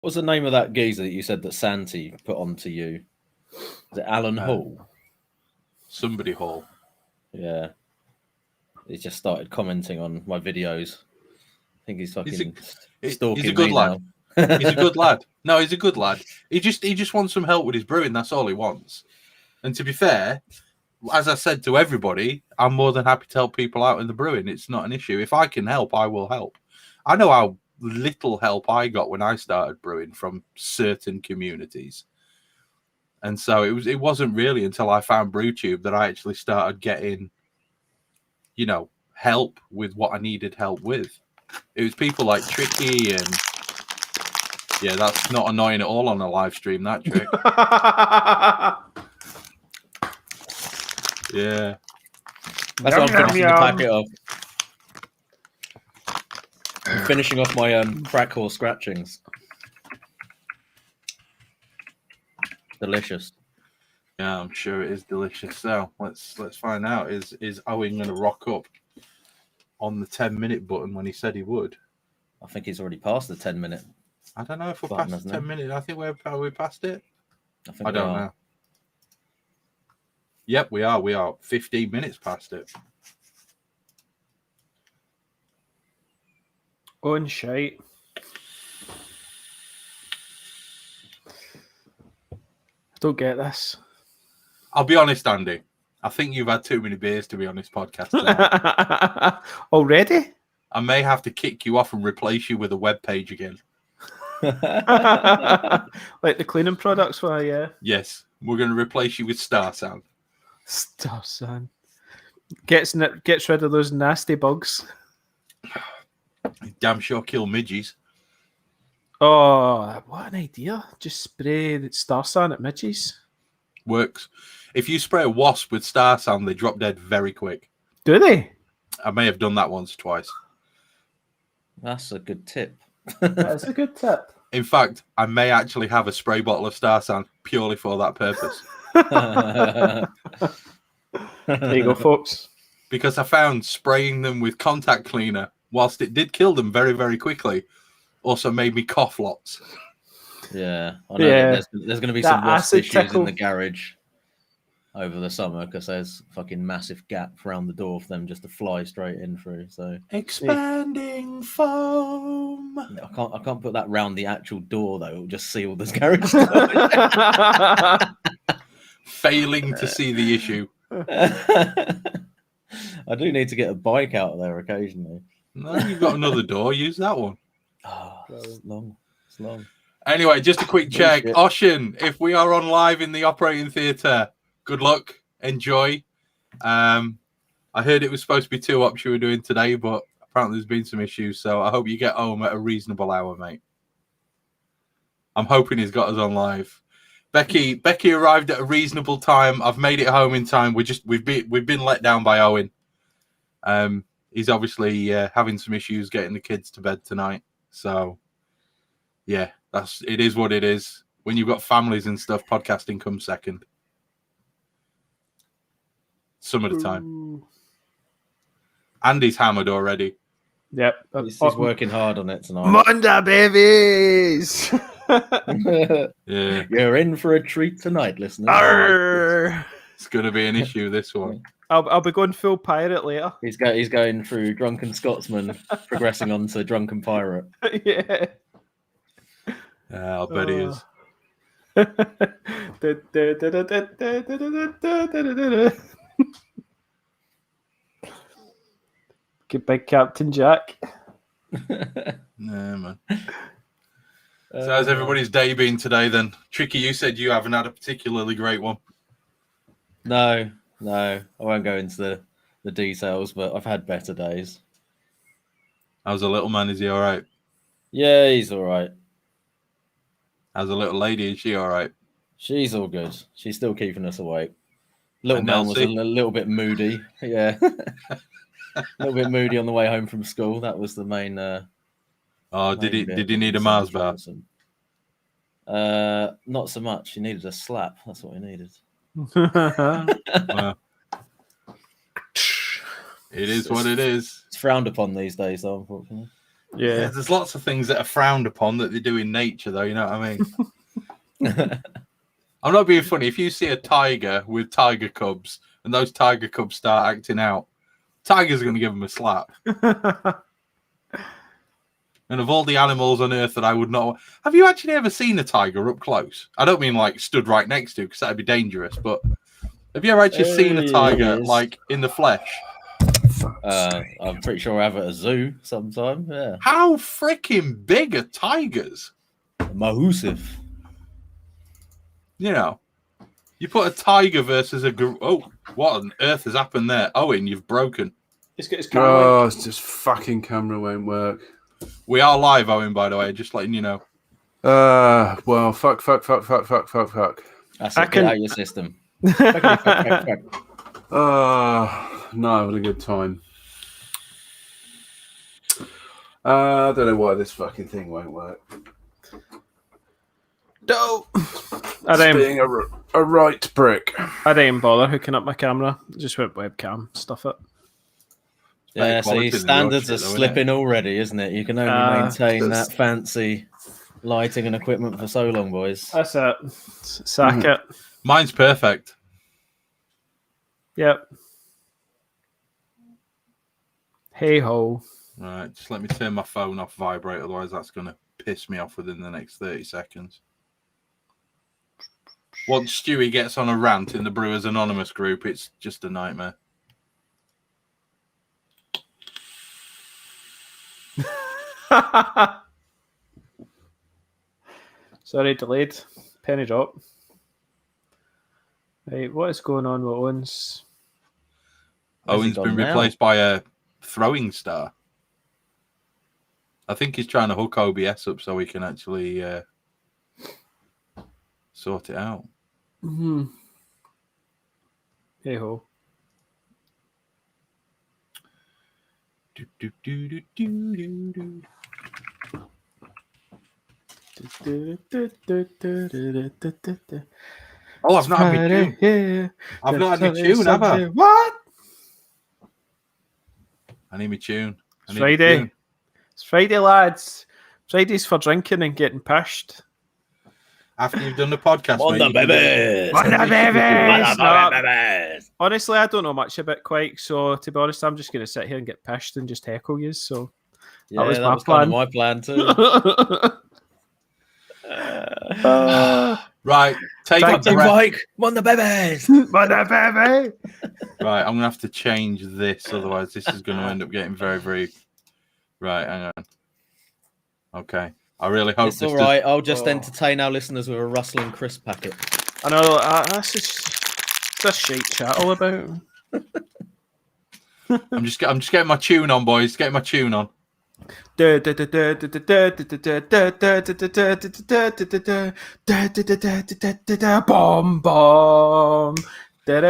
What's the name of that geezer that you said that Santi put onto you? Is it Alan Hall? Somebody Hall. Yeah. He just started commenting on my videos. I think he's fucking stalking He's a good me lad. now. He's a good lad. No, he's a good lad. He just wants some help with his brewing. That's all he wants. And to be fair, as I said to everybody, I'm more than happy to help people out in the brewing. It's not an issue. If I can help, I will help. I know how little help I got when I started brewing from certain communities. And so it wasn't really until I found BrewTube that I actually started getting, help with what I needed help with. It was people like Tricky and yeah, that's not annoying at all on a live stream, that trick. Yeah. That's what I'm finishing the packet of. I'm finishing off my crack horse scratchings. Delicious. Yeah, I'm sure it is delicious. So let's find out. Is Owen going to rock up on the 10-minute button when he said he would? I think he's already passed the 10-minute. I don't know if we're past the 10 minutes. I think we're past it. I don't know. Yep, we are. We are 15 minutes past it. On shite. I don't get this. I'll be honest, Andy. I think you've had too many beers to be on this podcast tonight. Already? I may have to kick you off and replace you with a web page again. Like the cleaning products were, yeah. Yes, we're going to replace you with Star Sound. Star Sound gets rid of those nasty bugs. Damn sure kill midges. Oh, what an idea! Just spray the Star Sound at midges. Works. If you spray a wasp with Star Sound, they drop dead very quick. Do they? I may have done that once or twice. That's a good tip. That's a good tip. In fact, I may actually have a spray bottle of Star Sound purely for that purpose. There you go, folks. Because I found spraying them with contact cleaner, whilst it did kill them very, very quickly, also made me cough lots. Yeah, I know. Yeah. There's going to be some wasp issues in the garage over the summer because there's a fucking massive gap around the door for them just to fly straight in through. So expanding foam. I can't put that round the actual door though. It'll just seal this garage. Failing to see the issue. I do need to get a bike out of there occasionally. No, you've got another door. Use that one. Oh, it's long. It's long. Anyway, just a quick check. Oshin, if we are on live in the operating theatre, good luck. Enjoy. I heard it was supposed to be 2 ops you were doing today, but apparently there's been some issues, so I hope you get home at a reasonable hour, mate. I'm hoping he's got us on live. Becky arrived at a reasonable time. I've made it home in time. We've been let down by Owen. He's obviously having some issues getting the kids to bed tonight. So yeah, it is what it is. When you've got families and stuff, podcasting comes second. Some of the time. Andy's hammered already. Yep. He's working hard on it tonight. Monday, babies! Yeah. You're in for a treat tonight, listeners. It's going to be an issue, this one. I'll be going full pirate later. He's going through Drunken Scotsman, progressing on to Drunken Pirate. Yeah. I'll bet he is. Goodbye, Captain Jack. Nah, man. So how's everybody's day been today then? Tricky, you said you haven't had a particularly great one. No, I won't go into the details, but I've had better days. How's the little man? Is he all right? Yeah, he's all right. How's the little lady? Is she all right? She's all good. She's still keeping us awake. Little man was a little bit moody. Yeah. A little bit moody on the way home from school. That was the main... did he need a Mars bar? Not so much. He needed a slap. That's what he needed. Well, it is what it is. It's frowned upon these days, though, unfortunately. Yeah. There's lots of things that are frowned upon that they do in nature, though. You know what I mean? I'm not being funny. If you see a tiger with tiger cubs and those tiger cubs start acting out, tiger's going to give them a slap. And of all the animals on Earth that I would not... Have you actually ever seen a tiger up close? I don't mean like stood right next to, because that'd be dangerous, but have you ever actually seen a tiger like in the flesh? I'm pretty sure I have at a zoo sometime. Yeah. How freaking big are tigers? Massive. You know, you put a tiger versus a... Oh, what on earth has happened there? Owen, you've broken. It's got his camera. It's just fucking camera won't work. We are live, Owen, by the way, just letting you know. Well, fuck. That's it. Get out your system. No, I'm having a good time. I don't know why this fucking thing won't work. No. Being a right prick. I didn't bother hooking up my camera. Just went webcam, stuff it. Yeah, see, standards are slipping already, isn't it? You can only maintain that fancy lighting and equipment for so long, boys. That's it. Sack it. Mine's perfect. Yep. Hey ho. Right, just let me turn my phone off vibrate, otherwise that's going to piss me off within the next 30 seconds. Once Stewie gets on a rant in the Brewers Anonymous group, it's just a nightmare. Sorry, delayed. Penny drop. Right, what is going on with Owens? Owen's been replaced by a throwing star. I think he's trying to hook OBS up so we can actually sort it out. Mm-hmm. Hey ho. Oh, I've not had my tune. I've not had my tune, have I? What? I need my tune. It's Friday. It's Friday, lads. Friday's for drinking and getting pished. After you've done the podcast, babies. Honestly, I don't know much about Kveik, so to be honest, I'm just going to sit here and get pished and just heckle you. So yeah, that was kind of my plan too. Right, take a break. Want the babies? Want the baby? Right, I'm gonna have to change this, otherwise this is gonna end up getting very, very. Right, hang on. Okay, I really hope it's all right. I'll just entertain our listeners with a rustling crisp packet. I know that's just shit chat all about. I'm just getting my tune on, boys. Getting my tune on. Bomb bomb. Oh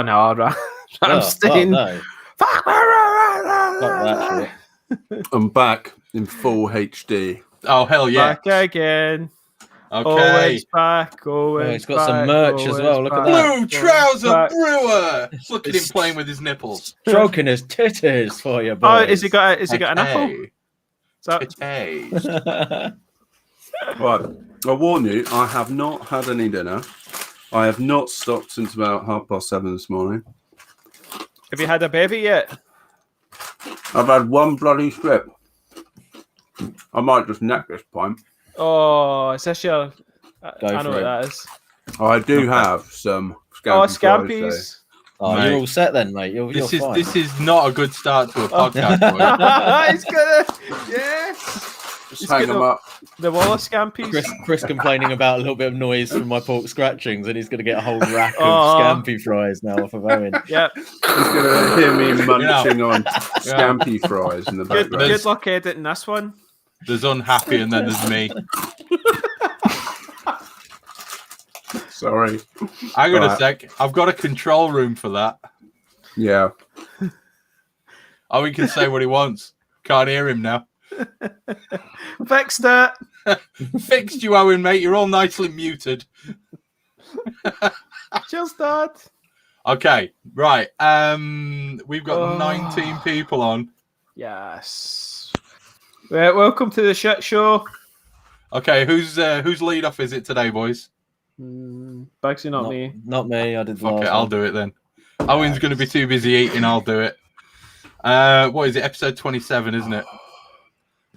no, Ramstein. No. I'm back in full HD. Oh hell yeah! Back again. Okay. Always back. Always. He's got some merch as well. Look at that. Blue trouser brewer. Look at him playing with his nipples. Stroking his titties for you, boys. Oh, has he got a nipple? Right. I warn you, I have not had any dinner. I have not stopped since about 7:30 this morning. Have you had a bevy yet? I've had one bloody strip. I might just neck this pint. Oh, is this your... I know what that is. I do have some scampies. Oh, mate. You're all set then, mate. This is not a good start to a podcast. He's gonna... Yes! Just hang them up. The Wallace scampies. Chris complaining about a little bit of noise from my pork scratchings, and he's going to get a whole rack of scampi fries now off of Owen. Yep. He's going to hear me munching on scampi fries in the background. Good luck editing this one. There's unhappy and then there's me. Sorry. Hang on a sec. I've got a control room for that. Yeah. Oh, he can say what he wants. Can't hear him now. Fixed it. Fixed you, Owen, mate. You're all nicely muted. Cheers, Dad. Okay, right. We've got 19 people on. Yes. Right, welcome to the shit show. Okay, whose lead off is it today, boys? Bagsy, not me. Not me. I did. Okay, I'll do it then. Owen's going to be too busy eating. I'll do it. What is it? Episode 27, isn't it?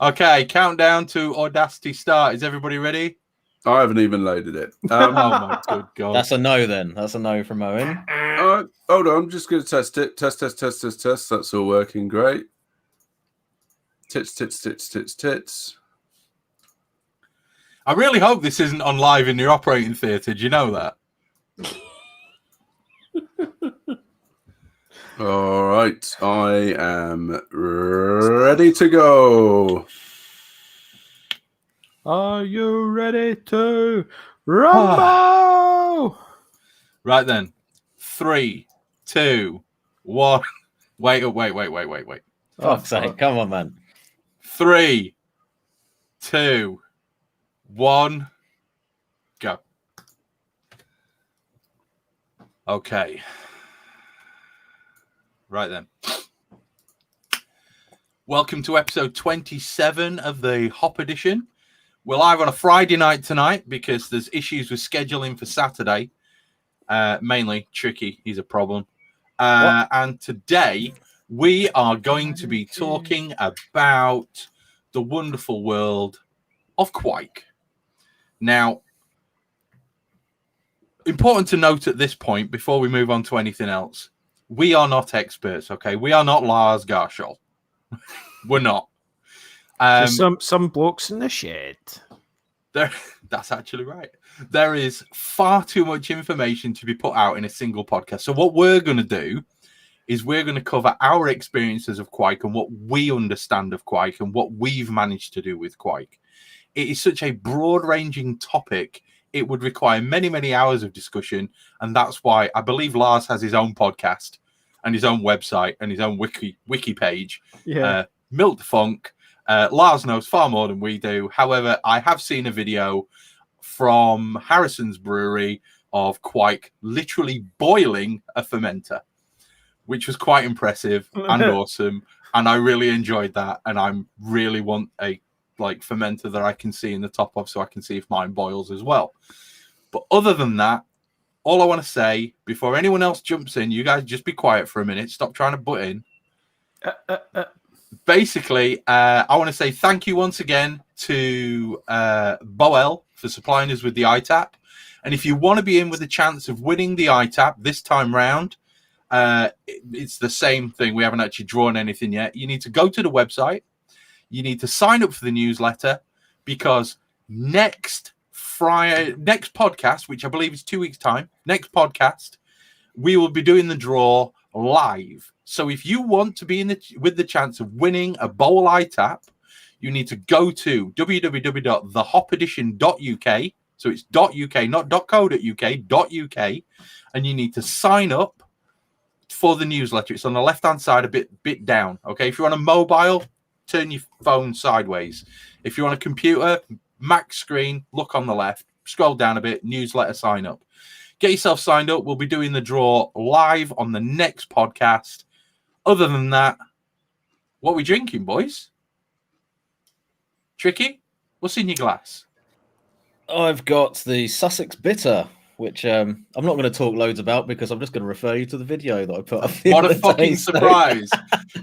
Okay, countdown to Audacity start. Is everybody ready? I haven't even loaded it. Oh my good God. That's a no then. That's a no from Owen. Hold on, I'm just going to test it. Test. That's all working great. Tits. I really hope this isn't on live in your operating theatre. Do you know that? All right, I am ready to go. Are you ready to rumble? Right then. 3, 2, 1. Wait. Fuck's sake. Come on, man. 3, 2, 1. Go. Okay. Right then. Welcome to episode 27 of the Hop Edition. We're live on a Friday night tonight because there's issues with scheduling for Saturday. Mainly Tricky, he's a problem. And today we are going to be talking about the wonderful world of Kveik. Now, important to note at this point, before we move on to anything else, we are not experts, okay? We are not Lars Garshol. We're not. Some blokes in the shed. That's actually right. There is far too much information to be put out in a single podcast. So what we're going to do is we're going to cover our experiences of Kveik and what we understand of Kveik and what we've managed to do with Kveik. It is such a broad-ranging topic. It would require many, many hours of discussion. And that's why I believe Lars has his own podcast and his own website and his own wiki page. Yeah. Milk the Funk. Lars knows far more than we do. However, I have seen a video from Harrison's Brewery of Kveik literally boiling a fermenter, which was quite impressive and awesome. And I really enjoyed that. And I really want a fermenter that I can see in the top of so I can see if mine boils as well. But other than that, all I want to say before anyone else jumps in, you guys just be quiet for a minute. Stop trying to butt in. Basically, I want to say thank you once again to Boel for supplying us with the iTap. And if you want to be in with a chance of winning the iTap this time round, it's the same thing. We haven't actually drawn anything yet. You need to go to the website. You need to sign up for the newsletter because next podcast, which I believe is 2 weeks' time, next podcast, we will be doing the draw live. So if you want to be with the chance of winning a bowl iTap, you need to go to www.thehopedition.uk. So it's .uk, not .co.uk, .uk, and you need to sign up for the newsletter. It's on the left-hand side, a bit down. Okay, if you're on a mobile, turn your phone sideways. If you're on a computer, Mac screen, look on the left, scroll down a bit, newsletter, sign up. Get yourself signed up. We'll be doing the draw live on the next podcast. Other than that, what are we drinking, boys? Tricky, what's in your glass? I've got the Sussex Bitter, which I'm not going to talk loads about because I'm just going to refer you to the video that I put up. What a fucking surprise.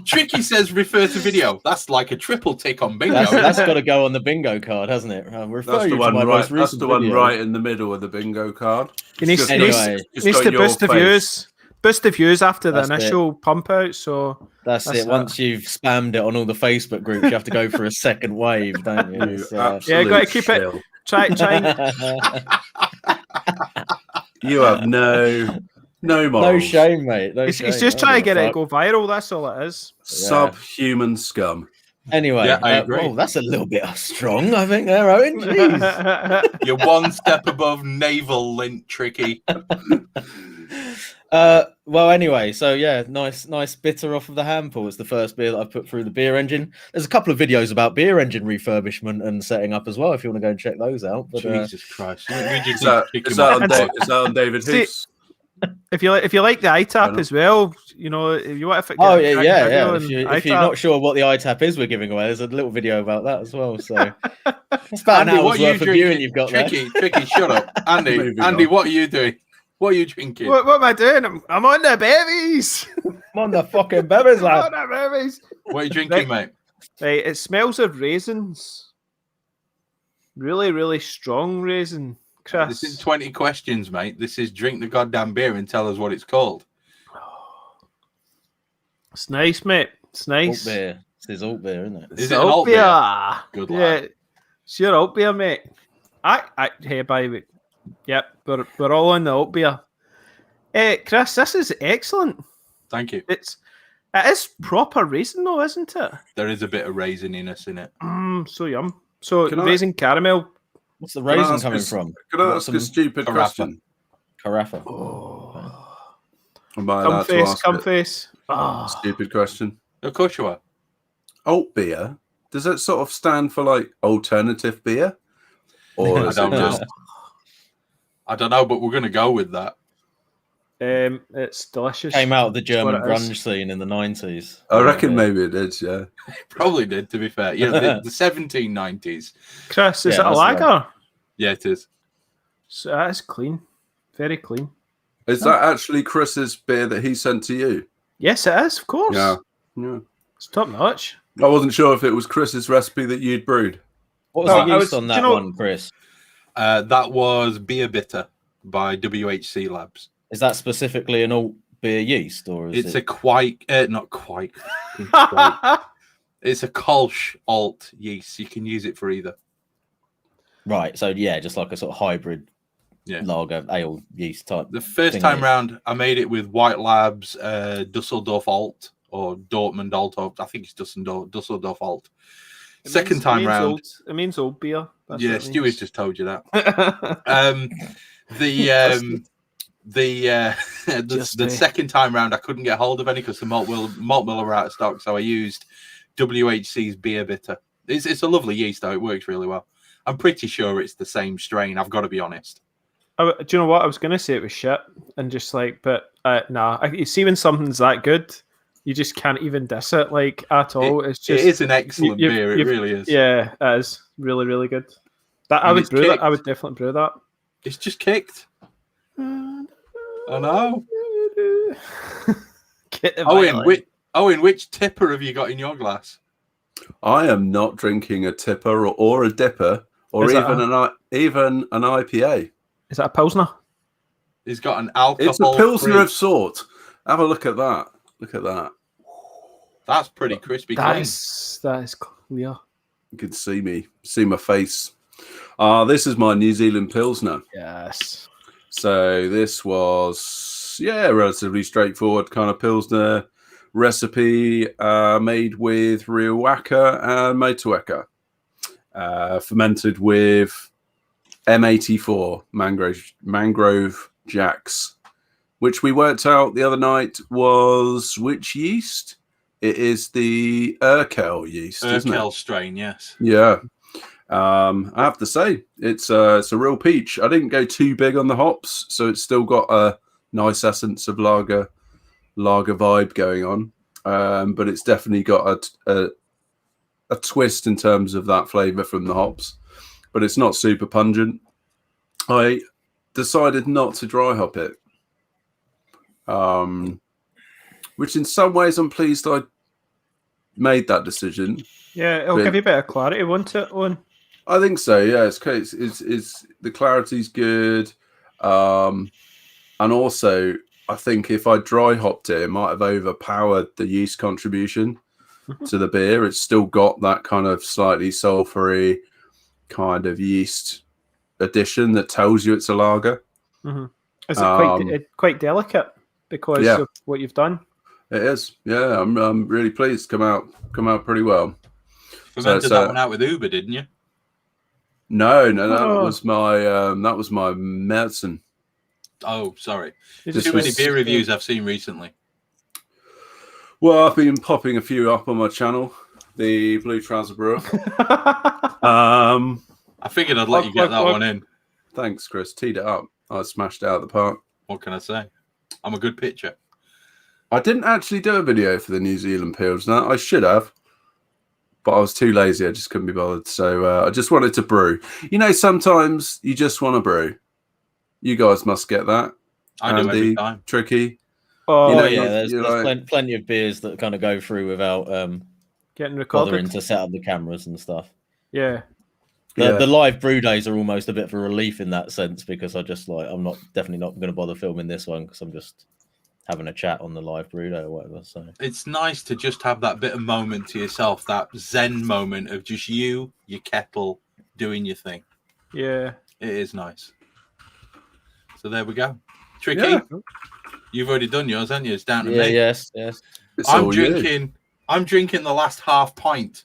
Tricky says refer to video. That's like a triple tick on bingo. That's got to go on the bingo card, hasn't it? That's the one right. That's the one right in the middle of the bingo card. It needs to boost the views. Boost the views after the initial pump out. So that's it. Once you've spammed it on all the Facebook groups, you have to go for a second wave, don't you? Yeah, got to keep it. Try. You have no morals. No shame, mate. It's just trying to get it to go viral. That's all it is. Subhuman scum. Anyway, yeah, I agree. That's a little bit strong, I think, there, Owen. Jeez. You're one step above navel lint, Tricky. Well, anyway, so yeah, nice bitter off of the handful. It's the first beer that I've put through the beer engine. There's a couple of videos about beer engine refurbishment and setting up as well, if you want to go and check those out. But, Jesus Christ! Is that on David Hoof's? If you like the ITAP as well, you know, if you want to. Yeah. If you're not sure what the ITAP is, we're giving away. There's a little video about that as well. So it's about Andy, an hour's worth of viewing you've got Tricky, shut up, Andy. What are you doing? What are you drinking? What am I doing? I'm on the berries. I'm on the fucking berries, lad. I'm on the berries. What are you drinking, mate? Right, it smells of raisins. Really, really strong raisin, Chris. This is 20 questions, mate. This is drink the goddamn beer and tell us what it's called. It's nice, mate. It's nice. Alt beer. It's alt beer, isn't it? Is it alt beer? Good lad. Yeah, it's your alt beer, mate. Hey, by the way. Yep, we're all on the alt beer. Chris, this is excellent. Thank you. It is proper raisin, though, isn't it? There is a bit of raisininess in it. So yum. So raisin caramel. What's the raisin coming from? Can I ask a stupid question? Carafa. Oh. Come face. Stupid question. Of course you are. Alt beer. Does that sort of stand for like alternative beer? Or is it just... I don't know, but we're going to go with that. It's delicious. Came out of the German grunge scene in the 90s. I reckon maybe it did, yeah. It probably did, to be fair. Yeah, the 1790s. Chris, is that a lager? Right. Yeah, it is. So that is clean. Very clean. Is that actually Chris's beer that he sent to you? Yes, it is, of course. Yeah. It's top notch. I wasn't sure if it was Chris's recipe that you'd brewed. What was the yeast on that one, Chris? That was Beer Bitter by WHC Labs. Is that specifically an alt beer yeast, or is it's a Kveik? Not Kveik. It's a Kolsch alt yeast. You can use it for either. Right. So yeah, just like a sort of hybrid lager ale yeast type. The first time round, I made it with White Labs, Dusseldorf alt or Dortmund alt. Or I think it's Dusseldorf alt. Second time round, it means old beer. Yeah, Stewie's just told you that. The second time round, I couldn't get hold of any because the malt mill are out of stock. So I used WHC's Beer Bitter. It's a lovely yeast, though. It works really well. I'm pretty sure it's the same strain. I've got to be honest. Do you know what? I was going to say it was shit, and just like, but nah. You see, when something's that good, you just can't even diss it like at all. It's just it is an excellent beer. It really is. Yeah, it is really, really good. I would brew that. I would definitely brew that. It's just kicked. I know. Owen, which tipper have you got in your glass? I am not drinking a tipper or a dipper or even an IPA. Is that a Pilsner? He's got an alcohol. It's a Pilsner of sort. Have a look at that. Look at that. That's pretty crispy. That is clear. You can see my face. This is my New Zealand Pilsner. Yes. So this was, relatively straightforward kind of Pilsner recipe made with Riwaka and Motueka. Fermented with M84, Mangrove Jacks, which we worked out the other night was which yeast? It is the Urkel yeast, isn't it? Urkel strain, yes. Yeah. I have to say, it's a real peach. I didn't go too big on the hops, so it's still got a nice essence of lager vibe going on. But it's definitely got a twist in terms of that flavour from the hops. But it's not super pungent. I decided not to dry hop it. Which in some ways I'm pleased I made that decision. Yeah, it'll give you a bit of clarity, won't it, Owen? I think so. Yeah, it's the clarity's good, and also I think if I dry hopped it, it might have overpowered the yeast contribution to the beer. It's still got that kind of slightly sulfury kind of yeast addition that tells you it's a lager. Mm-hmm. Is it quite delicate because of what you've done? It is. Yeah, I'm really pleased. Come out pretty well. Fermented that one out with Uber, didn't you? No, that was my Märzen. Oh, sorry. This Too many was- beer reviews I've seen recently. Well, I've been popping a few up on my channel. The Blue Trouser Brewer. I figured I'd let you get that one in. Thanks, Chris. Teed it up. I smashed it out of the park. What can I say? I'm a good pitcher. I didn't actually do a video for the New Zealand Pilsner. I should have, but I was too lazy. I just couldn't be bothered. So I just wanted to brew. You know, sometimes you just want to brew. You guys must get that. I do every time. Tricky. Oh, You know, yeah. there's plenty of beers that kind of go through without Getting recorded. bothering to set up the cameras and stuff. Yeah. The live brew days are almost a bit of a relief in that sense, because I'm definitely not going to bother filming this one because I'm just having a chat on the live brew day or whatever. So it's nice to just have that bit of moment to yourself, that Zen moment of just you, your kettle, doing your thing. Yeah. It is nice. So there we go. Tricky. Yeah. You've already done yours, haven't you? It's down to yeah, me. yes. I'm drinking the last half pint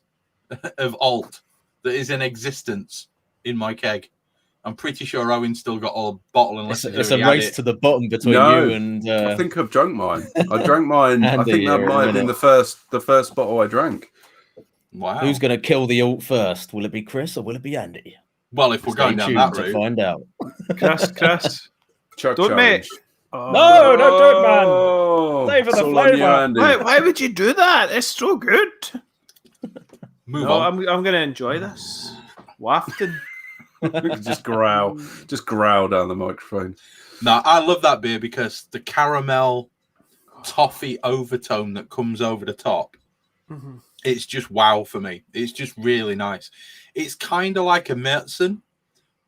of alt that is in existence in my keg. I'm pretty sure Owen's still got a bottle unless it's a race to the bottom between you and. I think I've drunk mine. I drank mine. Andy, I think that might have been the first bottle I drank. Wow. Who's going to kill the alt first? Will it be Chris or will it be Andy? Well, if we're going down that route, to find out. Chris. Chuck Don't challenge. Oh. No, don't do it, man. Oh, Flavor the it's all on you, flavour. Andy. Why would you do that? It's so good. move on. I'm going to enjoy this. Wafting. just growl down the microphone. No, I love that beer because the caramel toffee overtone that comes over the top, it's just wow for me. It's just really nice. It's kind of like a Märzen,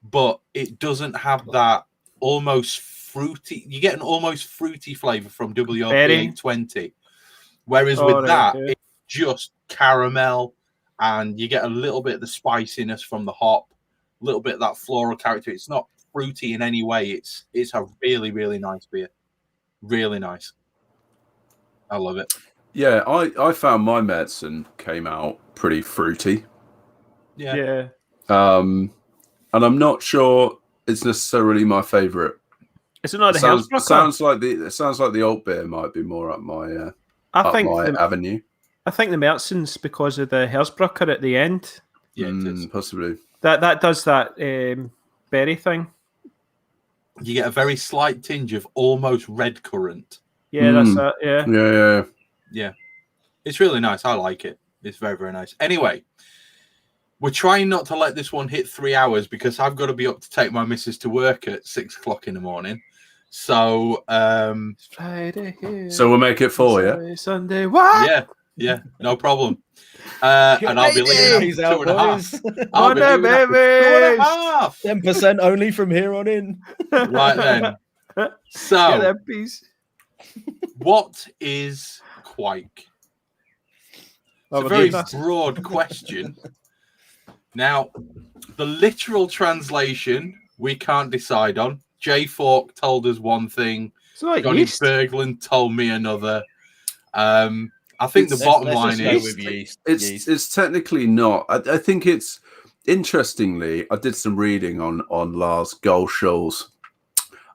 but it doesn't have that almost fruity. You get an almost fruity flavor from WRP 820, whereas with that, it's just caramel, and you get a little bit of the spiciness from the hop, a little bit of that floral character. It's not fruity in any way. It's a really, really nice beer. Really nice. I love it. Yeah, I found my Märzen came out pretty fruity. Yeah. And I'm not sure it's necessarily my favorite. Is it not the It sounds like the old beer might be more up my avenue. I think the Märzen's because of the Hersbrucker at the end. Yeah, it is. Possibly. That does that berry thing. You get a very slight tinge of almost red currant. Yeah, that's that. Yeah. Yeah. It's really nice. I like it. It's very, very nice. Anyway, we're trying not to let this one hit 3 hours because I've got to be up to take my missus to work at 6 o'clock in the morning. So, Friday here. So we'll make it 4, yeah? Sunday. What? Yeah, no problem. And I'll be leaving 2.5. I'll be leaving 2.5. 10% only from here on in. Right then. So, what is Kveik? It's a very broad question. Now, the literal translation we can't decide on. Jay Falk told us one thing. Like Johnny Berglund told me another. I think the bottom line is it's technically not. I think it's interestingly. I did some reading on Lars Golschall's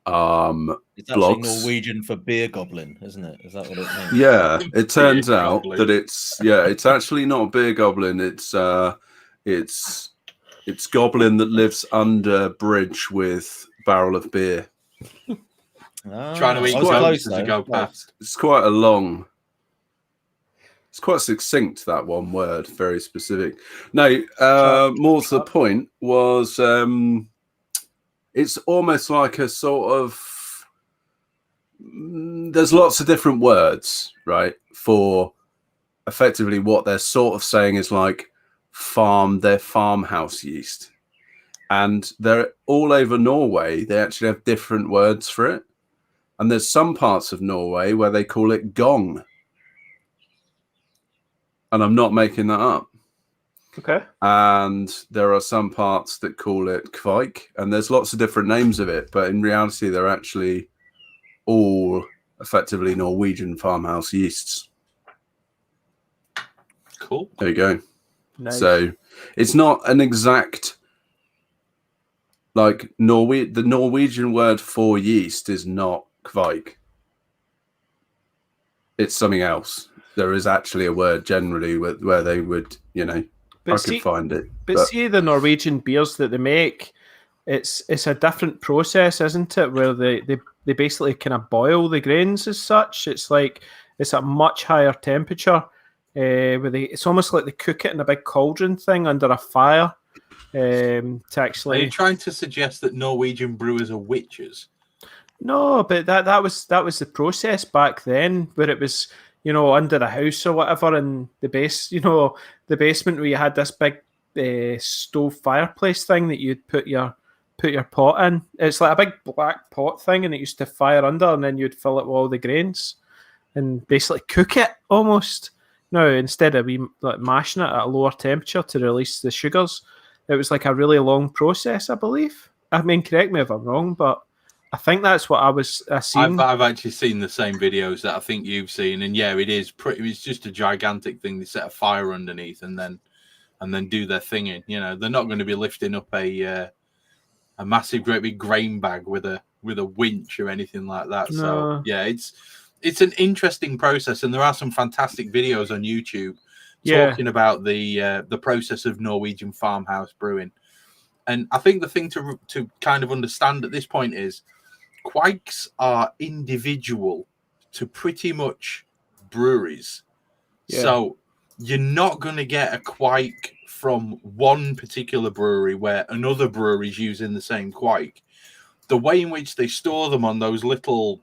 it's actually blogs. Norwegian for beer goblin, isn't it? Is that what it means? Yeah, it turns out that it's actually not beer goblin. It's goblin that lives under bridge with barrel of beer. Trying to eat close as you go past. It's quite a long. It's quite succinct, that one word, very specific. No, more to the point was it's almost like a sort of there's lots of different words, right, for effectively what they're sort of saying is like their farmhouse yeast. And they're all over Norway. They actually have different words for it. And there's some parts of Norway where they call it gong. And I'm not making that up. Okay. And there are some parts that call it Kveik, and there's lots of different names of it, but in reality, they're actually all effectively Norwegian farmhouse yeasts. Cool. There you go. Nice. So it's not an exact like the Norwegian word for yeast is not Kveik. It's something else. There is actually a word generally where they would, I could find it. But see, the Norwegian beers that they make, it's a different process, isn't it? Where they basically kind of boil the grains as such. It's like it's a much higher temperature. It's almost like they cook it in a big cauldron thing under a fire. To actually, are you trying to suggest that Norwegian brewers are witches? No, but that was the process back then, where it was under a house or whatever, and the basement where you had this big stove fireplace thing that you'd put your pot in. It's like a big black pot thing, and it used to fire under, and then you'd fill it with all the grains and basically cook it almost. No, instead of mashing it at a lower temperature to release the sugars, it was like a really long process, I believe. I mean, correct me if I'm wrong, but I think that's what I seen. I've actually seen the same videos that I think you've seen, and yeah, it's just a gigantic thing. They set a fire underneath and then do their thing in. They're not going to be lifting up a massive, great big grain bag with a winch or anything like that. No. So yeah, it's an interesting process, and there are some fantastic videos on YouTube talking about the process of Norwegian farmhouse brewing. And I think the thing to kind of understand at this point is Kveiks are individual to pretty much breweries. Yeah. So you're not going to get a Kveik from one particular brewery where another brewery is using the same Kveik. The way in which they store them on those little,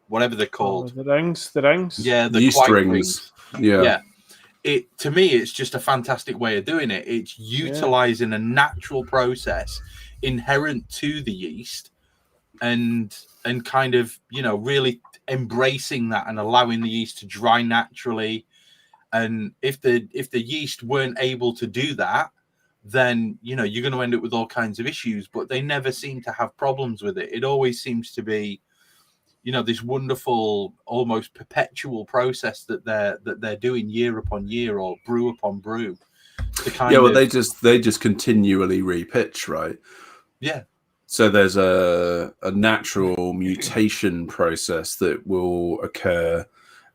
whatever they're called. The rings. Yeah, the yeast rings. Yeah. To me, it's just a fantastic way of doing it. It's utilizing a natural process inherent to the yeast and kind of, really embracing that and allowing the yeast to dry naturally. And if the yeast weren't able to do that, then, you're going to end up with all kinds of issues, but they never seem to have problems with it. It always seems to be, this wonderful, almost perpetual process that they're doing year upon year or brew upon brew. They just continually repitch, right? Yeah. So there's a natural mutation process that will occur,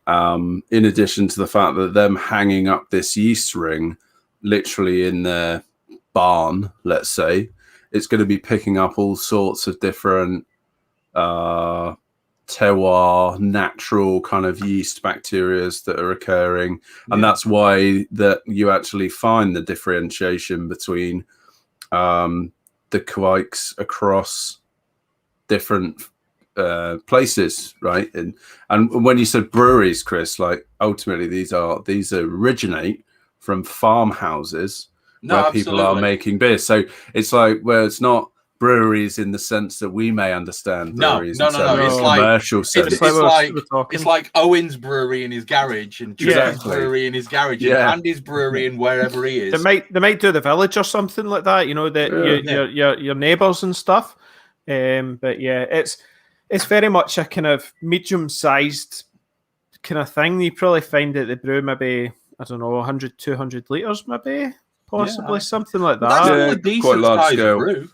in addition to the fact that them hanging up this yeast ring, literally in their barn, let's say, it's going to be picking up all sorts of different terroir, natural kind of yeast bacterias that are occurring, and that's why that you actually find the differentiation between the Kveiks across different places, right? And when you said breweries, Chris, like ultimately these originate from farmhouses where people are making beer. So it's like where it's not breweries in the sense that we may understand breweries. No. It's commercial sense. It's like Owen's brewery in his garage and Tristan's brewery in his garage and Andy's brewery in wherever he is. They might do the village or something like that. Your neighbours and stuff. But yeah, it's very much a kind of medium-sized kind of thing. You probably find that they brew maybe 100, 200 litres, maybe possibly something like that. That's a decent sized brew.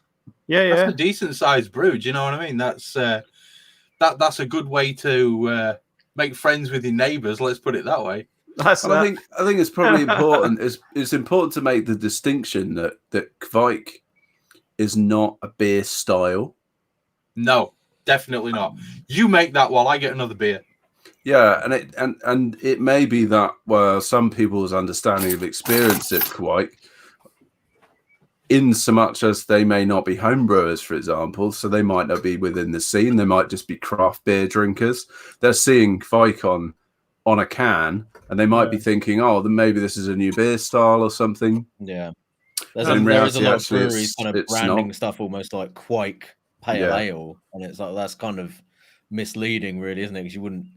Yeah, that's a decent sized brew. Do you know what I mean? That's a good way to make friends with your neighbours. Let's put it that way. I think it's probably important. It's important to make the distinction that Kveik is not a beer style. No, definitely not. You make that while I get another beer. Yeah, and it may be that some people's understanding of experience at Kveik, in so much as they may not be homebrewers, for example, so they might not be within the scene. They might just be craft beer drinkers. They're seeing Kveik on a can, and they might be thinking, "Oh, then maybe this is a new beer style or something." Yeah, there is a lot of breweries kind of branding stuff almost like Kveik Pale Ale, and it's like that's kind of misleading, really, isn't it? Because you wouldn't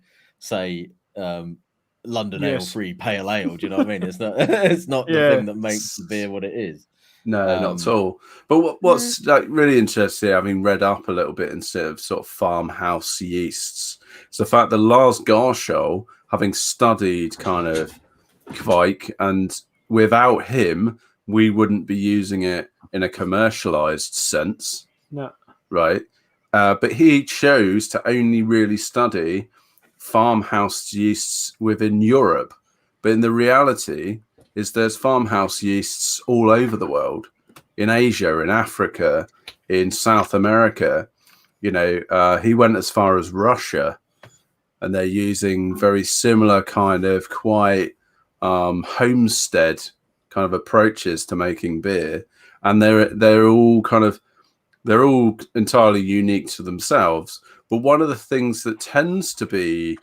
say London Ale Free Pale Ale. Do you know what I mean? It's not the thing that makes the beer what it is. No, not at all. But what's like really interesting, having read up a little bit instead of sort of farmhouse yeasts, it's the fact that Lars Garshow, having studied kind of Kveik, and without him, we wouldn't be using it in a commercialized sense. No. Right. But he chose to only really study farmhouse yeasts within Europe. But in the reality is there's farmhouse yeasts all over the world, in Asia, in Africa, in South America. You know, he went as far as Russia, and they're using very similar kind of quite homestead kind of approaches to making beer. And they're all entirely unique to themselves. But one of the things that tends to be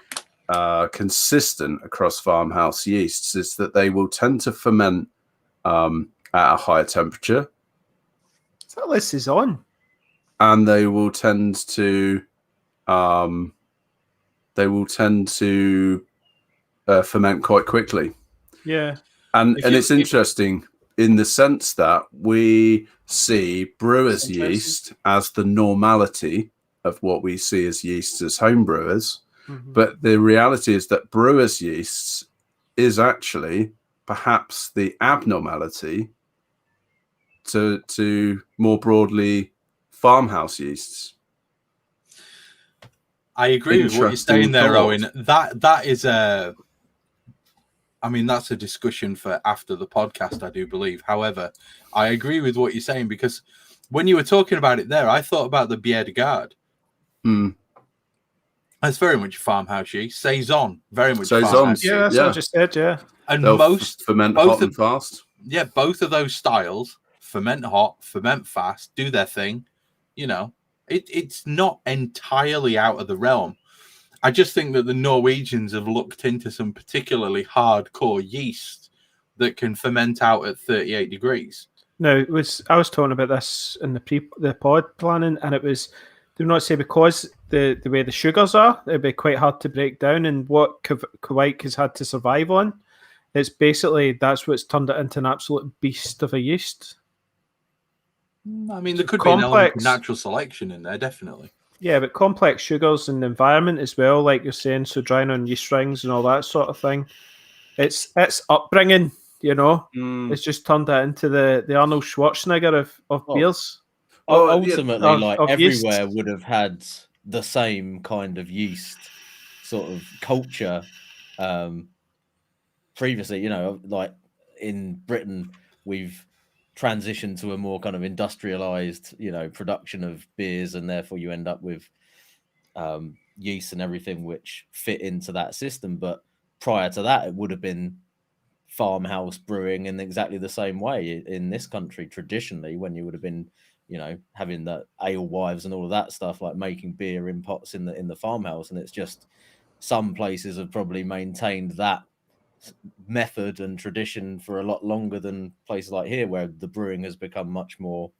consistent across farmhouse yeasts is that they will tend to ferment at a higher temperature. That list is on. And they will tend to ferment quite quickly. Yeah. And it's interesting in the sense that we see brewers' yeast as the normality of what we see as yeast as home brewers. Mm-hmm. But the reality is that brewers' yeasts is actually perhaps the abnormality to more broadly farmhouse yeasts. I agree with what you're saying there, Owen. That is that's a discussion for after the podcast, I do believe. However, I agree with what you're saying, because when you were talking about it there, I thought about the Bière de Garde. That's very much farmhouse yeast. Saison, very much farmhouse yeast. Yeah, that's what I just said, yeah. And most ferment hot and fast. Yeah, both of those styles, ferment hot, ferment fast, do their thing. You know, it's not entirely out of the realm. I just think that the Norwegians have looked into some particularly hardcore yeast that can ferment out at 38 degrees. No, I was talking about this in the pod planning, and it was, do not say, because the way the sugars are, it'd be quite hard to break down, and what Kveik has had to survive on, it's basically, that's what's turned it into an absolute beast of a yeast. I mean, there could be an element of natural selection in there, definitely. Yeah, but complex sugars in the environment as well, like you're saying, so drying on yeast rings and all that sort of thing. It's upbringing, you know. It's just turned that into the Arnold Schwarzenegger of beers. Ultimately, everywhere yeast would have had the same kind of yeast sort of culture previously. You know, like in Britain, we've transitioned to a more kind of industrialized, you know, production of beers, and therefore you end up with yeast and everything which fit into that system. But prior to that, it would have been farmhouse brewing in exactly the same way in this country traditionally, when you would have been, you know, having the alewives and all of that stuff, like making beer in pots in the farmhouse. And it's just some places have probably maintained that method and tradition for a lot longer than places like here, where the brewing has become much more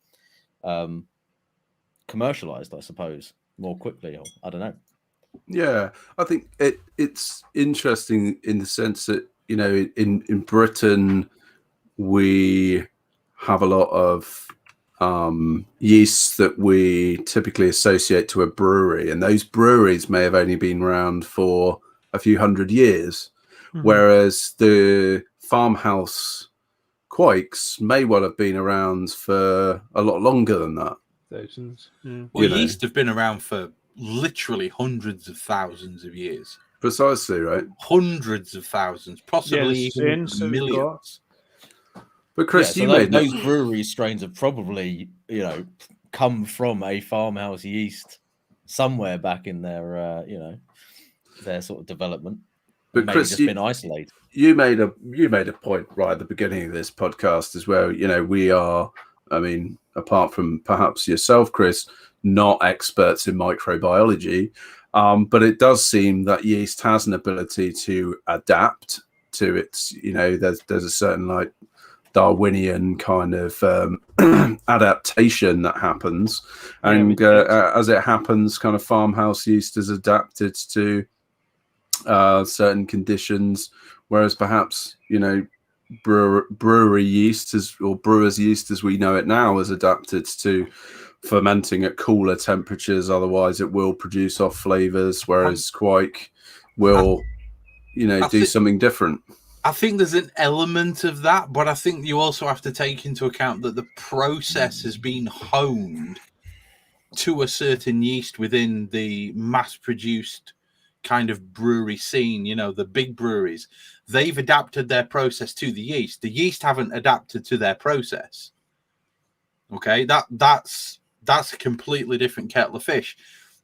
commercialized, I suppose, more quickly. Or I don't know. Yeah, I think it's interesting in the sense that, you know, in Britain we have a lot of yeasts that we typically associate to a brewery, and those breweries may have only been around for a few hundred years. Whereas the farmhouse Kveiks may well have been around for a lot longer than that. Thousands. Well, yeast have been around for literally hundreds of thousands of years. Precisely, right? Hundreds of thousands, possibly even millions. But Chris, you made those brewery strains have probably, you know, come from a farmhouse yeast somewhere back in their, you know, their sort of development. But Chris, just been isolated. You made a point right at the beginning of this podcast as well. You know, we are, I mean, apart from perhaps yourself, Chris, not experts in microbiology, but it does seem that yeast has an ability to adapt to its, you know, there's a certain like Darwinian kind of adaptation that happens, and as it happens, kind of farmhouse yeast is adapted to certain conditions, whereas perhaps, you know, brewery yeast or brewer's yeast as we know it now is adapted to fermenting at cooler temperatures, otherwise it will produce off flavors, whereas Kveik will, you know, do something different. I think there's an element of that, but I think you also have to take into account that the process has been honed to a certain yeast within the mass-produced kind of brewery scene, you know, the big breweries. They've adapted their process to the yeast. The yeast haven't adapted to their process. Okay, that's a completely different kettle of fish,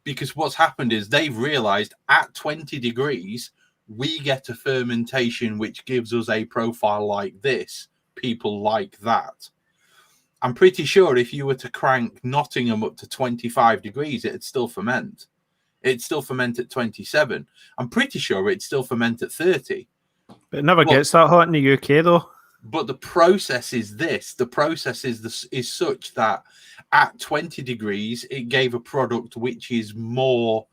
because what's happened is they've realized at 20 degrees we get a fermentation which gives us a profile like this. People like that. I'm pretty sure if you were to crank Nottingham up to 25 degrees, it'd still ferment. It'd still ferment at 27. I'm pretty sure it'd still ferment at 30. But it never gets that hot in the UK, though. But the process is this. The process is such that at 20 degrees, it gave a product which is more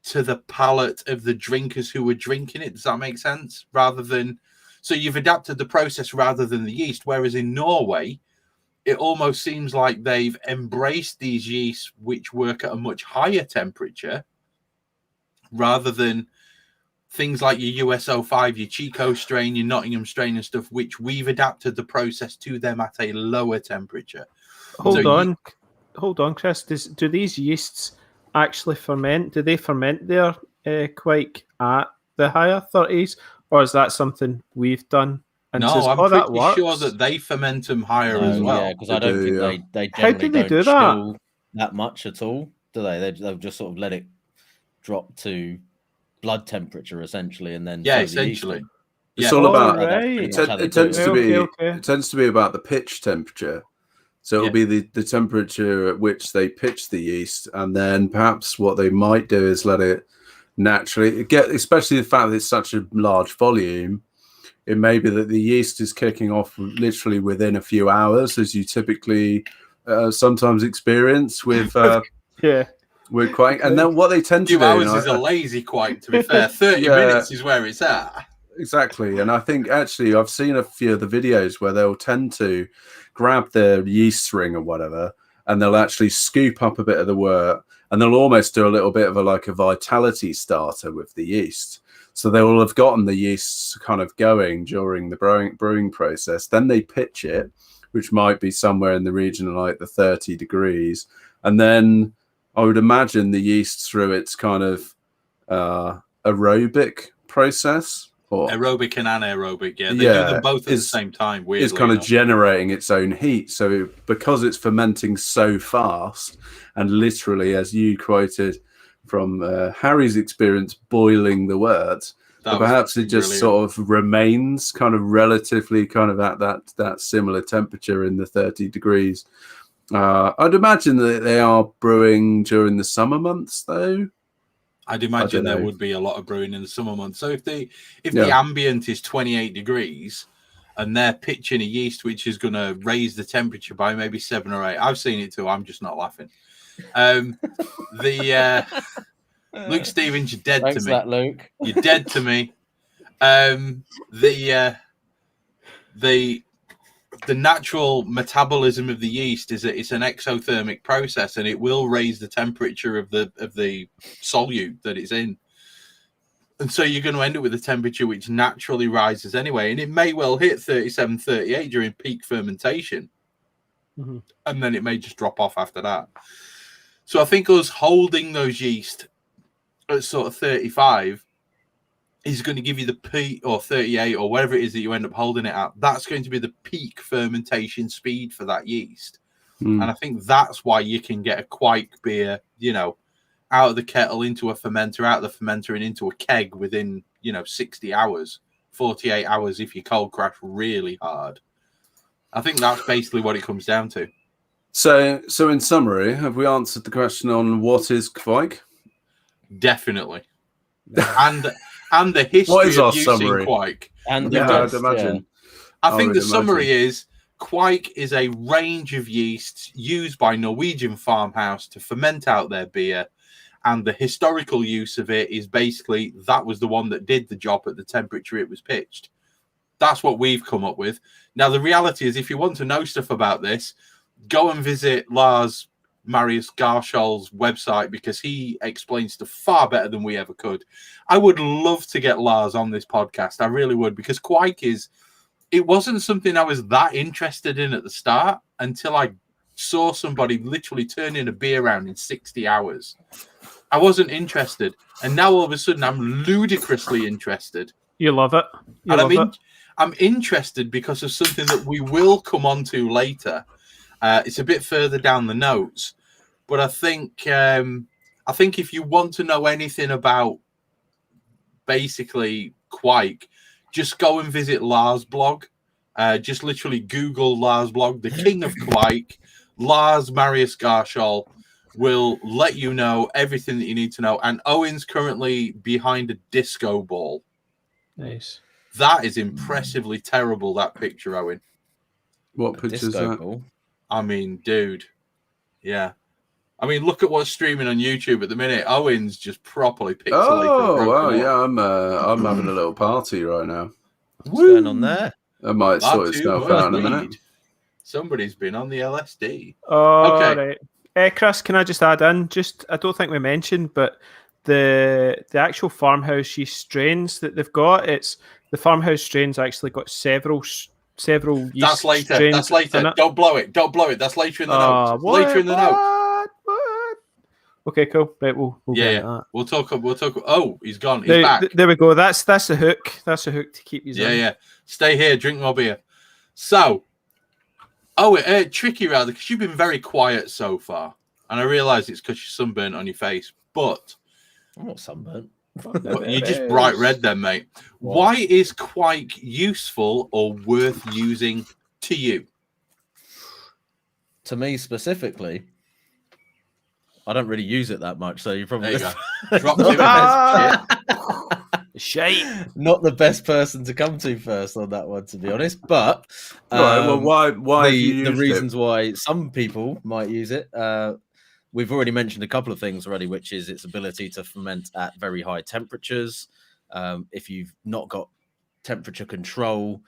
to the palate of the drinkers who were drinking it. Does that make sense? Rather than... So you've adapted the process rather than the yeast, whereas in Norway, it almost seems like they've embraced these yeasts which work at a much higher temperature rather than things like your US05, your Chico strain, your Nottingham strain and stuff, which we've adapted the process to them at a lower temperature. Hold on, Chris. Do these yeasts actually ferment? Do they ferment their Kveik at the higher 30s? Or is that something we've done? And no, says, I'm pretty sure that they ferment them higher as well. Yeah, because I don't think they How generally do they do chill that much at all, do they? They'll just sort of let it drop to blood temperature essentially, and then essentially. It's all about. Right. It tends to be about the pitch temperature. So it'll be the temperature at which they pitch the yeast, and then perhaps what they might do is let it naturally get, especially the fact that it's such a large volume. It may be that the yeast is kicking off literally within a few hours, as you typically sometimes experience with with Kveik. And then what they tend to do... hours is a lazy Kveik, to be fair. 30 minutes is where it's at. Exactly. And I think actually I've seen a few of the videos where they'll tend to grab their yeast ring or whatever, and they'll actually scoop up a bit of the wort, and they'll almost do a little bit of a vitality starter with the yeast. So they will have gotten the yeasts kind of going during the brewing process. Then they pitch it, which might be somewhere in the region of like the 30 degrees. And then I would imagine the yeast through its kind of aerobic process. Or aerobic and anaerobic, They do them both at the same time. It's kind of generating its own heat. So because it's fermenting so fast, and literally, as you quoted from Harry's experience, boiling the wort, perhaps it just sort of remains kind of relatively kind of at that similar temperature in the 30 degrees. I'd imagine that they are brewing during the summer months, though. I'd imagine there would be a lot of brewing in the summer months. So if the ambient is 28 degrees and they're pitching a yeast which is going to raise the temperature by maybe 7 or 8, I've seen it too. I'm just not laughing. Luke Stevens, you're dead to me. That, Luke. You're dead to me. The natural metabolism of the yeast is that it's an exothermic process, and it will raise the temperature of the solute that it's in. And so you're going to end up with a temperature which naturally rises anyway, and it may well hit 37, 38 during peak fermentation. Mm-hmm. And then it may just drop off after that. So I think us holding those yeast at sort of 35 is going to give you the peak, or 38 or whatever it is that you end up holding it at. That's going to be the peak fermentation speed for that yeast. And I think that's why you can get a Kveik beer, out of the kettle into a fermenter, out of the fermenter and into a keg within, 60 hours, 48 hours if you cold crash really hard. I think that's basically what it comes down to. So in summary, have we answered the question on what is Kveik? Definitely. And the history of using Kveik. And I'd imagine. I think the summary is Kveik is a range of yeasts used by Norwegian farmhouse to ferment out their beer. And the historical use of it is basically that was the one that did the job at the temperature it was pitched. That's what we've come up with. Now, the reality is, if you want to know stuff about this, go and visit Lars Marius Garschol's website, because he explains stuff far better than we ever could. I would love to get Lars on this podcast. I really would, because Kveik it wasn't something I was that interested in at the start until I saw somebody literally turning a beer around in 60 hours. I wasn't interested. And now all of a sudden I'm ludicrously interested. You love it. I'm interested because of something that we will come on to later. It's a bit further down the notes. But I think if you want to know anything about basically Kveik, just go and visit Lars' blog. Just literally Google Lars' blog, the King of Kveik. Lars Marius Garshol will let you know everything that you need to know. And Owen's currently behind a disco ball. Nice. That is impressively terrible, that picture, Owen. What picture is that? Ball? I mean, dude. Yeah. I mean, look at what's streaming on YouTube at the minute. Owen's just properly pixelated. Oh, wow. Yeah, I'm having a little party right now. What's going on there? That might sort itself out in a minute. Somebody's been on the LSD. Oh, okay. Right. Chris, can I just add in? I don't think we mentioned, but the actual farmhouse yeast strains that they've got, it's the farmhouse strains actually got several yeast That's later. strains. That's later. Don't blow it. Don't blow it. That's later in the notes. Later in the notes. What? Okay, cool. Right, we'll get that. We'll talk. Oh, he's gone. He's back. There we go. That's the hook. That's the hook to keep you. Yeah. Stay here. Drink more beer. So, tricky rather, because you've been very quiet so far, and I realise it's because you're sunburnt on your face, but I'm not sunburnt. You're just bright red then, mate. Wow. Why is Kveik useful or worth using to you? To me specifically, I don't really use it that much, so you probably shite. Not the best person to come to first on that one, to be honest. But why the reasons why some people might use it. We've already mentioned a couple of things already, which is its ability to ferment at very high temperatures. If you've not got temperature control,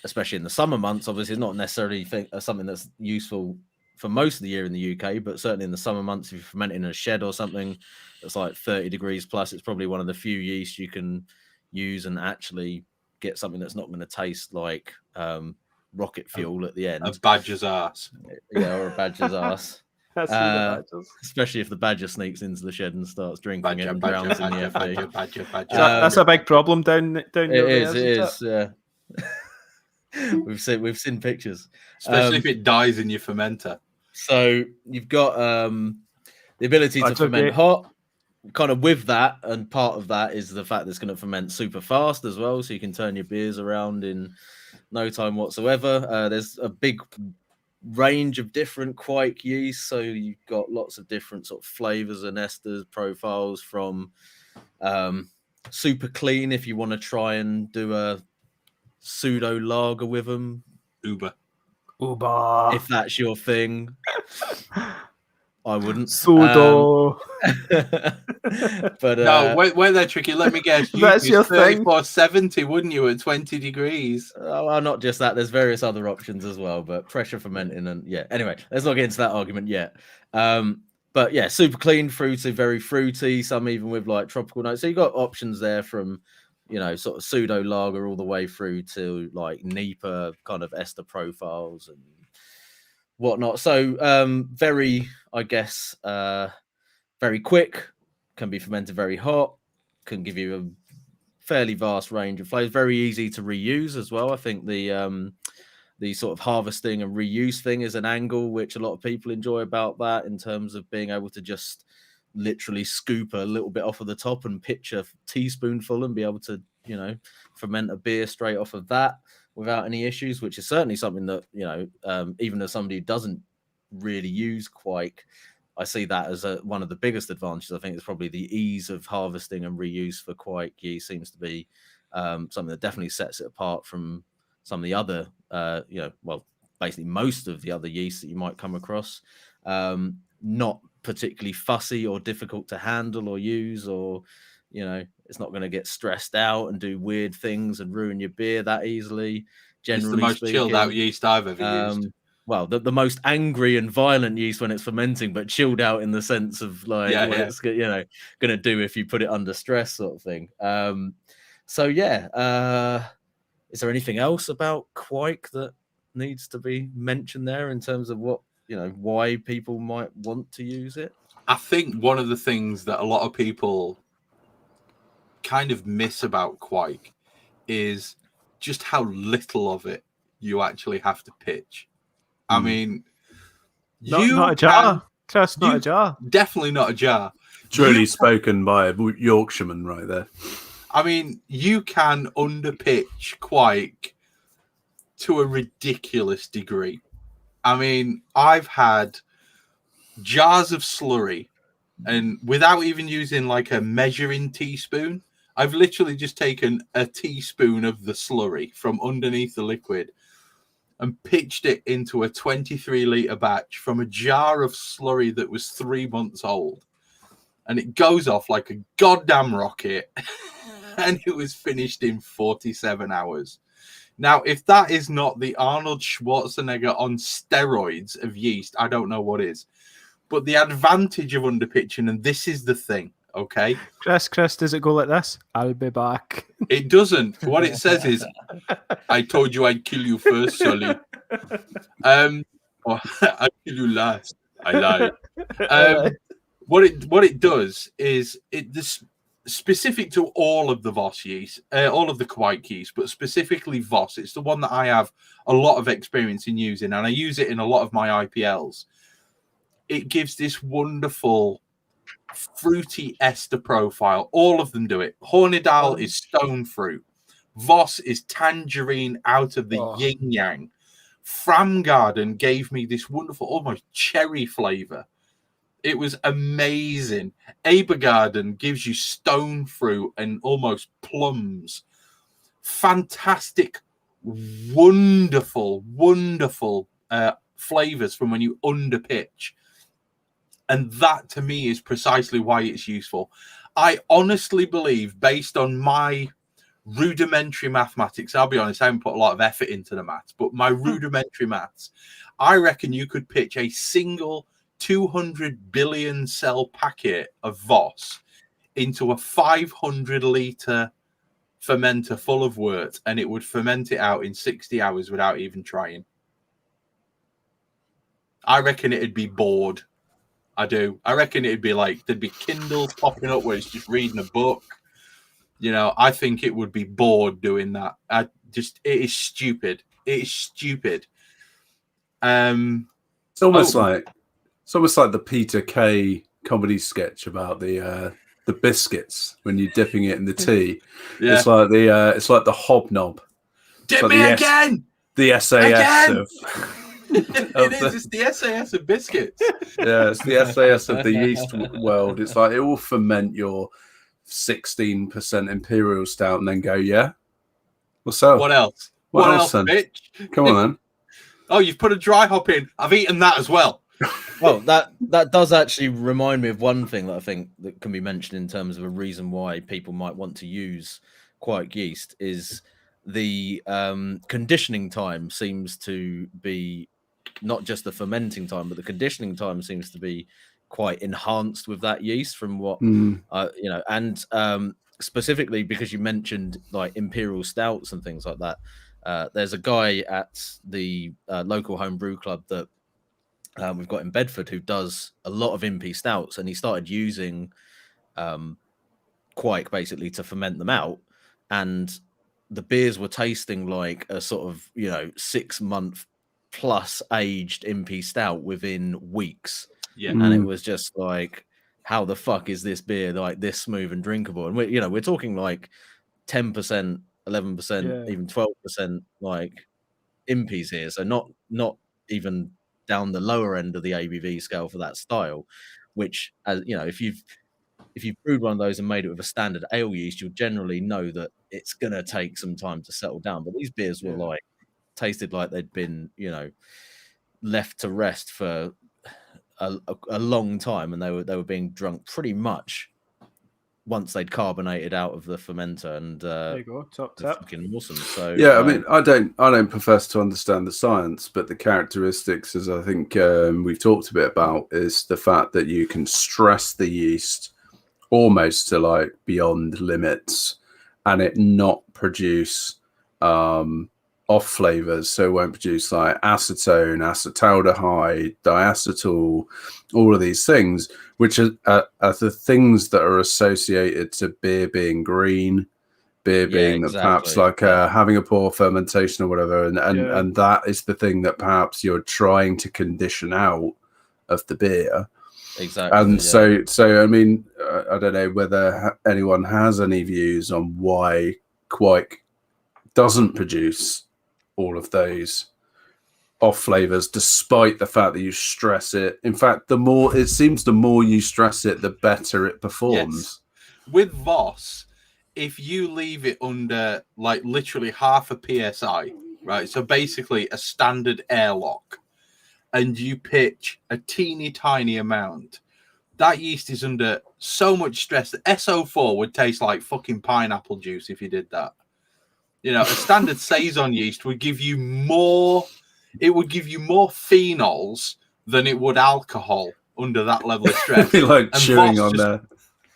especially in the summer months, obviously it's not necessarily something that's useful for most of the year in the UK, but certainly in the summer months, if you're fermenting in a shed or something that's like 30 degrees plus, it's probably one of the few yeasts you can use and actually get something that's not going to taste like rocket fuel at the end. A badger's ass. Yeah, or a badger's ass. Especially if the badger sneaks into the shed and starts drinking it and drowns in the FE. That's a big problem down It is. Yeah. We've seen pictures, especially if it dies in your fermenter. So you've got the ability to ferment hot. Kind of with that, and part of that is the fact that it's going to ferment super fast as well, so you can turn your beers around in no time whatsoever. There's a big range of different Kveik yeasts, so you've got lots of different sort of flavors and esters profiles, from super clean if you want to try and do a pseudo lager with them. Uber. If that's your thing. I wouldn't. Pseudo. But no, wait there, Tricky. Let me guess. That's your thing. 3470, wouldn't you, at 20 degrees? Well, not just that. There's various other options as well, but pressure fermenting and anyway, let's not get into that argument yet. But yeah, super clean, fruity, very fruity. Some even with like tropical notes. So you got options there from, sort of pseudo lager all the way through to like NEPA kind of ester profiles and whatnot. So very, I guess, very quick, can be fermented very hot, can give you a fairly vast range of flavors, very easy to reuse as well. I think the sort of harvesting and reuse thing is an angle which a lot of people enjoy about that, in terms of being able to just literally scoop a little bit off of the top and pitch a teaspoonful and be able to, ferment a beer straight off of that without any issues, which is certainly something that, even as somebody who doesn't really use Kveik, I see that as one of the biggest advantages. I think it's probably the ease of harvesting and reuse for Kveik yeast seems to be something that definitely sets it apart from some of the other, basically most of the other yeasts that you might come across. Not particularly fussy or difficult to handle or use, or, it's not going to get stressed out and do weird things and ruin your beer that easily. Generally, it's the most chilled out yeast I've ever used. Well, the most angry and violent yeast when it's fermenting, but chilled out in the sense of like what it's going to do if you put it under stress, sort of thing. Is there anything else about Kveik that needs to be mentioned there in terms of what, why people might want to use it? I think one of the things that a lot of people kind of miss about Kveik is just how little of it you actually have to pitch. I mean, not a jar. Just not a jar. Definitely not a jar. Truly spoken by a Yorkshireman right there. I mean, you can underpitch Kveik to a ridiculous degree. I mean, I've had jars of slurry, and without even using like a measuring teaspoon, I've literally just taken a teaspoon of the slurry from underneath the liquid and pitched it into a 23-litre batch from a jar of slurry that was 3 months old. And it goes off like a goddamn rocket. And it was finished in 47 hours. Now, if that is not the Arnold Schwarzenegger on steroids of yeast, I don't know what is. But the advantage of underpitching, and this is the thing, okay? Chris, does it go like this? I'll be back. It doesn't. What it says is, I told you I'd kill you first, Sully. I'd kill you last. I lied. What it does is this specific to all of the Voss yeast, all of the Kveik yeast, but specifically Voss. It's the one that I have a lot of experience in using, and I use it in a lot of my IPLs. It gives this wonderful fruity ester profile. All of them do it. Hornidal is stone fruit. Voss is tangerine out of the yin yang. Framgarden gave me this wonderful, almost cherry flavor. It was amazing. Abergarden gives you stone fruit and almost plums. Fantastic, wonderful flavors from when you underpitch. And that, to me, is precisely why it's useful. I honestly believe, based on my rudimentary mathematics, I'll be honest, I haven't put a lot of effort into the maths, but my rudimentary maths, I reckon you could pitch a single 200 billion cell packet of Voss into a 500-litre fermenter full of wort, and it would ferment it out in 60 hours without even trying. I reckon it'd be bored. I do. I reckon it'd be like there'd be Kindles popping up where it's just reading a book. I think it would be bored doing that. It is stupid. It is stupid. It's almost like the Peter Kay comedy sketch about the biscuits when you're dipping it in the tea. Yeah. It's like the hobnob. Dip me again. The SAS of. It's the SAS of biscuits. Yeah, it's the SAS of the yeast world. It's like it will ferment your 16% imperial stout and then go, yeah. What's up? What else? What else, then? Bitch? Come on, then. Oh, you've put a dry hop in. I've eaten that as well. Well, that does actually remind me of one thing that I think that can be mentioned in terms of a reason why people might want to use Kveik yeast is the conditioning time seems to be not just the fermenting time, but the conditioning time seems to be quite enhanced with that yeast from what, and specifically because you mentioned like imperial stouts and things like that. There's a guy at the local home brew club that we've got in Bedford who does a lot of impy stouts, and he started using Kveik basically to ferment them out, and the beers were tasting like a sort of 6 month plus aged impy stout within weeks. Yeah. And it was just like, how the fuck is this beer like this smooth and drinkable? And we're talking like 10%, 11%, even 12% like impies here, so not even down the lower end of the ABV scale for that style, which, as if you've brewed one of those and made it with a standard ale yeast, you'll generally know that it's gonna take some time to settle down. But these beers were like tasted like they'd been left to rest for a long time, and they were being drunk pretty much once they'd carbonated out of the fermenter. And there you go, top fucking awesome. So yeah, I mean, I don't profess to understand the science, but the characteristics, as I think we've talked a bit about, is the fact that you can stress the yeast almost to like beyond limits and it not produce off flavors, so it won't produce like acetone, acetaldehyde, diacetyl, all of these things, which are the things that are associated to beer being green, being that perhaps like having a poor fermentation or whatever, and that is the thing that perhaps you're trying to condition out of the beer. Exactly. And so I mean, I don't know whether anyone has any views on why Kveik doesn't produce all of those off flavors, despite the fact that you stress it. In fact, the more you stress it, the better it performs. Yes. With Voss, if you leave it under like literally half a psi, right? So basically a standard airlock, and you pitch a teeny tiny amount, that yeast is under so much stress that SO4 would taste like fucking pineapple juice if you did that. You know, a standard Saison yeast would give you more. It would give you more phenols than it would alcohol under that level of stress. It'd be like chewing on that.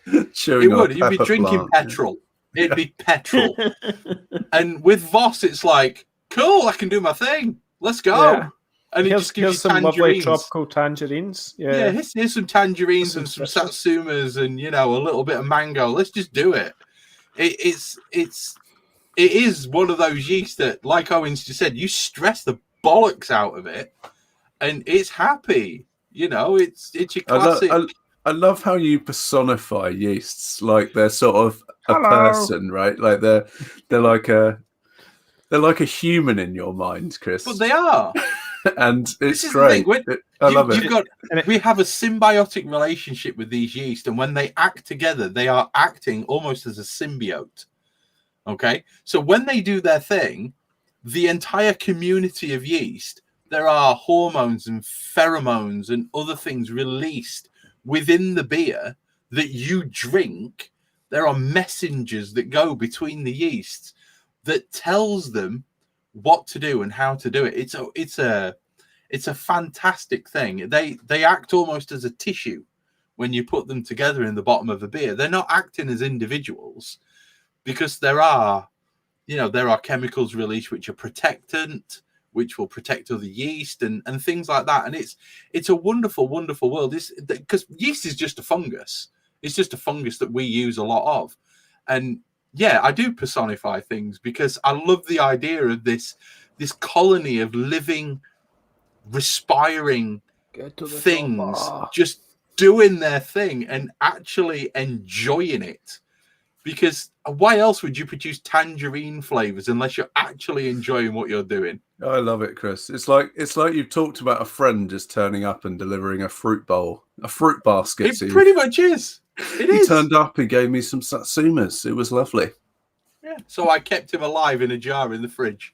It would. You'd be drinking petrol. It'd be petrol. And with Voss, it's like, cool, I can do my thing. Let's go. Yeah. And it just gives you some lovely tropical tangerines. Yeah, here's some tangerines and some satsumas and, you know, a little bit of mango. Let's just do it. It is one of those yeasts that, like Owens just said, you stress the bollocks out of it, and it's happy. You know, it's your classic. I love how you personify yeasts like they're sort of a person, right? Like they're like a human in your mind, Chris. But they are, and it's great. I love it. We have a symbiotic relationship with these yeast, and when they act together, they are acting almost as a symbiote. Okay, so when they do their thing, the entire community of yeast, there are hormones and pheromones and other things released within the beer that you drink. There are messengers that go between the yeasts that tells them what to do and how to do it. It's a fantastic thing. They act almost as a tissue when you put them together in the bottom of a beer. They're not acting as individuals, because there are chemicals released which are protectant, which will protect other yeast and things like that. And it's a wonderful, wonderful world. Because yeast is just a fungus. It's just a fungus that we use a lot of. And yeah, I do personify things because I love the idea of this colony of living, respiring things just doing their thing and actually enjoying it. Because why else would you produce tangerine flavors unless you're actually enjoying what you're doing? I love it, Chris. It's like you've talked about a friend just turning up and delivering a fruit bowl, a fruit basket. It pretty much is. He turned up. He gave me some satsumas. It was lovely. Yeah. So I kept him alive in a jar in the fridge.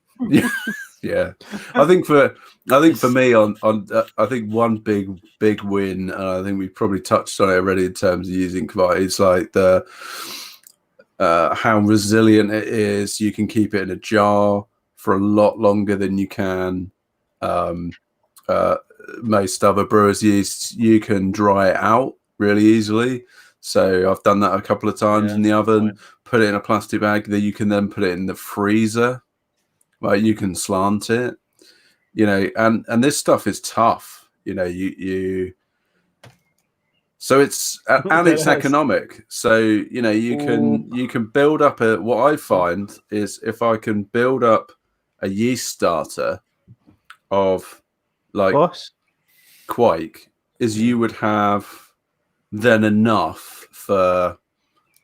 Yeah. I think for me I think one big win, and I think we probably touched on it already in terms of using Kveik. It's like the how resilient it is. You can keep it in a jar for a lot longer than you can most other brewers' yeasts. You can dry it out really easily. So I've done that a couple of times in the oven, put it in a plastic bag. Then you can then put it in the freezer. Right, you can slant it, you know, and this stuff is tough, you know, so it's and it's economic. So, you know, you can build up what I find is if I can build up a yeast starter of like Kveik, is you would have then enough for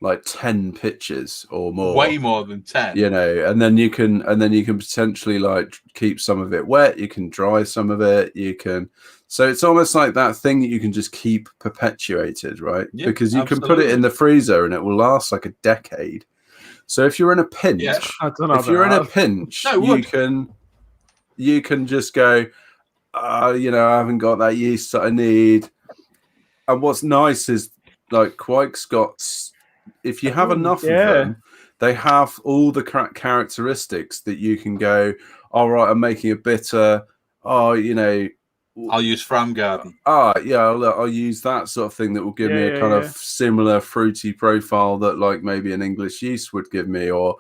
like 10 pitches or more, way more than 10, you know, and then you can potentially like keep some of it wet, you can dry some of it, so it's almost like that thing that you can just keep perpetuated, right? Yeah, because you can put it in the freezer and it will last like a decade. So if you're in a pinch, you can just go, you know, I haven't got that yeast that I need. And what's nice is like Kveik's got, if you have enough of them, they have all the characteristics that you can go, all right, I'm making a bitter. Oh, you know, I'll use Framgarden. Yeah, I'll use that sort of thing that will give me a kind of similar fruity profile that like maybe an English yeast would give me, or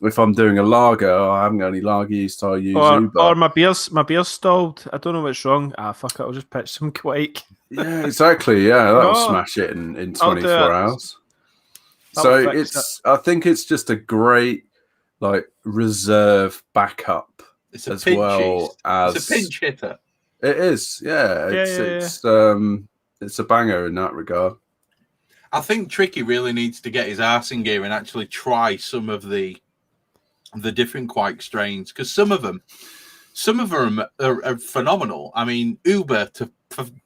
if I'm doing a lager, I haven't got any lager yeast, I'll use Uber. Or my beer's stalled. I don't know what's wrong. Fuck it, I'll just pitch some Kveik. Yeah, exactly. Yeah, that'll smash it in 24 hours. So I think it's just a great like reserve backup. It's a pinch hitter. It is, yeah. It's a banger in that regard. I think Tricky really needs to get his arse in gear and actually try some of the different Kveik strains, because some of them are phenomenal. I mean, Uber to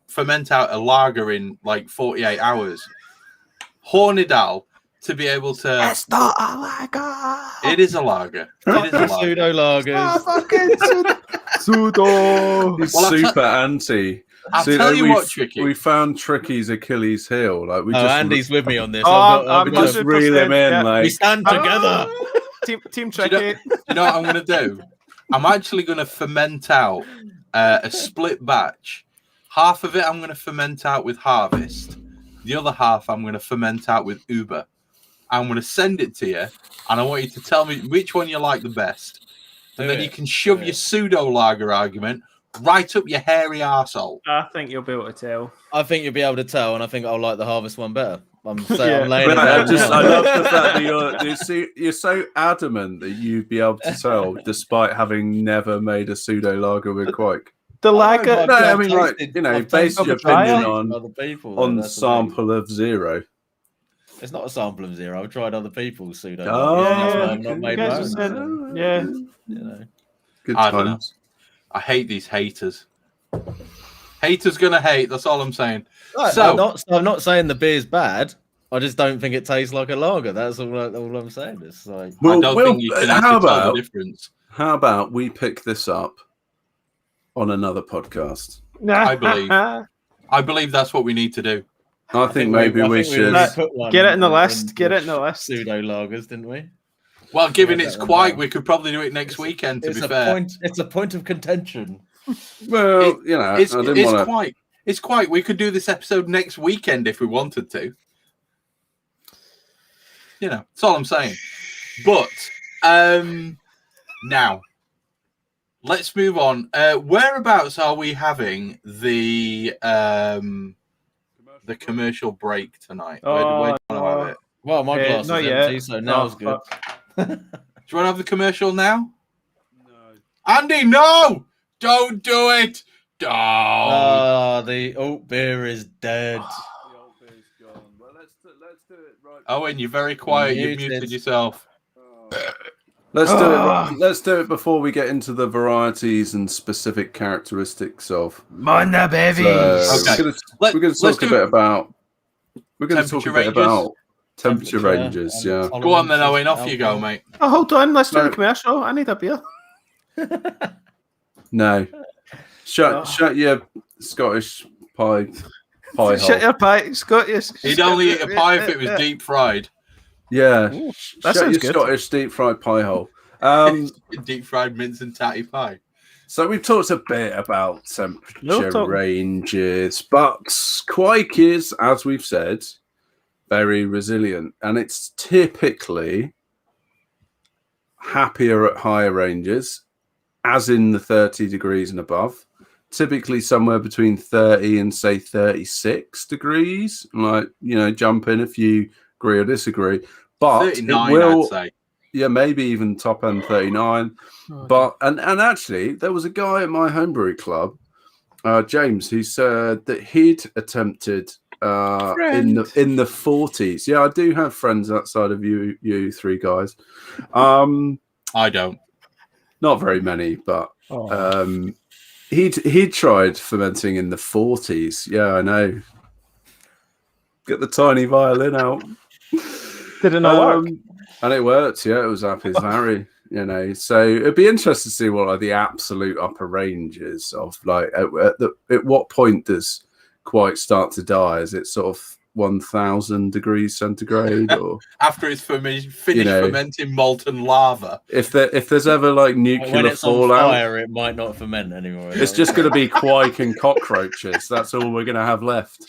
ferment out a lager in like 48 hours. Hornidal to be able to. It's not a lager. It is a lager. It is a lager. Pseudo lagers. Pseudo. He's super anti. I'll tell you what, Tricky. We found Tricky's Achilles heel. Like we Andy's with me on this. I'm just reel him in. Yeah. Like we stand together. Team Tricky. You know what I'm going to do? I'm actually going to ferment out a split batch. Half of it I'm going to ferment out with Harvest. The other half I'm going to ferment out with Uber. I'm going to send it to you, and I want you to tell me which one you like the best. And then you can shove your pseudo lager argument right up your hairy arsehole. I think you'll be able to tell. I think you'll be able to tell, and I think I'll like the Harvest one better. I'm laying it I down. love the fact that you're so adamant that you'd be able to tell, despite having never made a pseudo lager with Kveik. The lager. No, I mean, like, you know, base your opinion on the sample of 0. It's not a sample of 0. I've tried other people's pseudo. Yeah, I've not made my own. Yeah. You know. Good I don't know. times. I hate these haters. Haters gonna hate. That's all I'm saying. Right, So I'm not saying the beer's bad. I just don't think it tastes like a lager. That's all I'm saying. It's like I don't think you can actually tell the difference. How about we pick this up on another podcast? I believe that's what we need to do. I think maybe we should get it in the list. Get it in the list. Pseudo lagers, didn't we? Well, given it's Kveik, we could probably do it next weekend. To be fair, it's a point of contention. Well, you know, it's Kveik. It's Kveik. We could do this episode next weekend if we wanted to. You know, that's all I'm saying. But now let's move on. Whereabouts are we having the commercial break tonight? Where do you want to have it? Well, my glass is empty, so now's good. Do you want to have the commercial now? No. Andy, no! Don't do it! Don't! The oat beer is dead. The old beer's gone. Well, let's do it right. Owen, you're very quiet. You've muted yourself. Let's do it before we get into the varieties and specific characteristics of Mana babies. Okay. We're going to talk a bit about. We're going to talk a bit about temperature ranges. Yeah. Go on then, Owen. Off you go, mate. Oh, hold on. Let's do the commercial. I need a beer. No. Shut your Scottish pie hole. Shut your pie, Scottish. He'd only eat a pie if it was deep fried. Yeah. Ooh, that sounds good. Scottish deep fried pie hole. Deep fried mince and tatty pie. So we've talked a bit about temperature ranges, but Kveik is, as we've said, very resilient, and it's typically happier at higher ranges, as in the 30 degrees and above. Typically somewhere between 30 and say 36 degrees. Like, you know, jump in if you agree or disagree. But 39, it will, I'd say. Yeah, maybe even top end 39. But and actually, there was a guy at my homebrew club, James, who said that he'd attempted in the 40s. Yeah, I do have friends outside of you three guys. I don't. Not very many, but he'd tried fermenting in the 40s. Yeah, I know. Get the tiny violin out. Did it not work? And it worked. Yeah, it was happy as Harry. You know, so it'd be interesting to see what are the absolute upper ranges of like at what point does Kveik start to die? Is it sort of 1000 degrees centigrade, or after it's finished fermenting molten lava. If there's ever like nuclear when it's fallout, on fire, it might not ferment anymore. It's just going to be Kveik and cockroaches. That's all we're going to have left.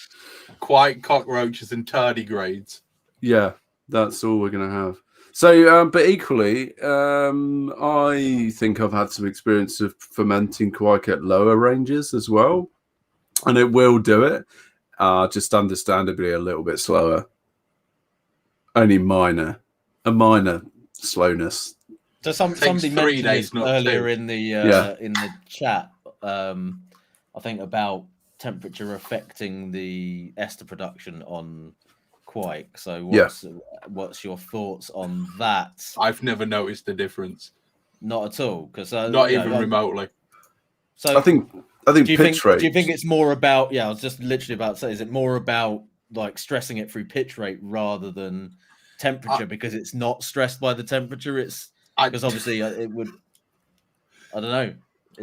Kveik, cockroaches, and tardigrades. Yeah, that's all we're going to have. So, but equally, I think I've had some experience of fermenting Kveik at lower ranges as well, and it will do it. Just understandably a little bit slower. Only a minor slowness. So somebody mentioned this earlier in the chat. I think about temperature affecting the ester production on Kveik. So what's your thoughts on that? I've never noticed the difference. Not at all, because not even remotely. So I think pitch rate. Do you think it's more about? Yeah, I was just literally about to say, is it more about like stressing it through pitch rate rather than temperature? Because it's not stressed by the temperature. Because obviously it would. I don't know.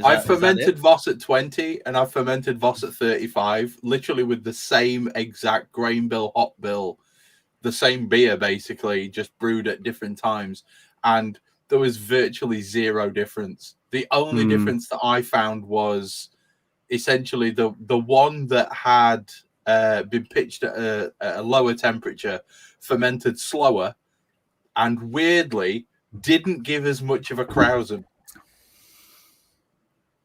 I've fermented Voss at 20 and I've fermented Voss at 35, literally with the same exact grain bill, hop bill, the same beer basically, just brewed at different times, and there was virtually zero difference. The only difference that I found was essentially the one that had been pitched at a lower temperature, fermented slower, and weirdly didn't give as much of a krausen.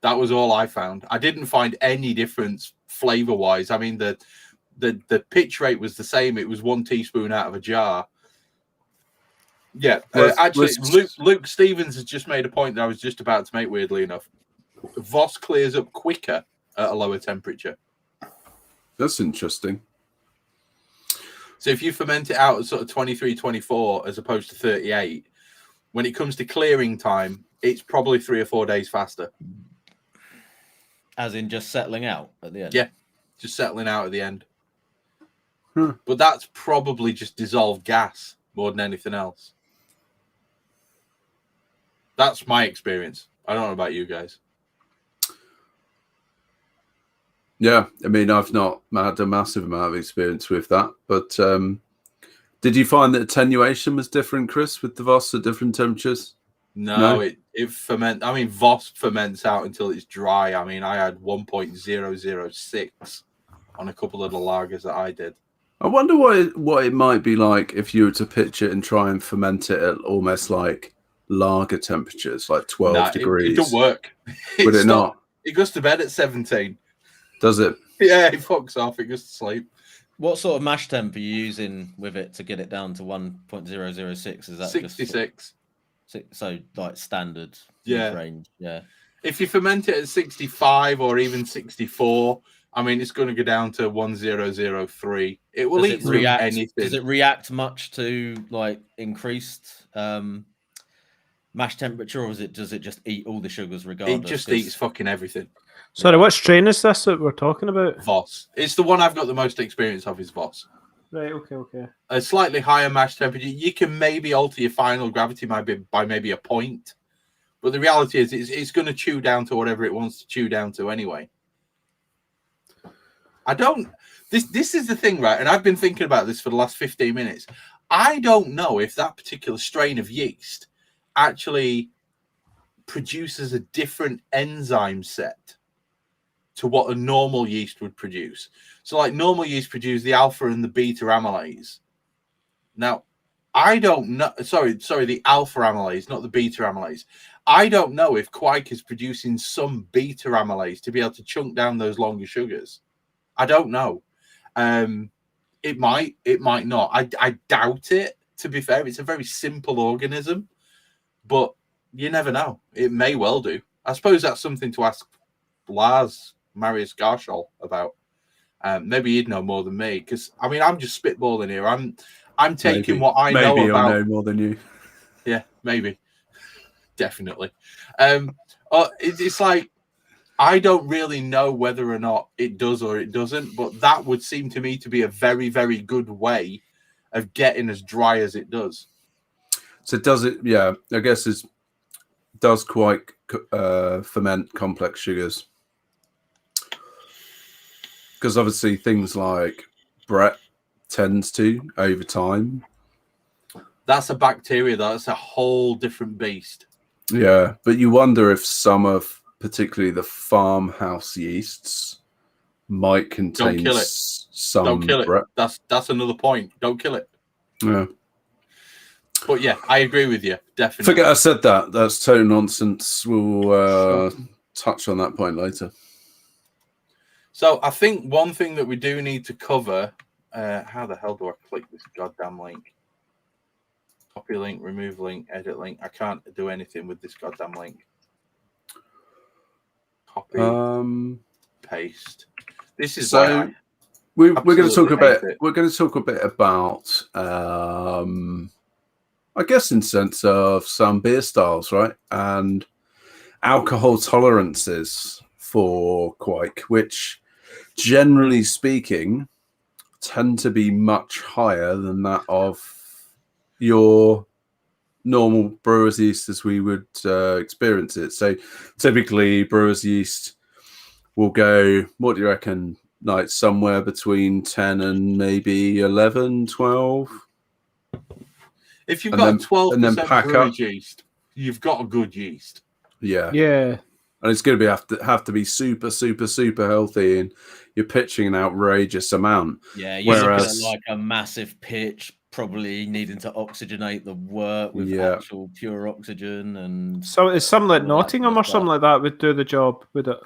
That was all I found. I didn't find any difference flavor-wise. I mean, the pitch rate was the same. It was 1 teaspoon out of a jar. Yeah, Luke Stevens has just made a point that I was just about to make, weirdly enough. Voss clears up quicker at a lower temperature. That's interesting. So if you ferment it out at sort of 23, 24 as opposed to 38, when it comes to clearing time, it's probably 3 or 4 days faster. As in just settling out at the end? Yeah, just settling out at the end. But that's probably just dissolved gas more than anything else. That's my experience. I don't know about you guys. Yeah, I mean, I've not had a massive amount of experience with that, but did you find that attenuation was different, Chris, with the Voss at different temperatures? No, it ferments. I mean, Voss ferments out until it's dry. I mean, I had 1.006 on a couple of the lagers that I did. I wonder what it might be like if you were to pitch it and try and ferment it at almost like lager temperatures, like 12 degrees. It don't work. Would it not? It goes to bed at 17. Does it? Yeah, it fucks off. It goes to sleep. What sort of mash temp are you using with it to get it down to 1.006? Is that 66? So like standard range, yeah. If you ferment it at 65 or even 64, I mean, it's going to go down to 1003. It will eat through anything. Does it react much to like increased mash temperature, or does it just eat all the sugars regardless? It just eats fucking everything. Sorry, what strain is this that we're talking about? Voss. It's the one I've got the most experience of, is Voss. Right, okay. A slightly higher mash temperature. You can maybe alter your final gravity by maybe a point. But the reality is it's going to chew down to whatever it wants to chew down to anyway. This is the thing, right? And I've been thinking about this for the last 15 minutes. I don't know if that particular strain of yeast actually produces a different enzyme set to what a normal yeast would produce. So like normal yeast produce the alpha and the beta amylase. Now, I don't know. Sorry, the alpha amylase, not the beta amylase. I don't know if Kveik is producing some beta amylase to be able to chunk down those longer sugars. I don't know. It might not. I doubt it, to be fair. It's a very simple organism, but you never know. It may well do. I suppose that's something to ask Lars Marius Garshol about. Maybe he'd know more than me, because I mean, I'm just spitballing here. I'm taking what I know about. Maybe I'll know more than you. Yeah, maybe. Definitely. It's like, I don't really know whether or not it does or it doesn't, but that would seem to me to be a very, very good way of getting as dry as it does. So does it? Yeah, I guess does Kveik ferment complex sugars? Because obviously things like Brett tends to over time. That's a bacteria. That's a whole different beast. Yeah, but you wonder if some of, particularly the farmhouse yeasts, might contain Don't kill it. some. Don't kill it. That's another point. Don't kill it. Yeah. But yeah, I agree with you. Definitely. Forget I said that. That's total nonsense. We'll touch on that point later. So I think one thing that we do need to cover. How the hell do I click this goddamn link? Copy link, remove link, edit link. I can't do anything with this goddamn link. Copy, paste. This is so we're going to talk a bit. We're going to talk a bit about, I guess, in sense of some beer styles, right, and alcohol tolerances for Kveik, which, generally speaking, tend to be much higher than that of your normal brewer's yeast as we would experience it. So typically brewer's yeast will go, what do you reckon, like somewhere between 10 and maybe 11, 12? If you've got 12% brewer's yeast, you've got a good yeast. Yeah. Yeah. And it's going to have to be super, super, super healthy, and you're pitching an outrageous amount. Yeah, you're looking at like a massive pitch, probably needing to oxygenate the wort with actual pure oxygen. And so it's something like Nottingham or something like that would do the job, would it?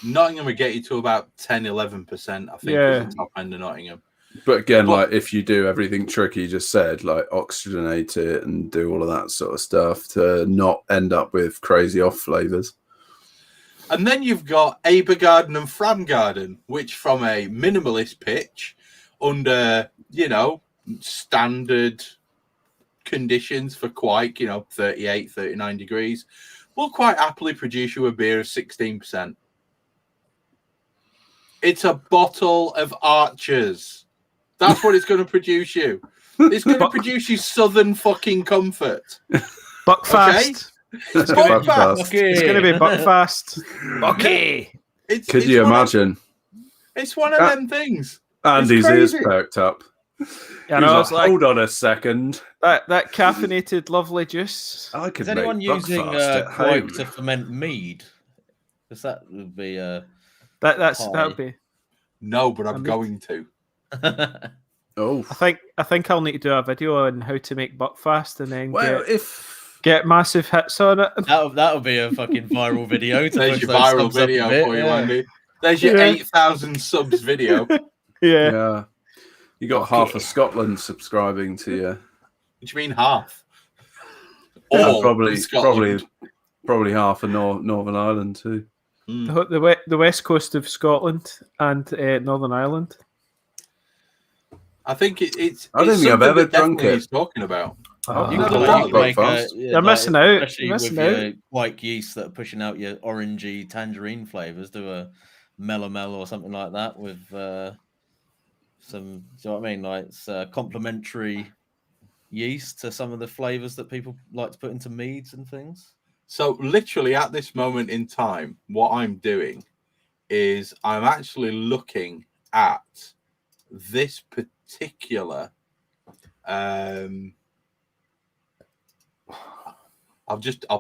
Nottingham would get you to about 10-11%, I think, is the top end of Nottingham. But again, like if you do everything Tricky just said, like oxygenate it and do all of that sort of stuff to not end up with crazy off flavors. And then you've got Abergarden and Framgarden, which from a minimalist pitch under, standard conditions for Kveik, 38, 39 degrees, will quite happily produce you a beer of 16%. It's a bottle of Archers. That's what it's going to produce you. It's going to produce you Southern fucking comfort. Buckfast. Okay? It's going to be Buckfast. Okay. Could you imagine? It's one of them things. Andy's ears perked up. Yeah, I was like, hold on a second. That caffeinated, lovely juice. I could Is anyone make using Kveik to ferment mead? Because that would be that would be. No, but I'm going to. Oh, I think I'll need to do a video on how to make Buckfast and then get massive hits on it. That'll be a fucking viral video. There's your viral video for you, Andy. There's your 8,000 subs video. Yeah. You got half of Scotland subscribing to you. What do you mean half? Probably half of Northern Ireland too. The west coast of Scotland and Northern Ireland. I think it's. I don't think I've ever drunk it. He's talking about. You're missing out. Especially with your Kveik yeast that are pushing out your orangey tangerine flavors. Do a mellow or something like that with some. Do you know what I mean? Like it's complementary yeast to some of the flavors that people like to put into meads and things. So literally at this moment in time, what I'm doing is I'm actually looking at this particular. I'll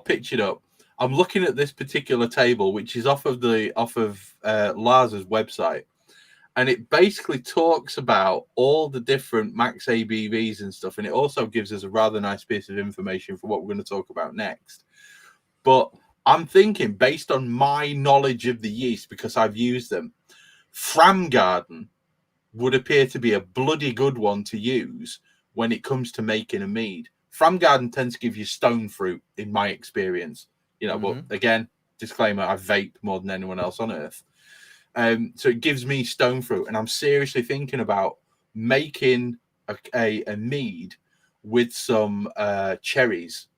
pitch it up. I'm looking at this particular table, which is off of Lars's website, and it basically talks about all the different max ABVs and stuff, and it also gives us a rather nice piece of information for what we're going to talk about next. But I'm thinking, based on my knowledge of the yeast, because I've used them, Framgarden would appear to be a bloody good one to use when it comes to making a mead. Framgarden tends to give you stone fruit, in my experience. But again, disclaimer, I vape more than anyone else on earth. So it gives me stone fruit, and I'm seriously thinking about making a mead with some cherries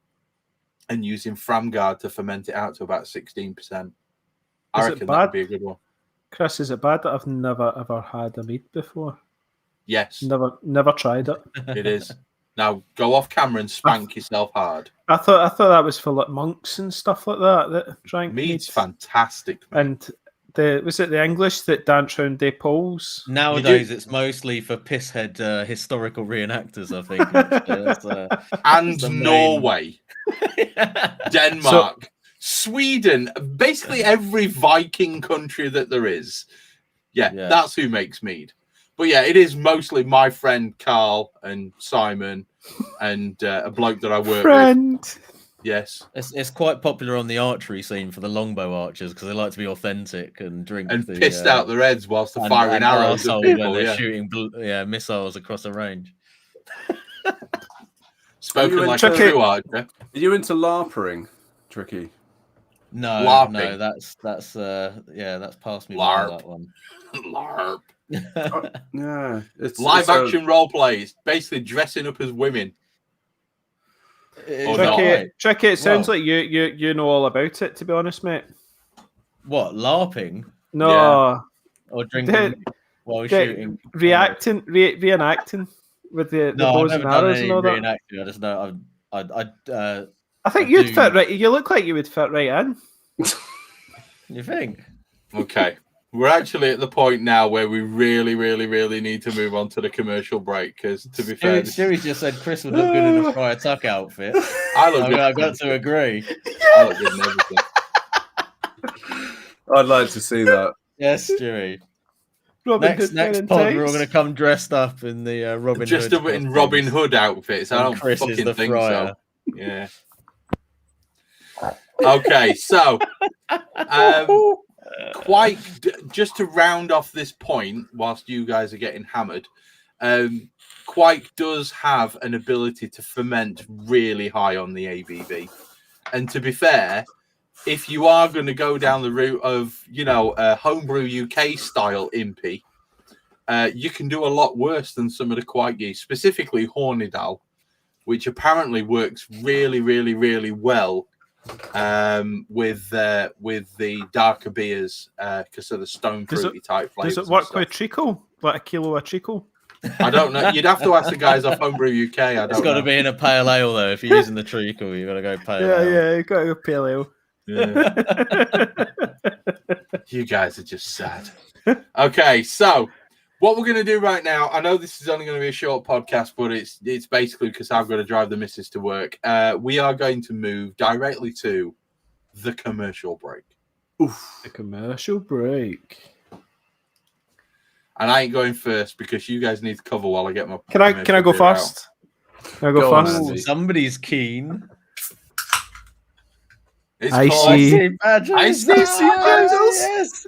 and using Framgarden to ferment it out to about 16%. I reckon that would be a good one. Chris, is it bad that I've never ever had a mead before? Yes. Never tried it. It is. Now go off camera and spank yourself hard. I thought that was for like monks and stuff like that. That drank mead's fantastic, man. And Was it the English that dance round their poles? Nowadays, it's mostly for pisshead historical reenactors, I think. And Norway, Denmark, Sweden, basically every Viking country that there is. Yeah, that's who makes mead. But yeah, it is mostly my friend Carl and Simon and a bloke that I work with. Yes, it's quite popular on the archery scene for the longbow archers because they like to be authentic and drink and pissed out their heads whilst they're firing arrows at people. When they're shooting missiles across a range. Spoken like a true archer. Are you into LARPering, Tricky? No, LARPing. No, that's past me by, that one. LARP. Yeah, it's live action role plays, basically dressing up as women. Tricky, it sounds like you know all about it, to be honest, mate. What, LARPing? No. Yeah. Or drinking while shooting. Reenacting with the bows and arrows and all that. I just know I think you'd fit right. You look like you would fit right in. You think? Okay. We're actually at the point now where we really, really, really need to move on to the commercial break because, to be fair, Siri just said Chris would look good in a Friar Tuck outfit. I've got to agree. I look good in everything. I'd like to see that. Yes, Siri. Next pod, we're all going to come dressed up in the Robin Hood. Just in Robin Hood outfits. I don't Chris fucking is think friar. So. Yeah. Okay, so Kveik, just to round off this point, whilst you guys are getting hammered, Kveik does have an ability to ferment really high on the ABV. And to be fair, if you are going to go down the route of, homebrew UK style impy, you can do a lot worse than some of the Kveik yeast, specifically Hornidal, which apparently works really, really, really well with the darker beers because of the stone fruity type flavors. Does it work with treacle? Like a kilo of treacle? I don't know. You'd have to ask the guys off Homebrew UK. It's got to be in a pale ale though. If you're using the treacle, you've got to go pale ale. Yeah, you got to go pale ale. Yeah. You guys are just sad. Okay, so what we're going to do right now, I know this is only going to be a short podcast, but it's basically because I've got to drive the missus to work. We are going to move directly to the commercial break. Oof. The commercial break. And I ain't going first because you guys need to cover while I get my. Can I go first? Can I go first? Somebody's keen. I see badges. I see badges.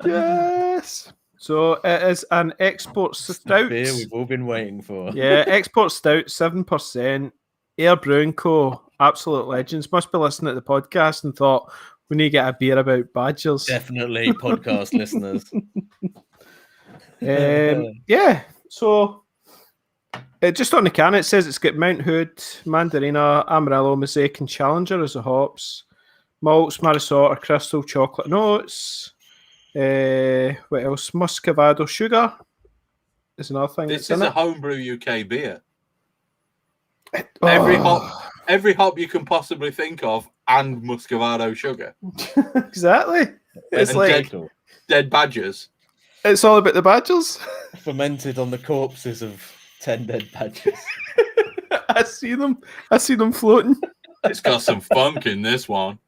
Yes. So it is an export stout. Beer we've all been waiting for. Yeah, export stout, 7%. Air Brewing Co. Absolute legends. Must be listening to the podcast and thought we need to get a beer about badgers. Definitely podcast listeners. Yeah. So just on the can, it says it's got Mount Hood, Mandarina, Amarillo, Mosaic, and Challenger as the hops. Malts, Marisota, Crystal, chocolate notes. What else? Muscovado sugar is another thing. This is a homebrew UK beer. Oh. Every hop you can possibly think of, and Muscovado sugar. Exactly. It's and like dead badgers. It's all about the badgers. Fermented on the corpses of 10 dead badgers. I see them floating. It's got some funk in this one.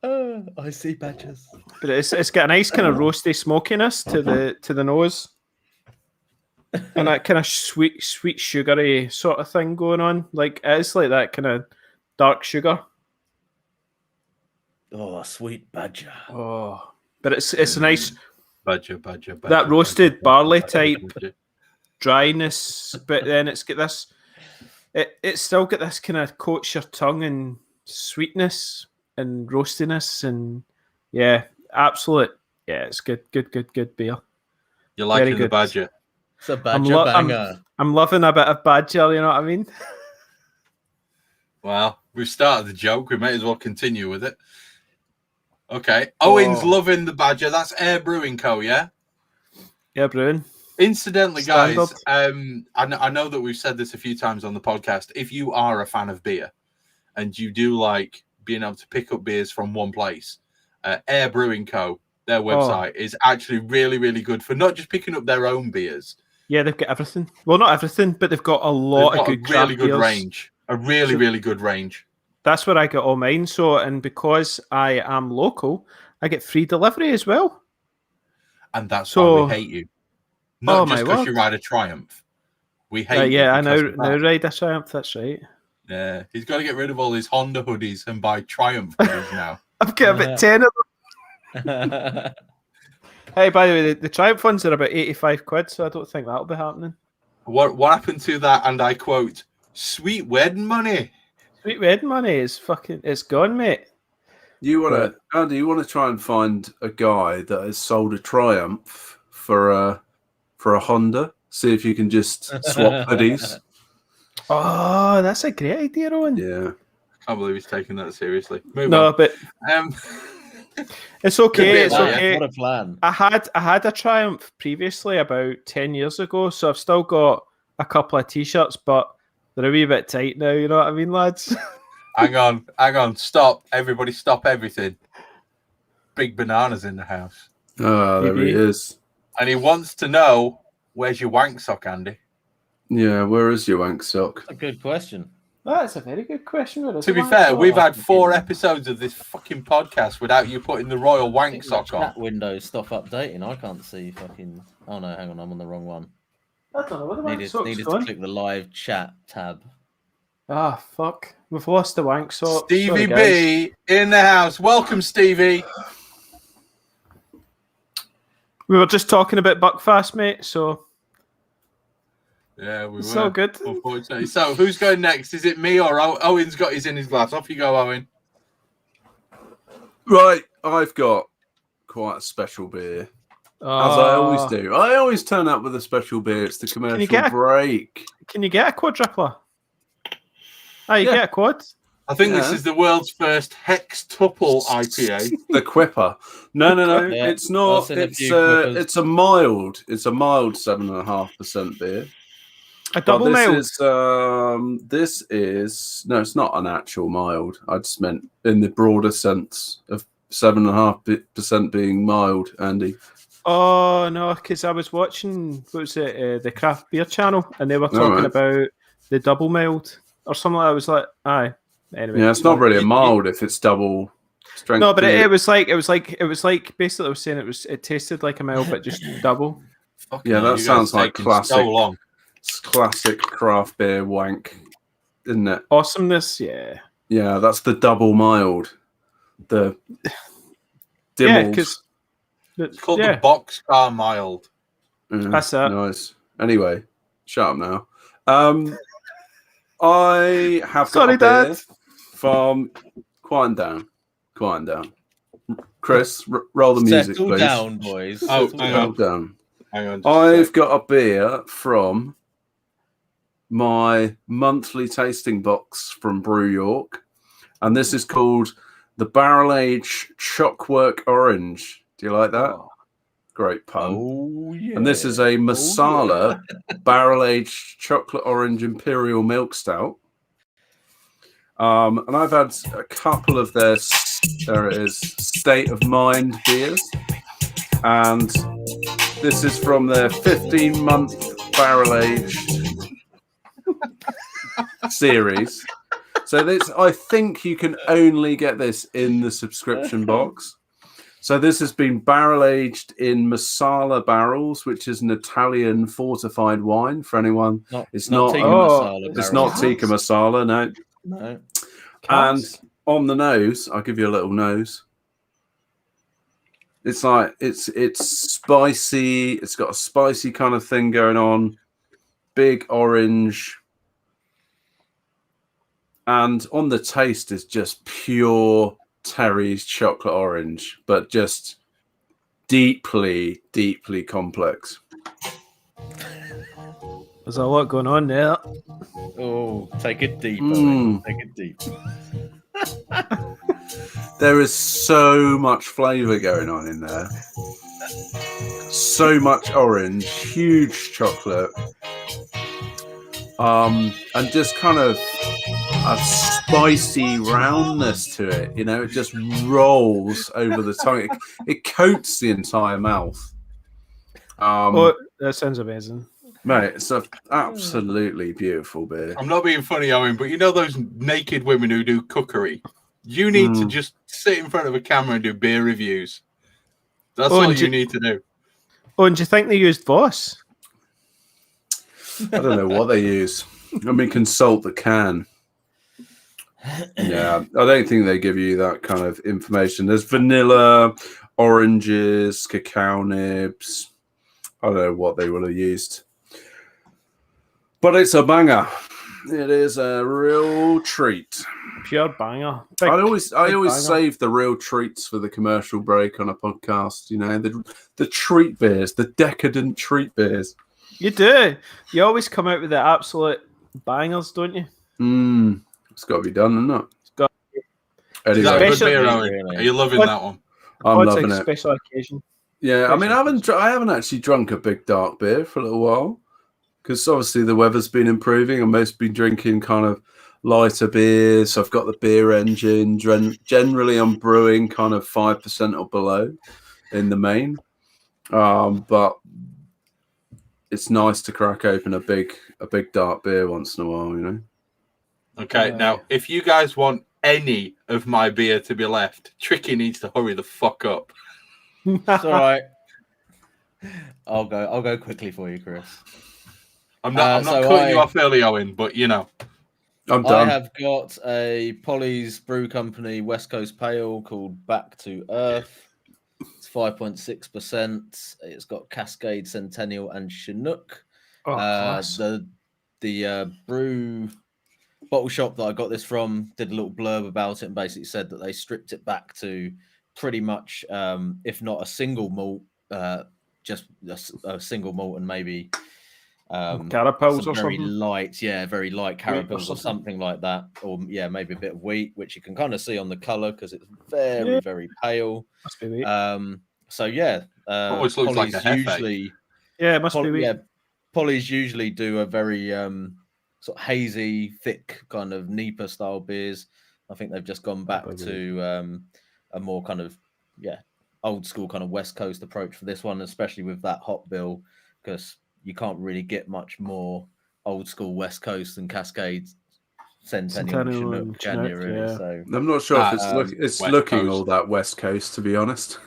I see badgers. But it's got a nice kind of roasty smokiness to the nose. And that kind of sweet sugary sort of thing going on. Like it's like that kind of dark sugar. Oh, sweet badger. Oh. But it's a nice badger. That roasted barley type dryness, but then it's got this it's still got this kind of coats your tongue and sweetness and roastiness and absolute. Yeah, it's good beer. You're liking the badger. It's a badger banger. I'm loving a bit of badger, you know what I mean? Well, we've started the joke. We may as well continue with it. Okay. Owen's loving the badger. That's Air Brewing Co., yeah? Yeah, Brewing. Incidentally, guys, I know that we've said this a few times on the podcast. If you are a fan of beer and you do like being able to pick up beers from one place, Air Brewing Co. Their website is actually really, really good for not just picking up their own beers. Yeah, they've got everything. Well, not everything, but they've got a lot of good really good beers. range. A really, really good range. That's where I get all mine. So, and because I am local, I get free delivery as well. And that's why we hate you. Not just because you ride a Triumph. We hate you. Yeah, I now ride a Triumph. That's right. Yeah, he's got to get rid of all his Honda hoodies and buy Triumph hoodies now. I've got about 10 of them. Hey, by the way, the Triumph ones are about 85 quid, so I don't think that'll be happening. What happened to that? And I quote, "Sweet wedding money." Sweet wedding money is it's gone, mate. Andy, you want to try and find a guy that has sold a Triumph for a Honda? See if you can just swap hoodies. Oh, that's a great idea, Owen. Yeah. I can't believe he's taking that seriously. But it's okay. It's okay. What a plan. I had a Triumph previously about 10 years ago, so I've still got a couple of T-shirts, but they're a wee bit tight now. You know what I mean, lads? Hang on. Stop. Everybody stop everything. Big Banana's in the house. Oh, there he is. And he wants to know, where's your wank sock, Andy? Yeah, where is your wank sock? That's a good question. That's a very good question. To be fair, we've had 4 episodes of this fucking podcast without you putting the royal wank sock on. That window stop updating. I can't see fucking... Oh, no, hang on. I'm on the wrong one. I don't know what the wank sock's needed on. to click the live chat tab. Ah, fuck. We've lost the wank sock. Stevie B in the house. Welcome, Stevie. We were just talking about Buckfast, mate, so... Yeah, we were. So good. Unfortunately. So, who's going next? Is it me or Owen's got his in his glass? Off you go, Owen. Right, I've got quite a special beer. As I always do. I always turn up with a special beer. It's the commercial break. Can you get a quadrupler? You get a quad? I think this is the world's first hextuple IPA. The Quipper. No. Yeah, it's not. It's a mild 7.5% beer. A double mild. This is no, it's not an actual mild. I just meant in the broader sense of 7.5% being mild, Andy. Oh no, because I was watching the craft beer channel, and they were talking about the double mild or something like that. I was like, aye. Anyway, yeah, it's not really a mild if it's double strength. No, but it was like basically I was saying it tasted like a mild but just double. Yeah, that sounds like classic. So long. Classic craft beer wank, isn't it? Awesomeness, yeah. Yeah, that's the double mild. The because it's called the Boxcar Mild. That's that. Nice. Anyway, shut up now. I have got a beer from Quiet down. Chris, roll the music, please. Settle down, boys. Settle down. Hang on. I've got a beer from my monthly tasting box from Brew York, and this is called the Barrel Age Chockwork Orange. Do you like that? Oh. Great pun. Oh, yeah. And this is a Masala Barrel Aged Chocolate Orange Imperial Milk Stout. And I've had a couple of their State of Mind beers, and this is from their 15-month barrel aged series. So this, I think you can only get this in the subscription box. So this has been barrel aged in Masala barrels, which is an Italian fortified wine. For anyone, it's not Tikka Masala. No. And on the nose, I'll give you a little nose. It's like it's spicy. It's got a spicy kind of thing going on. Big orange. And on the taste is just pure Terry's chocolate orange, but just deeply, deeply complex. There's a lot going on there. Oh, take it deep. Take it deep. There is so much flavour going on in there. So much orange, huge chocolate. And just kind of, a spicy roundness to it. You know, it just rolls over the tongue. It coats the entire mouth. That sounds amazing. Mate, it's an absolutely beautiful beer. I'm not being funny, Owen, but you know those naked women who do cookery? You need to just sit in front of a camera and do beer reviews. That's all you need to do. Oh, and do you think they used Voss? I don't know what they use. I mean, consult the can. Yeah, I don't think they give you that kind of information. There's vanilla, oranges, cacao nibs. I don't know what they would have used. But it's a banger. It is a real treat. Pure banger. I always save the real treats for the commercial break on a podcast. You know, the treat beers, the decadent treat beers. You do. You always come out with the absolute bangers, don't you? It's got to be done, isn't it? It's got to be. Anyway. Is that a good beer, Owen? Are you loving that one? I'm loving it. Special occasion. Yeah, I mean, I haven't actually drunk a big dark beer for a little while because obviously the weather's been improving. I've mostly been drinking kind of lighter beers. I've got the beer engine. Generally, I'm brewing kind of 5% or below in the main, but it's nice to crack open a big dark beer once in a while, you know. Okay, now if you guys want any of my beer to be left, Tricky needs to hurry the fuck up. It's all right. I'll go quickly for you, Chris. I'm not cutting you off early, Owen, but you know. I'm done. I have got a Polly's Brew Company West Coast Pale called Back to Earth. It's 5.6%. It's got Cascade, Centennial, and Chinook. The brew bottle shop that I got this from did a little blurb about it and basically said that they stripped it back to pretty much, if not a single malt, just a single malt and maybe carapils or very something. Very light carapils or something like that, or maybe a bit of wheat, which you can kind of see on the color because it's very pale. Must be wheat. Always looks like a hefe. Usually, it must be wheat. Yeah, Polly's usually do a very sort of hazy, thick kind of Nipah style beers. I think they've just gone back to a more kind of old school kind of West Coast approach for this one, especially with that hop bill, because you can't really get much more old school West Coast than Cascade, Centennial and Chinook, January. So I'm not sure if it's looking all that West Coast, to be honest.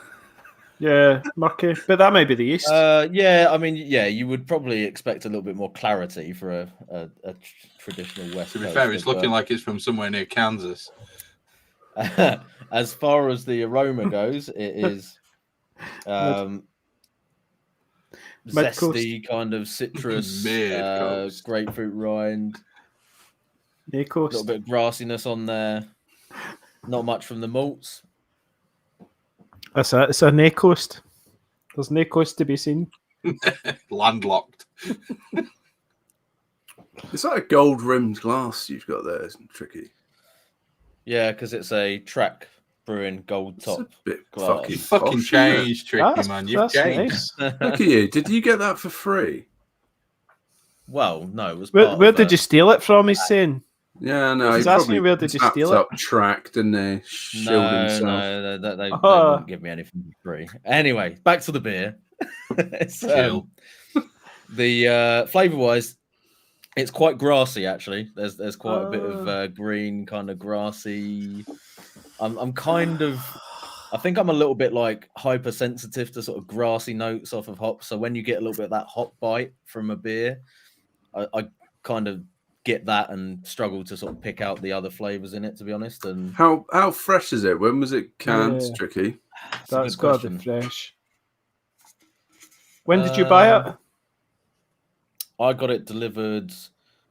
Yeah, murky, but that may be the East. I mean, you would probably expect a little bit more clarity for a traditional West Coast. To be fair, it's looking like it's from somewhere near Kansas. As far as the aroma goes, it is zesty kind of citrus, grapefruit rind, a little bit of grassiness on there. Not much from the malts. It's a near coast. There's no coast to be seen. Landlocked. It's like a gold rimmed glass you've got there, isn't it? Tricky. Yeah, because it's a Track Brewing gold top glass. You fucking changed, Tricky, man. You've changed. Nice. Look at you. Did you get that for free? Well, no. It was where did you steal it from? He's saying. Yeah, no. He's asking you where did you steal it? Track, didn't they? No, they wouldn't give me anything for free. Anyway, back to the beer. The flavour-wise, it's quite grassy actually. There's quite a bit of green, kind of grassy. I think I'm a little bit like hypersensitive to sort of grassy notes off of hops. So when you get a little bit of that hop bite from a beer, I kind of get that and struggle to sort of pick out the other flavors in it, to be honest. And how fresh is it? When was it canned? Tricky. That's got to be fresh. When did you buy it? I got it delivered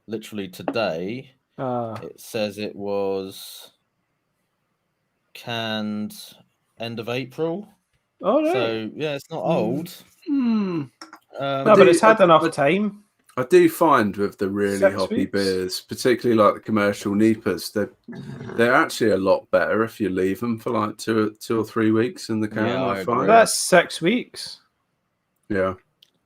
literally today. It says it was canned end of April. Oh, right. So yeah, it's not old. No, but it's had enough time. I do find with the really hoppy beers, particularly like the commercial Nipahs, they're actually a lot better if you leave them for like two or 3 weeks in the can. I find that's 6 weeks. Yeah,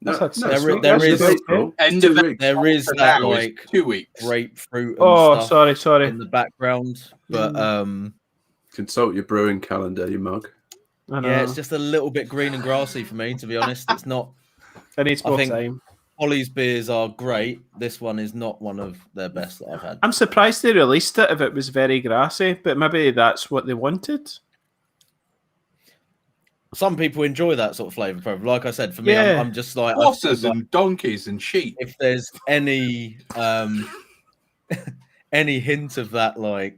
That's No, had no, 6 there- weeks. there That's is- okay. End Two of weeks. There is for that now is like 2 weeks. grapefruit and Oh, stuff sorry. in the background, but Consult your brewing calendar, you mug. I know. yeah, it's just a little bit green and grassy for me, to be honest. It's not. It needs I more think time. Holly's beers are great. This one is not one of their best that I've had. I'm surprised they released it if it was very grassy, but maybe that's what they wanted. Some people enjoy that sort of flavour profile. Like I said, for me, Yeah. I'm just like, I feel Horses like and donkeys and sheep. if there's any any hint of that, like,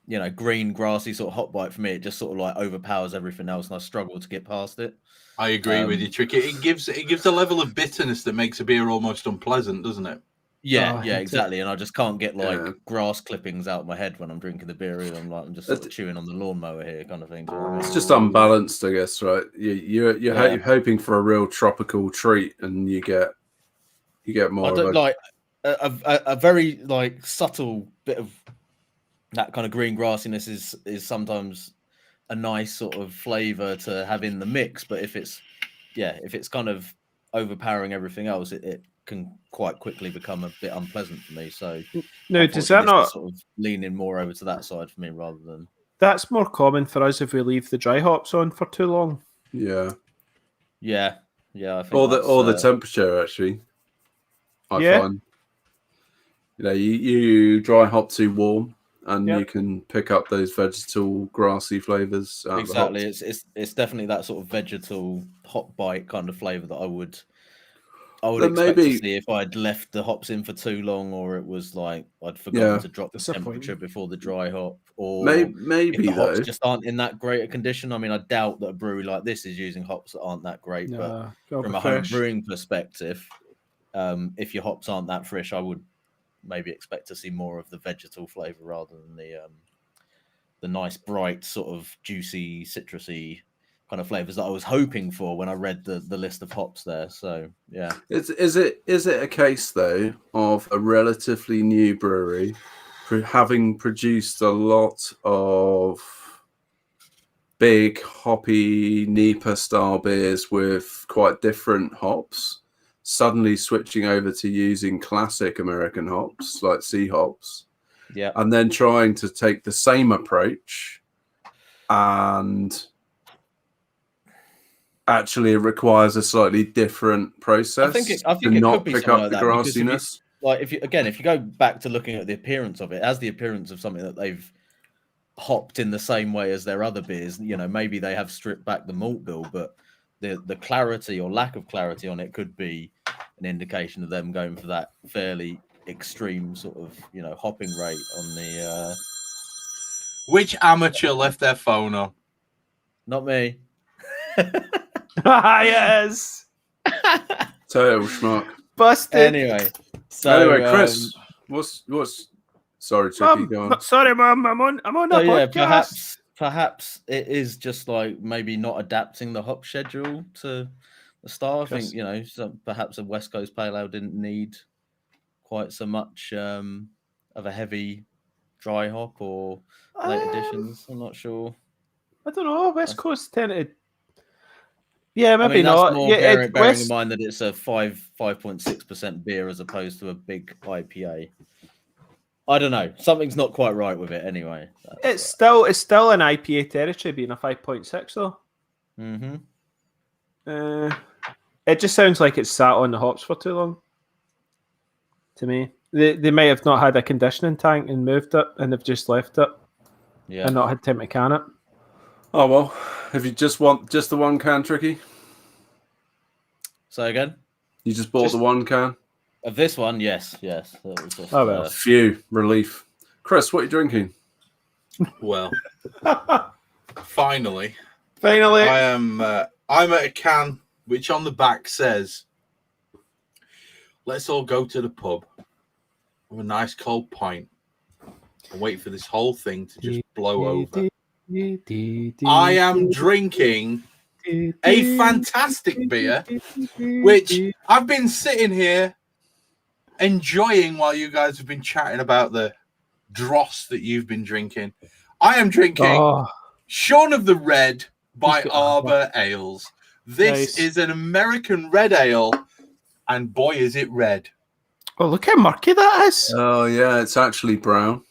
you know, green grassy sort of hot bite for me, it just sort of like overpowers everything else, and I struggle to get past it. I agree with you, Tricky. It gives a level of bitterness that makes a beer almost unpleasant, doesn't it? Yeah, Oh, I yeah, hate exactly. And I just can't get like Yeah. grass clippings out of my head when I'm drinking the beer. Either. I'm just sort of chewing on the lawnmower here, kind of thing. Do you know what I mean? It's just unbalanced, I guess, right? You're hoping for a real tropical treat, and you get more. I don't of a, like a very like subtle bit of that kind of green grassiness is sometimes a nice sort of flavor to have in the mix. But if it's kind of overpowering everything else, it can quite quickly become a bit unpleasant for me. So Now, does that not sort of leaning more over to that side for me rather than that's more common for us if we leave the dry hops on for too long? yeah. yeah. I think Or the that's, temperature, actually. I Yeah. find. You dry hop too warm, and Yeah. you can pick up those vegetal grassy flavors. exactly. It's definitely that sort of vegetal hop bite kind of flavor that I would Then expect maybe- to see if I'd left the hops in for too long, or it was like I'd forgotten to drop the temperature before the dry hop, or Maybe if the hops though. just aren't in that great a condition. I mean, I doubt that a brewery like this is using hops that aren't that great, but from a home brewing perspective, if your hops aren't that fresh, I would maybe expect to see more of the vegetal flavor rather than the nice, bright, sort of juicy, citrusy kind of flavors that I was hoping for when I read the list of hops there. So yeah, Is it a case though of a relatively new brewery having produced a lot of big hoppy NEPA style beers with quite different hops, suddenly switching over to using classic American hops like C hops, yeah, and then trying to take the same approach, and actually it requires a slightly different process. I think it not could be pick something up like the that. grassiness. If you go back to looking at the appearance of it, as the appearance of something that they've hopped in the same way as their other beers, you know, maybe they have stripped back the malt bill, but the clarity or lack of clarity on it could be an indication of them going for that fairly extreme sort of, you know, hopping rate on the Which amateur left their phone on? not me. Yes. Total schmuck. Busted. Anyway, Chris, what's sorry, Tricky, go on. Sorry, Mum. I'm on a podcast. Perhaps it is just like maybe not adapting the hop schedule to the style. I think, you know, perhaps a West Coast Pale Ale didn't need quite so much of a heavy dry hop or late additions. I'm not sure. I don't know. West Coast tended. Yeah, maybe I mean, that's not. more Yeah, bearing in mind that it's a 5.6% beer as opposed to a big IPA. I don't know. Something's not quite right with it anyway. It's still an IPA territory being a 5.6 though. Mm-hmm. It just sounds like it's sat on the hops for too long. To me, they may have not had a conditioning tank and moved it, and they've just left it, and not had time to can it. Oh well, if you just want just the one can, Tricky. So again, you just bought the one can of this one. Yes. That was just, phew, relief. Chris, what are you drinking? Well, finally, I am. I'm at a can which on the back says, "Let's all go to the pub with a nice cold pint and wait for this whole thing to just blow over." I am drinking a fantastic beer, which I've been sitting here enjoying while you guys have been chatting about the dross that you've been drinking. I am drinking Shaun of the Red by Arbor Ales, This is an American red ale, and boy, is it red. Oh, look how murky that is. Oh, yeah, it's actually brown.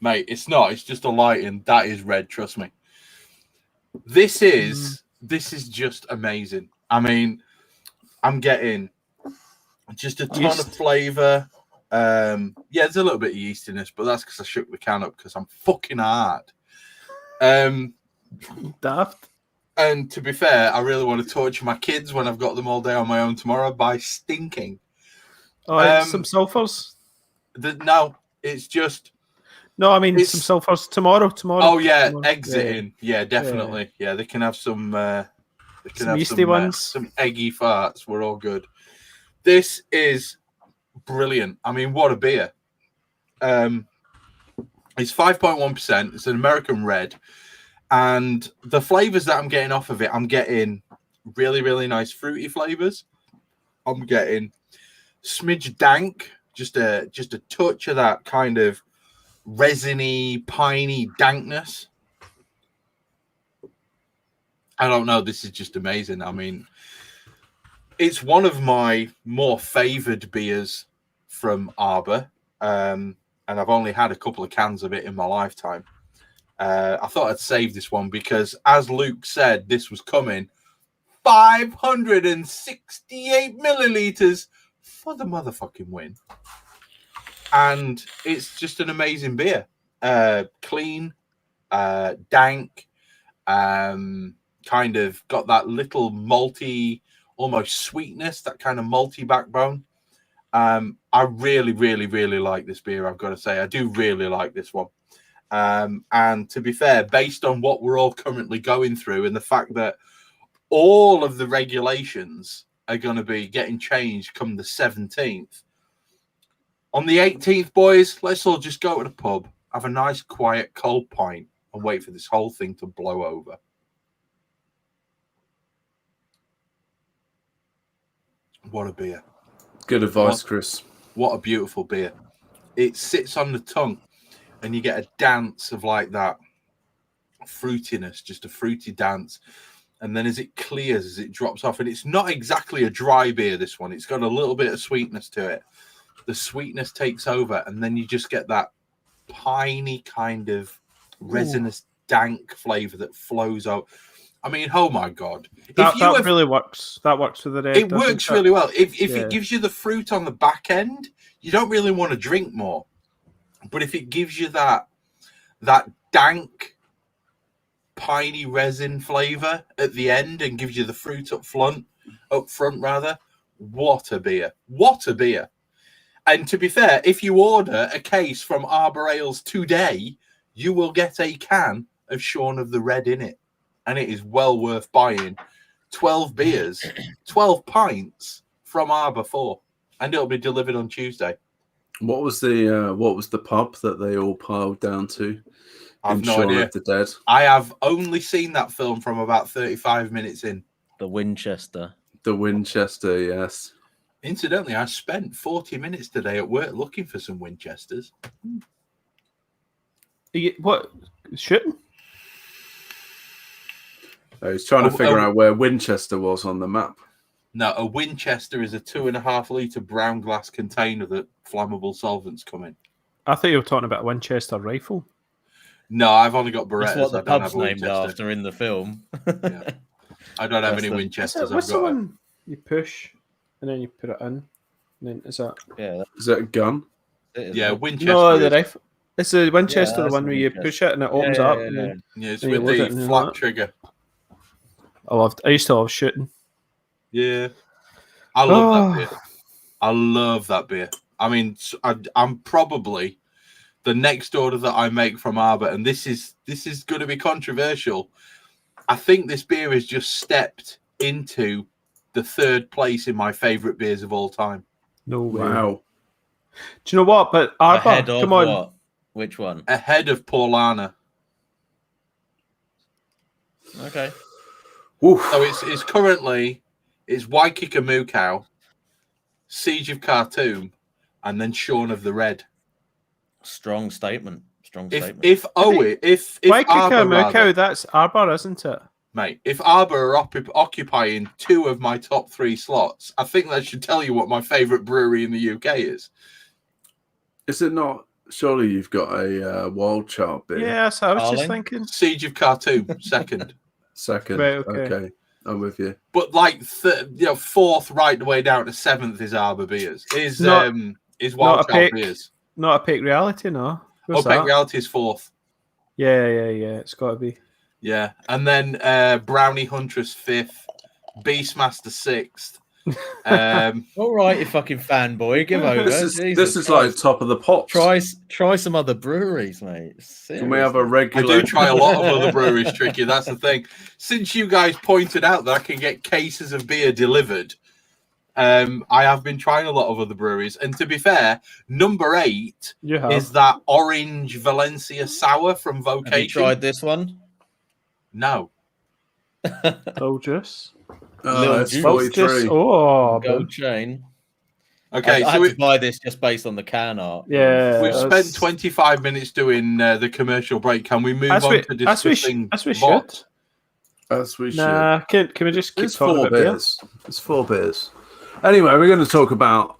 Mate, it's not. It's just a lighting. That is red, trust me. This is just amazing. I mean, I'm getting just a ton of flavour. Yeah, there's a little bit of yeastiness, but that's because I shook the can up because I'm fucking hard. Daft. And to be fair, I really want to torture my kids when I've got them all day on my own tomorrow by stinking. Oh, some sulphurs? No, it's just... No, I mean some sulphurs tomorrow. Oh, yeah, exiting. Yeah, definitely. Yeah, they can have some... yeasty ones. Some eggy farts. We're all good. This is brilliant. I mean, what a beer. It's 5.1%. It's an American red. And the flavors that I'm getting off of it, I'm getting really, really nice fruity flavors. I'm getting smidge dank, just a touch of that kind of resiny, piney dankness. I don't know. This is just amazing. I mean, it's one of my more favored beers from Arbor. And I've only had a couple of cans of it in my lifetime. I thought I'd save this one because, as Luke said, this was coming 568 milliliters for the motherfucking win. And it's just an amazing beer. Clean, dank, kind of got that little malty, almost sweetness, that kind of malty backbone. I really, really, really like this beer, I've got to say. I do really like this one. And to be fair, based on what we're all currently going through and the fact that all of the regulations are going to be getting changed come the 17th, on the 18th, boys, let's all just go to the pub, have a nice, quiet, cold pint, and wait for this whole thing to blow over. What a beer. Good advice, Chris. What a beautiful beer. It sits on the tongue. And you get a dance of like that fruitiness, just a fruity dance. And then as it clears, as it drops off, and it's not exactly a dry beer, this one. It's got a little bit of sweetness to it. The sweetness takes over, and then you just get that piney kind of resinous, dank flavour that flows out. I mean, oh my God. That really works. That works for the red. It works really well. If it gives you the fruit on the back end, you don't really want to drink more. But if it gives you that dank, piney resin flavor at the end and gives you the fruit up front, what a beer. What a beer. And to be fair, if you order a case from Arbor Ales today, you will get a can of Shaun of the Red in it. And it is well worth buying 12 beers, 12 pints from Arbor 4. And it'll be delivered on Tuesday. What was the pub that they all piled down to? I've no idea. Of the Dead. I have only seen that film from about 35 minutes in. The Winchester. The Winchester, yes. Incidentally, I spent 40 minutes today at work looking for some Winchesters. What? Shooting? I was trying to figure out where Winchester was on the map. No, a Winchester is a 2.5 litre brown glass container that flammable solvents come in. I thought you were talking about a Winchester rifle. No, I've only got Berettas. That's what the pub's named after in the film. Yeah. I don't have any Winchesters. What's the one you push and then you put it in? And then is that a gun? Yeah, Winchester. No, the rifle. It's a Winchester, the one where you push it and it opens up. Yeah, it's with the flat trigger. I used to love shooting. Yeah, I love that beer. I love that beer. I mean, I'm probably the next order that I make from Arbor, and this is going to be controversial. I think this beer has just stepped into the 3rd place in my favourite beers of all time. No way. Wow. Do you know what? But Arbor, come on. What? Which one? Ahead of Paulana. Okay. Oof. So it's currently Waikika Mukau, Siege of Khartoum, and then Shaun of the Red. Strong statement. If Waikika Mukau, that's Arbor, isn't it? Mate, if Arbor are occupying 2 of my top 3 slots, I think that should tell you what my favourite brewery in the UK is. Is it not? Surely you've got a wild child beer. Yeah, so I was just thinking. Siege of Khartoum, second. Second. Right, okay. I'm with you. But like, fourth right the way down to 7th is Arbor beers. Is Wild Child beers. Not Opaque Reality, no. Opaque Reality is 4th. Yeah. It's got to be. Yeah, and then Brownie Huntress 5th, Beastmaster 6th. All right, you fucking fanboy, give over. This is like top of the pops. Try some other breweries, mate. Seriously. Can we have a regular? I do try a lot of other breweries, Tricky. That's the thing. Since you guys pointed out that I can get cases of beer delivered, I have been trying a lot of other breweries. And to be fair, number 8 is that Orange Valencia Sour from Vocation. Have you tried this one? No. Soldiers. That's 43. Gold chain. Okay, I had to buy this just based on the can art. Yeah, we've spent 25 minutes doing the commercial break. Can we move on to discussing as we should? As we should. Nah, can we just keep talking about beers? It's 4 beers. Anyway, we're going to talk about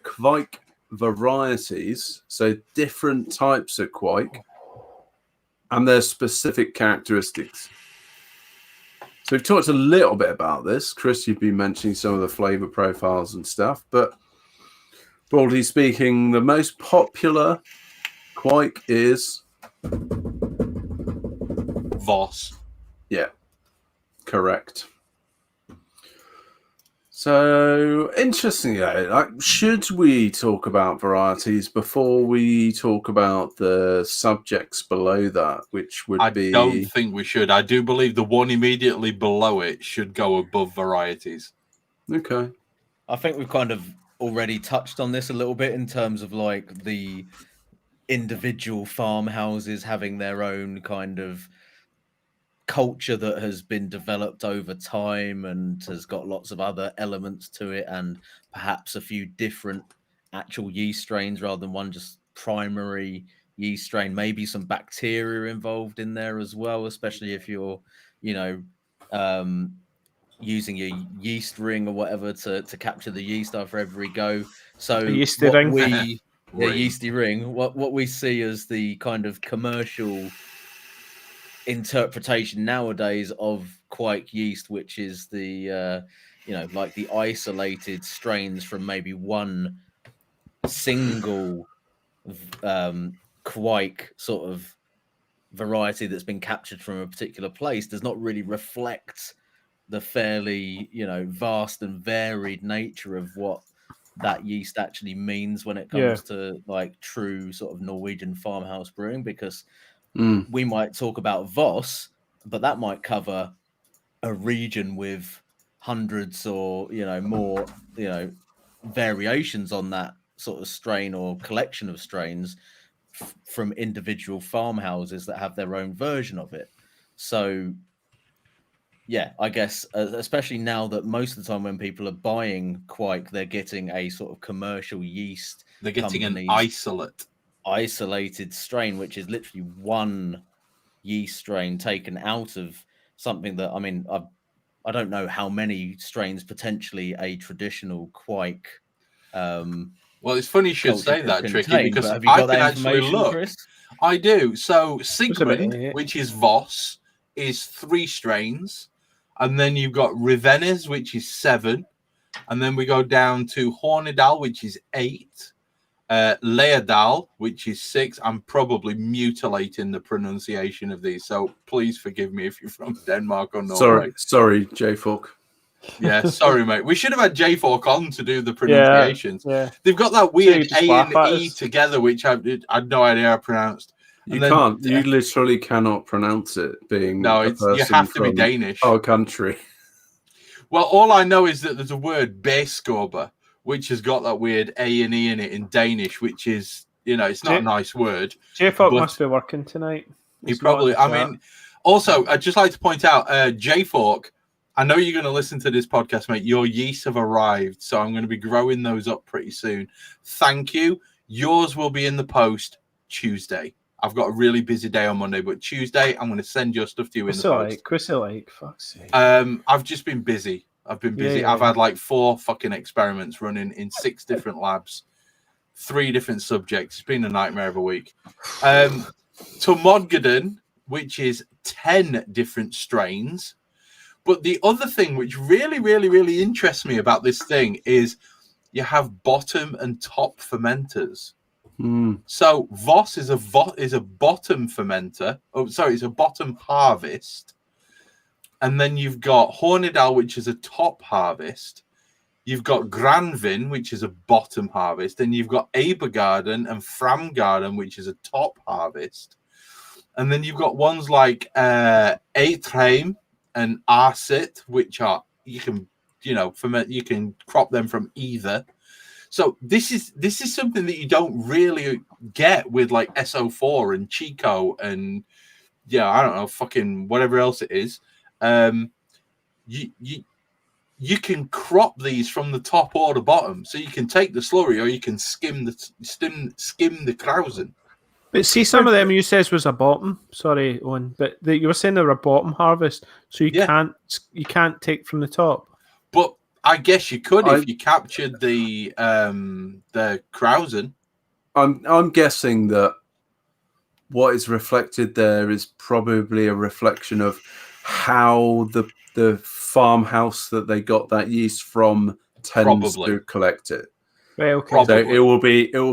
Kveik varieties, so different types of Kveik and their specific characteristics. So we've talked a little bit about this. Chris, you've been mentioning some of the flavor profiles and stuff, but broadly speaking, the most popular Kveik is Voss. Yeah, correct. So interestingly, should we talk about varieties before we talk about the subjects below that, which would be? I don't think we should. I do believe the one immediately below it should go above varieties. Okay. I think we've kind of already touched on this a little bit in terms of like the individual farmhouses having their own kind of culture that has been developed over time and has got lots of other elements to it, and perhaps a few different actual yeast strains rather than one just primary yeast strain, maybe some bacteria involved in there as well, especially if you're using your yeast ring or whatever to capture the yeast after every go. So yeasty ring. Yeasty ring, what we see as the kind of commercial interpretation nowadays of Kveik yeast, which is the like the isolated strains from maybe one single Kveik sort of variety that's been captured from a particular place, does not really reflect the fairly vast and varied nature of what that yeast actually means when it comes to like true sort of Norwegian farmhouse brewing, because we might talk about Voss, but that might cover a region with hundreds or more variations on that sort of strain or collection of strains from individual farmhouses that have their own version of it. So yeah, I guess especially now that most of the time when people are buying Kveik, they're getting a sort of commercial yeast. They're getting an isolated strain, which is literally one yeast strain taken out of something that, I mean, I don't know how many strains potentially a traditional Kveik. Well, it's funny you should say that, Tricky, because I can actually look. Chris? I do. So Sigmund, which is Voss, is 3 strains. And then you've got Rivenes, which is 7. And then we go down to Hornedal, which is 8. Leerdal, which is 6. I'm probably mutilating the pronunciation of these, so please forgive me if you're from Denmark or Norway. Sorry, J-Fork. Yeah, sorry, mate. We should have had J-Fork on to do the pronunciations. Yeah. They've got that weird A and E together, which I had no idea how pronounced. You can't. You literally cannot pronounce it. Being you have to be Danish. Our country. Well, all I know is that there's a word Beskober, which has got that weird A and E in it in Danish, which is it's not a nice word. J-Fork must be working tonight. He probably. I mean, also, I'd just like to point out, J-Fork. I know you're going to listen to this podcast, mate. Your yeasts have arrived, so I'm going to be growing those up pretty soon. Thank you. Yours will be in the post Tuesday. I've got a really busy day on Monday, but Tuesday I'm going to send your stuff to you in the post. What's it like? Fuck's sake. I've just been busy. I've been busy. Yeah. I've had like 4 fucking experiments running in 6 different labs, 3 different subjects. It's been a nightmare of a week. Tomodgadon, which is 10 different strains. But the other thing which really, really, really interests me about this thing is you have bottom and top fermenters. So Voss is a bottom fermenter. Oh, sorry, it's a bottom harvest. And then you've got Hornidal, which is a top harvest. You've got Granvin, which is a bottom harvest. And you've got Ebergarden and Framgarden, which is a top harvest. And then you've got ones like Eitreim and Arsit, which are you can ferment, you can crop them from either. So this is something that you don't really get with like SO4 and Chico and I don't know, fucking whatever else it is. You can crop these from the top or the bottom, so you can take the slurry or you can skim the Krausen. But see, some of them you says was a bottom. Sorry, Owen, but you were saying they were a bottom harvest, so you can't take from the top. But I guess you could if you captured the Krausen. I'm guessing that what is reflected there is probably a reflection of how the farmhouse that they got that yeast from tends to collect it. Right, okay. So it will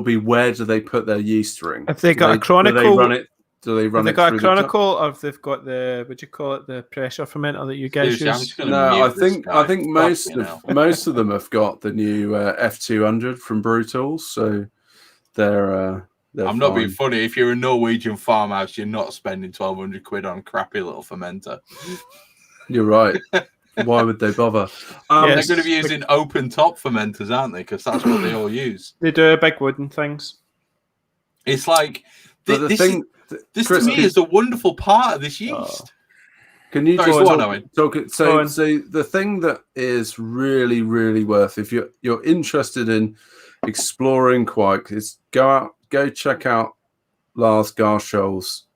be where do they put their yeast ring? If they got a chronicle, do they run it? Have they got a chronicle, or if they've got the the pressure fermenter that you guys use? No, I think most of them have got the new F200 from Brutals, so they're I'm not being funny. If you're a Norwegian farmhouse, you're not spending 1,200 quid on a crappy little fermenter. You're right. Why would they bother? They're going to be using open top fermenters, aren't they? Because that's what they all use. They do big wooden things. It's like this Chris, to me is the wonderful part of this yeast. Can you talk? So the thing that is really, really worth, if you're interested in exploring Kveik, is go check out Lars Garschol's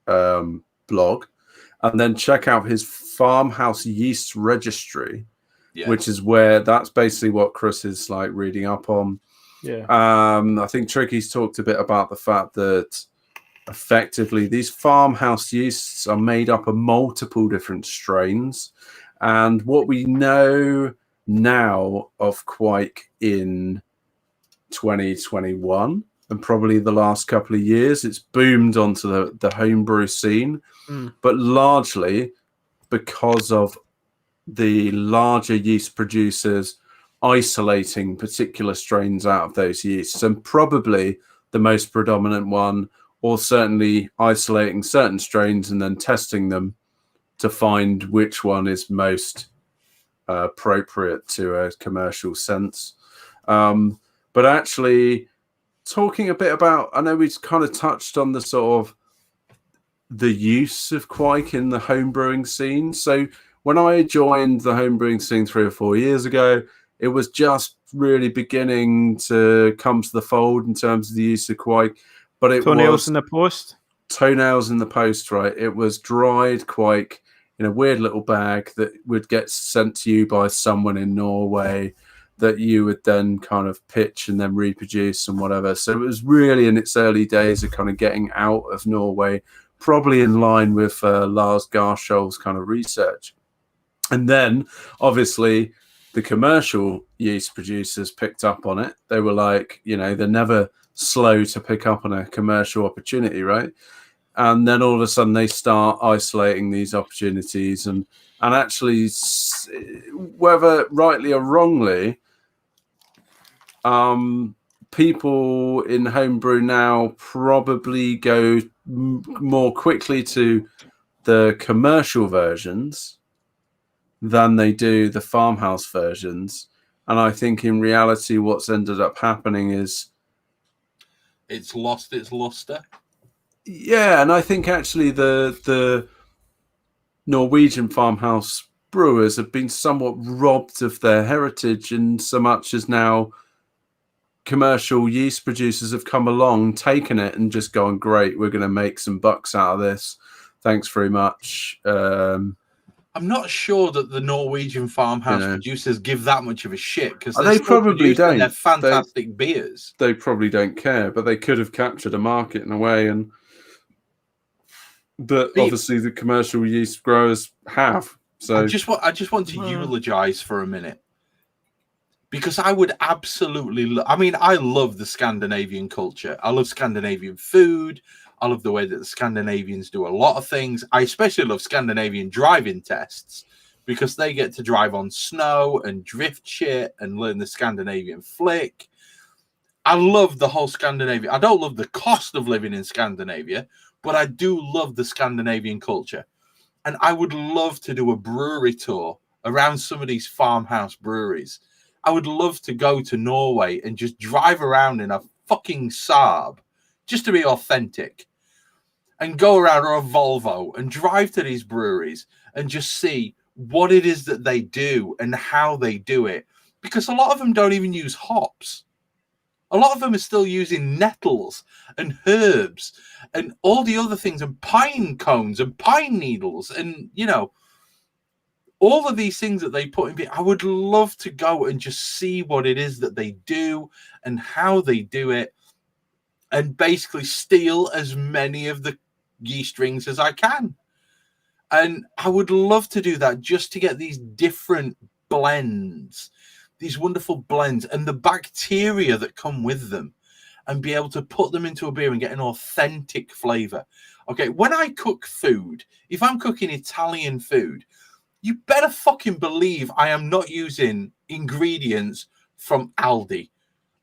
blog, and then check out his farmhouse yeast registry, which is where that's basically what Chris is like reading up on. I think Tricky's talked a bit about the fact that effectively these farmhouse yeasts are made up of multiple different strains, and what we know now of Kveik in 2021 and probably the last couple of years, it's boomed onto the homebrew scene, but largely because of the larger yeast producers isolating particular strains out of those yeasts, and probably the most predominant one, or certainly isolating certain strains and then testing them to find which one is most appropriate to a commercial sense. But actually talking a bit about, I know we've kind of touched on the sort of the use of Kveik in the homebrewing scene. So when I joined the homebrewing scene 3 or 4 years ago, it was just really beginning to come to the fold in terms of the use of Kveik. But it toenails in the post. Toenails in the post, right? It was dried Kveik in a weird little bag that would get sent to you by someone in Norway that you would then kind of pitch and then reproduce and whatever. So it was really in its early days of kind of getting out of Norway, probably in line with Lars Garschol's kind of research. And then, obviously, the commercial yeast producers picked up on it. They were like, they're never slow to pick up on a commercial opportunity, right? And then all of a sudden they start isolating these opportunities and actually, whether rightly or wrongly, people in homebrew now probably go more quickly to the commercial versions than they do the farmhouse versions. And I think in reality what's ended up happening is it's lost its luster. Yeah, and I think actually the Norwegian farmhouse brewers have been somewhat robbed of their heritage in so much as now commercial yeast producers have come along, taken it, and just gone, great, we're going to make some bucks out of this. Thanks very much. I'm not sure that the Norwegian farmhouse producers give that much of a shit, because they probably don't. They're fantastic beers. They probably don't care, but they could have captured a market in a way, but obviously the commercial yeast growers have. So I just want to eulogize for a minute, because I would absolutely. I mean, I love the Scandinavian culture. I love Scandinavian food. I love the way that the Scandinavians do a lot of things. I especially love Scandinavian driving tests, because they get to drive on snow and drift shit and learn the Scandinavian flick. I love the whole Scandinavia. I don't love the cost of living in Scandinavia, but I do love the Scandinavian culture. And I would love to do a brewery tour around some of these farmhouse breweries. I would love to go to Norway and just drive around in a fucking Saab, just to be authentic, and go around, or a Volvo, and drive to these breweries and just see what it is that they do and how they do it. Because a lot of them don't even use hops. A lot of them are still using nettles and herbs and all the other things, and pine cones and pine needles, and, you know, all of these things that they put in beer. I would love to go and just see what it is that they do and how they do it, and basically steal as many of the yeast rings as I can. And I would love to do that, just to get these different blends, these wonderful blends, and the bacteria that come with them, and be able to put them into a beer and get an authentic flavor. Okay, when I cook food, if I'm cooking Italian food, you better fucking believe I am not using ingredients from Aldi.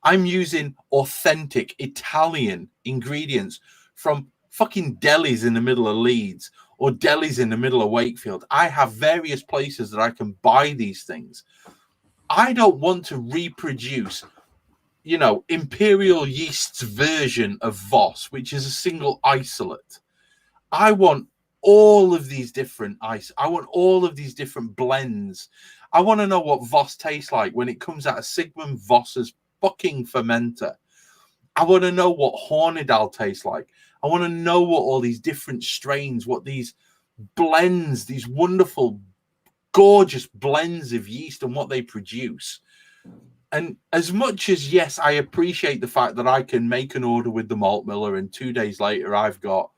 I'm using authentic Italian ingredients from fucking delis in the middle of Leeds, or delis in the middle of Wakefield. I have various places that I can buy these things. I don't want to reproduce, you know, Imperial Yeast's version of Voss, which is a single isolate. I want all of these different I want all of these different blends. I want to know what Voss tastes like when it comes out of Sigmund Voss's fucking fermenter. I want to know what Hornedal tastes like. I want to know what all these different strains, what these blends, these wonderful, gorgeous blends of yeast, and what they produce. And as much as, yes, I appreciate the fact that I can make an order with the malt miller, and 2 days later I've got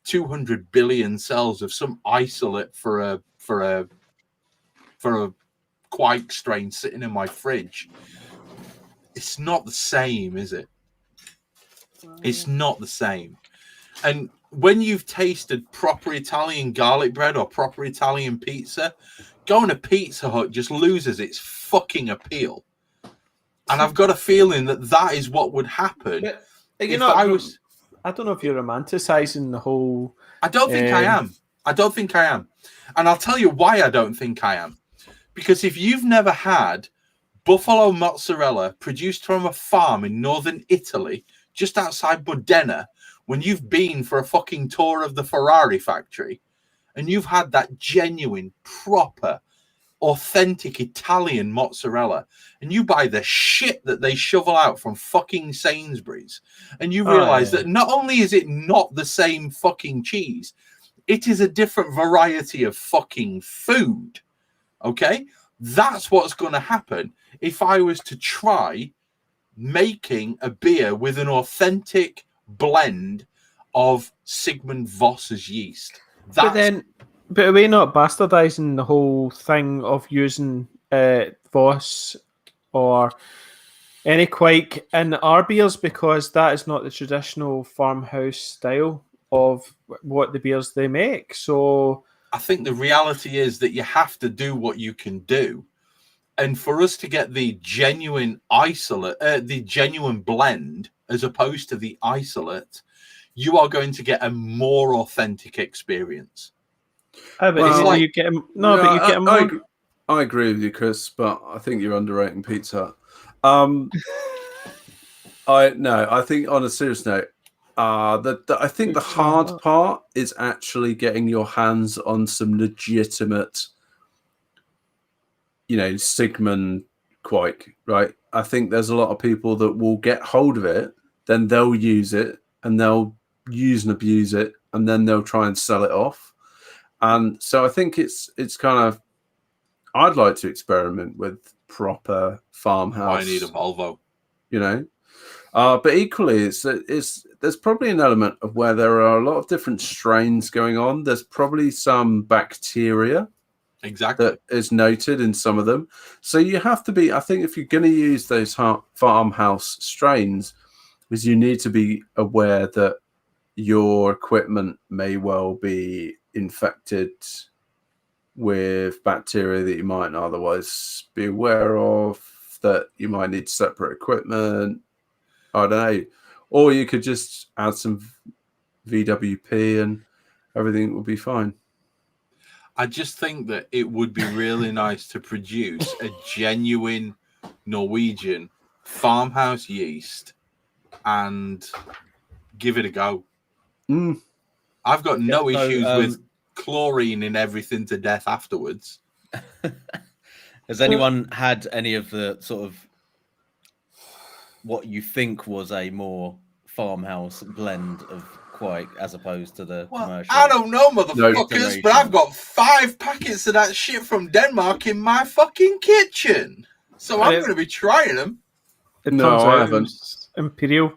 200 billion cells of some isolate for a Kveik strain sitting in my fridge. It's not the same, is it? It's not the same. And when you've tasted proper Italian garlic bread or proper Italian pizza, going to Pizza Hut just loses its fucking appeal. And I've got a feeling that that is what would happen. You know, I don't know if you're romanticizing the whole. I don't think I am. I don't think I am. And I'll tell you why I don't think I am. Because if you've never had buffalo mozzarella produced from a farm in northern Italy, just outside Modena, when you've been for a fucking tour of the Ferrari factory, and you've had that genuine, proper, authentic Italian mozzarella, and you buy the shit that they shovel out from fucking Sainsbury's, and you realize that not only is it not the same fucking cheese, it is a different variety of fucking food. Okay? That's what's going to happen if I was to try making a beer with an authentic blend of Sigmund Voss's yeast. But are we not bastardizing the whole thing of using Voss or any Kveik in our beers, because that is not the traditional farmhouse style of what the beers they make? So I think the reality is that you have to do what you can do. And for us to get the genuine isolate, the genuine blend, as opposed to the isolate, you are going to get a more authentic experience. I agree with you, Chris, but I think you're underrating Pizza Hut. I think on a serious note, I think the hard part is actually getting your hands on some legitimate, Sigmund Kveik, right? I think there's a lot of people that will get hold of it, then they'll use it, and they'll use and abuse it, and then they'll try and sell it off. And so I think it's kind of, I'd like to experiment with proper farmhouse. I need a Volvo, you know. But equally, it's there's probably an element of where there are a lot of different strains going on. There's probably some bacteria that is noted in some of them. So you have to be, I think, if you're going to use those farmhouse strains, is you need to be aware that your equipment may well be infected with bacteria that you might not otherwise be aware of, that you might need separate equipment. I don't know. Or you could just add some VWP and everything will be fine. I just think that it would be really nice to produce a genuine Norwegian farmhouse yeast and give it a go. I've got no issues with chlorine in everything to death afterwards. Has anyone had any of the sort of what you think was a more farmhouse blend of Kveik as opposed to the commercial? I don't know, motherfuckers, but I've got 5 packets of that shit from Denmark in my fucking kitchen. So I'm going to be trying them. No, I haven't. Imperial.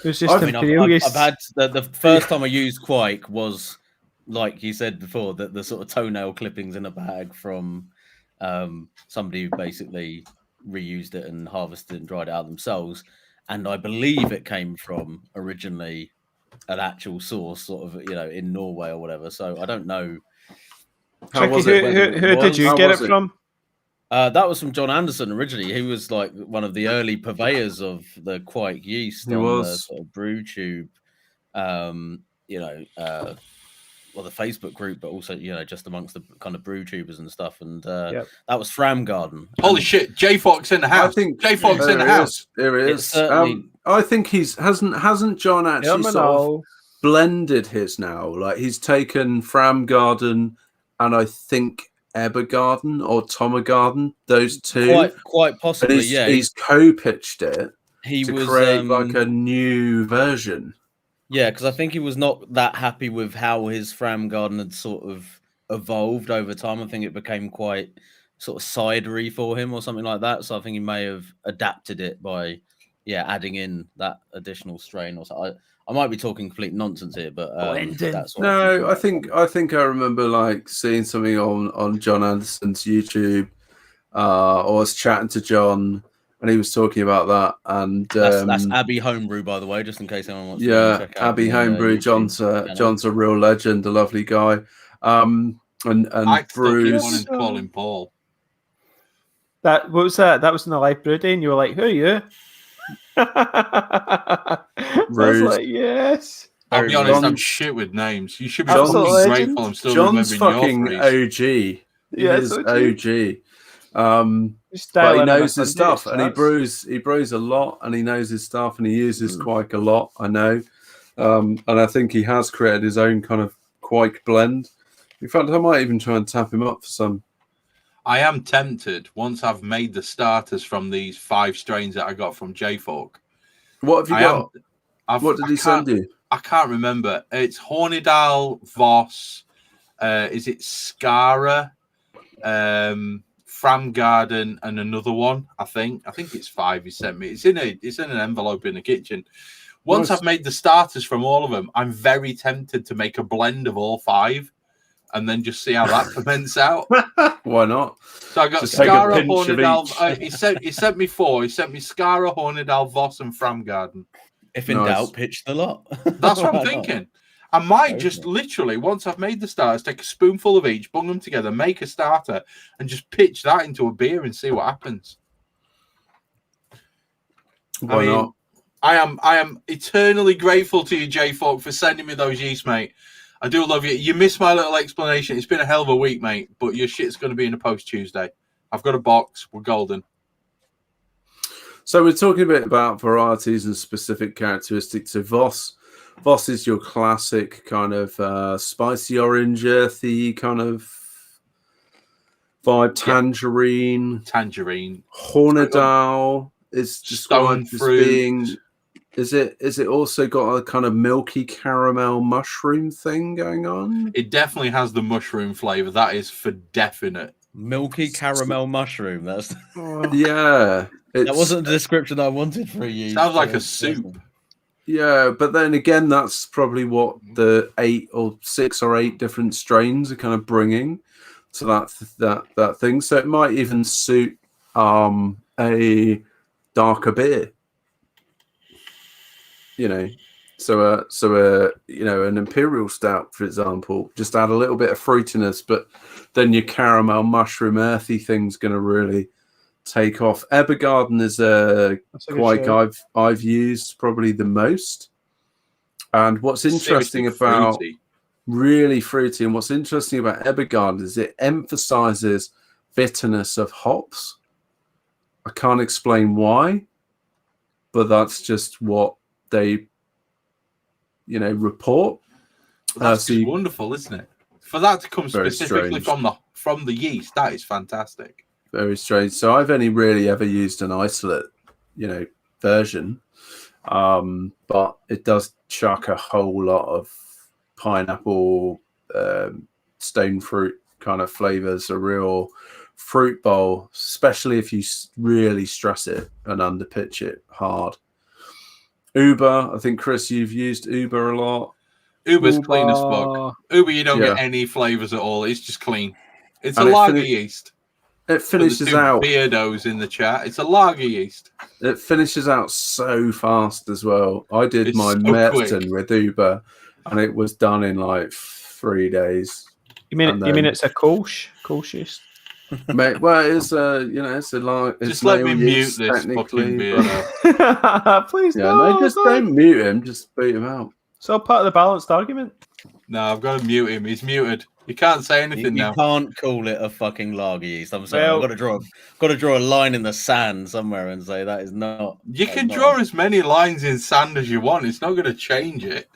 It was just Imperial. I've had the first time I used Kveik was, like you said before, that the sort of toenail clippings in a bag from somebody who basically reused it and harvested it and dried it out themselves. And I believe it came from originally an actual source, sort of, in Norway or whatever. So I don't know. Who did you get it from? That was from John Anderson originally. He was like one of the early purveyors of the Kveik yeast on the sort of brew tube. The Facebook group, but also just amongst the kind of brew tubers and stuff. And that was Framgarden. Holy shit, J Fox in the house. I think J Fox in the house. There it is. I think hasn't John actually sort of blended his now? Like he's taken Framgarden and I think Ebergarden or Tomagarden, those two. Quite possibly, He's co-pitched it to create like a new version. Yeah, because I think he was not that happy with how his Framgarden had sort of evolved over time. I think it became quite sort of cidery for him or something like that. So I think he may have adapted it by, adding in that additional strain or something. I might be talking complete nonsense here, but that's what I think I remember like seeing something on John Anderson's YouTube, or I was chatting to John. And he was talking about that, and that's Abbey Homebrew, by the way, just in case anyone wants to check out. Abbey Homebrew. John's a real legend, a lovely guy. And I Bruce on call him Paul. What was that? That was in the live brew day, and you were like, "Who are you?" I was like, "Yes." I'll be honest, I'm shit with names. You should be grateful. I'm still John's remembering your OG. He is OG. But he knows his stuff, and he brews a lot, and he knows his stuff, and he uses Kveik a lot. I know, and I think he has created his own kind of Kveik blend. In fact, I might even try and tap him up for some. I am tempted once I've made the starters from these 5 strains that I got from J-Fork. What have you got? What did he send you? I can't remember. It's Hornidal, Voss. Is it Skara? Framgarden and another one. I think it's 5 he sent me. It's in an envelope in the kitchen. Once I've made the starters from all of them, I'm very tempted to make a blend of all 5 and then just see how that ferments out. Why not? So I got Skara, Hornidal. He sent me 4. He sent me Skara, Hornidal, Voss, and Framgarden. If in doubt, pitch the lot. That's what I'm thinking. I might just literally, once I've made the starters, take a spoonful of each, bung them together, make a starter, and just pitch that into a beer and see what happens. Why not? I am eternally grateful to you, J-Fork, for sending me those yeast, mate. I do love you. You missed my little explanation. It's been a hell of a week, mate, but your shit's going to be in the post Tuesday. I've got a box. We're golden. So we're talking a bit about varieties and specific characteristics of Voss. Voss is your classic kind of spicy orange, earthy kind of vibe. Tangerine. Hornadal is described as being. Is it also got a kind of milky caramel mushroom thing going on? It definitely has the mushroom flavor. That is for definite. Milky caramel mushroom. That's yeah. That wasn't the description I wanted for you. Sounds like a soup. Yeah, but then again, that's probably what the 6 or 8 different strains are kind of bringing to that thing. So it might even suit a darker beer. So an imperial stout, for example, just add a little bit of fruitiness, but then your caramel mushroom earthy thing's going to really take off. Ebergarden is a Kveik I've used probably the most. And what's interesting about really fruity, and what's interesting about Ebergarden is it emphasizes bitterness of hops. I can't explain why, but that's just what they report. That's wonderful, isn't it? For that to come specifically from the yeast, that is fantastic. Very strange. So I've only really ever used an isolate, version, but it does chuck a whole lot of pineapple, stone fruit kind of flavors, a real fruit bowl, especially if you really stress it and underpitch it hard. Uber, I think, Chris, you've used Uber a lot. Uber's clean as fuck. Uber, you don't get any flavors at all. It's just clean. It's a lager yeast. It finishes out. Beardos in the chat. It's a lager yeast. It finishes out so fast as well. I did my Merton with Uber, and it was done in like 3 days. You mean it's a Kolsch yeast? Mate, well, it's a like. Just let me mute this fucking beer. Please, don't mute him. Just beat him out. It's all part of the balanced argument. No, I've got to mute him. He's muted. You can't say anything now. You can't call it a fucking lager yeast. I'm sorry. I've got to draw a line in the sand somewhere and say that is not. You can draw as many lines in sand as you want. It's not going to change it.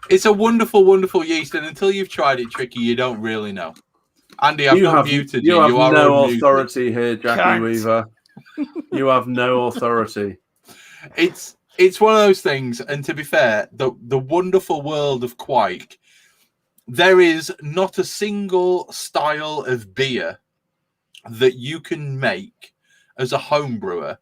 It's a wonderful, wonderful yeast, and until you've tried it, Tricky, you don't really know. Andy, I've not muted you. You have no authority here, Jackie Weaver. You have no authority. It's one of those things, and to be fair, the wonderful world of Kveik, there is not a single style of beer that you can make as a home brewer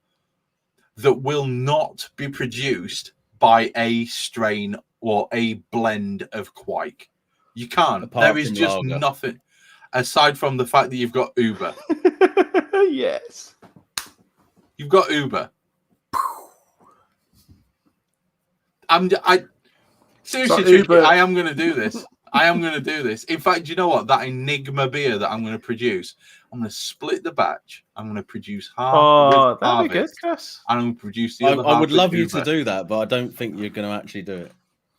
that will not be produced by a strain or a blend of Kveik. You can't. There is just nothing. Aside from the fact that you've got Uber. Yes. You've got Uber. Seriously, Uber. I am going to do this. In fact, you know what? That Enigma beer that I'm going to produce, I'm going to split the batch. I'm going to produce half. Oh, that'd be good, Chris. And I'm going to produce the other half. I would love you to do that, but I don't think you're going to actually do it.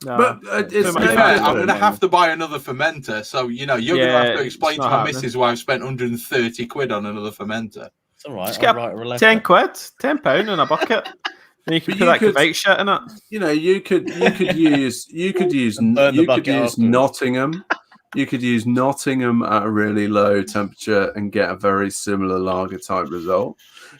No. But I'm going to have to buy another fermenter. So, you're going to have to explain to my missus why I've spent 130 quid on another fermenter. It's all right. Just get 10 quid, £10 in a bucket. And you can put that Kveik shit in it. You could use Nottingham. You could use Nottingham at a really low temperature and get a very similar lager type result.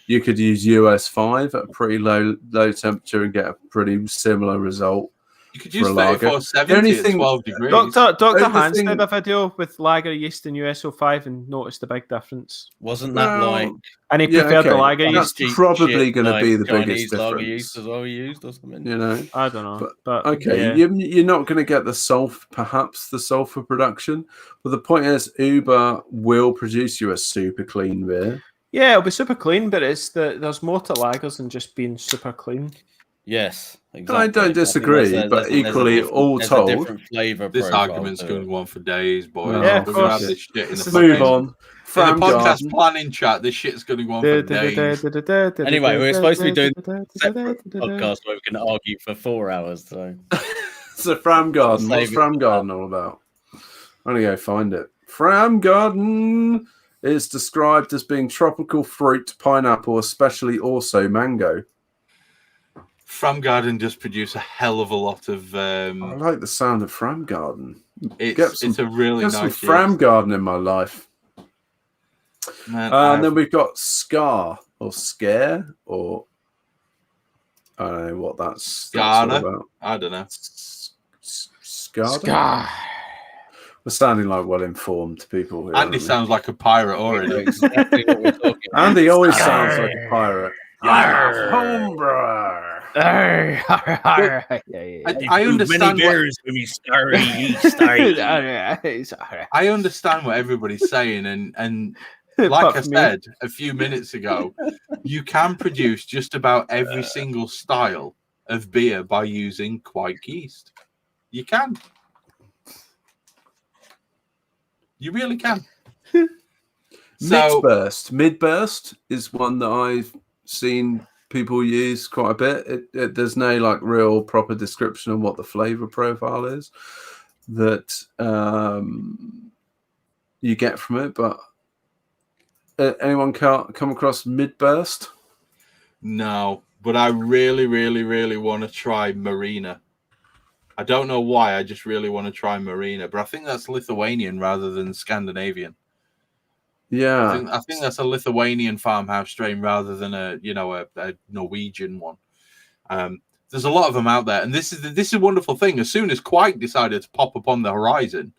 You could use US 5 at a pretty low temperature and get a pretty similar result. You could use 3470 at 12 degrees. Dr. Hans did a video with lager yeast and USO5 and noticed the big difference. Wasn't that like... And he preferred the lager yeast. That's probably going to be the biggest difference. Lager yeast as well used or something. I don't know. But okay, you're not going to get perhaps the sulfur production. But the point is, Uber will produce you a super clean beer. Yeah, it'll be super clean, but there's more to lagers than just being super clean. Yes, exactly. I don't disagree, but equally, all told, different flavor. This argument's going to go on for days, boys. Yeah, we're going to have this shit in the move on. In the podcast planning chat, this shit's going to go on for days. Anyway, we're supposed to be doing a separate podcast where we can argue for 4 hours. So Fram Garden, what's Fram Garden all about? I'm going to go find it. Fram Garden is described as being tropical fruit, pineapple, especially also mango. Fram Garden just produce a hell of a lot of. I like the sound of Fram Garden. It's a really nice. Some Fram Garden in my life. And then we've got Scar or Scare or I don't know what that's all about. I don't know. Scar. We're sounding like well-informed people here. Andy sounds like a pirate already. Exactly what we're talking about. Andy always sounds like a pirate. Homebrew. I understand many beers with me starry. I understand what everybody's saying, and like I said a few minutes ago, you can produce just about every single style of beer by using Kveik yeast. You can. You really can. Midburst is one that I've seen people use quite a bit. There's no like real proper description on what the flavor profile is that you get from it, but anyone come across Midburst? No, but I really, really, really want to try Marina. I don't know why. I just really want to try Marina, but I think that's Lithuanian rather than Scandinavian. Yeah, I think that's a Lithuanian farmhouse strain rather than a Norwegian one. There's a lot of them out there, and this is a wonderful thing. As soon as Kveik decided to pop up on the horizon,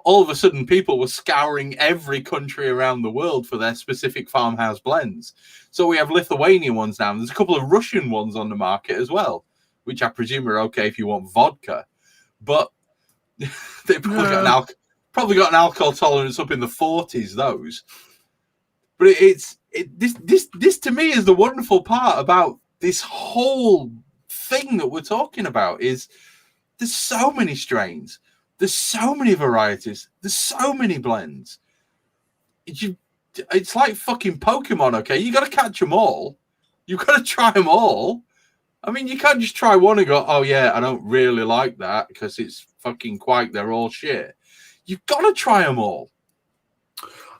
all of a sudden people were scouring every country around the world for their specific farmhouse blends. So we have Lithuanian ones now. There's a couple of Russian ones on the market as well, which I presume are okay if you want vodka, but they've probably got an alcohol tolerance up in the 40s. Those, but this to me is the wonderful part about this whole thing that we're talking about is there's so many strains, there's so many varieties, there's so many blends. It's like fucking Pokemon. Okay, you got to catch them all. You've got to try them all. I mean, you can't just try one and go, oh, yeah, I don't really like that because it's fucking Kveik. They're all shit. You've got to try them all.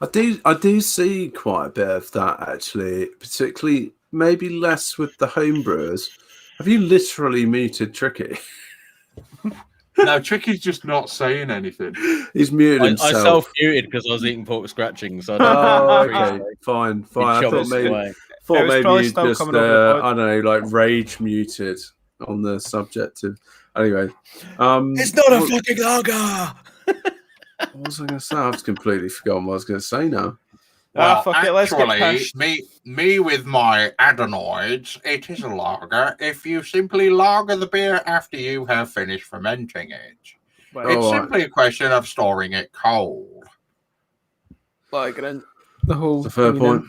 I do see quite a bit of that, actually, particularly maybe less with the homebrewers. Have you literally muted Tricky? No, Tricky's just not saying anything. He's muted himself. I self-muted because I was eating pork scratching. So okay, fine. I thought maybe you just, I don't know, like rage muted on the subject of. Anyway, it's not a fucking lager. What was I going to say? I've completely forgotten what I was going to say now. Well, actually, me with my adenoids, it is a lager if you simply lager the beer after you have finished fermenting it. Well, it's simply a question of storing it cold. Lagering the whole. That's a fair point.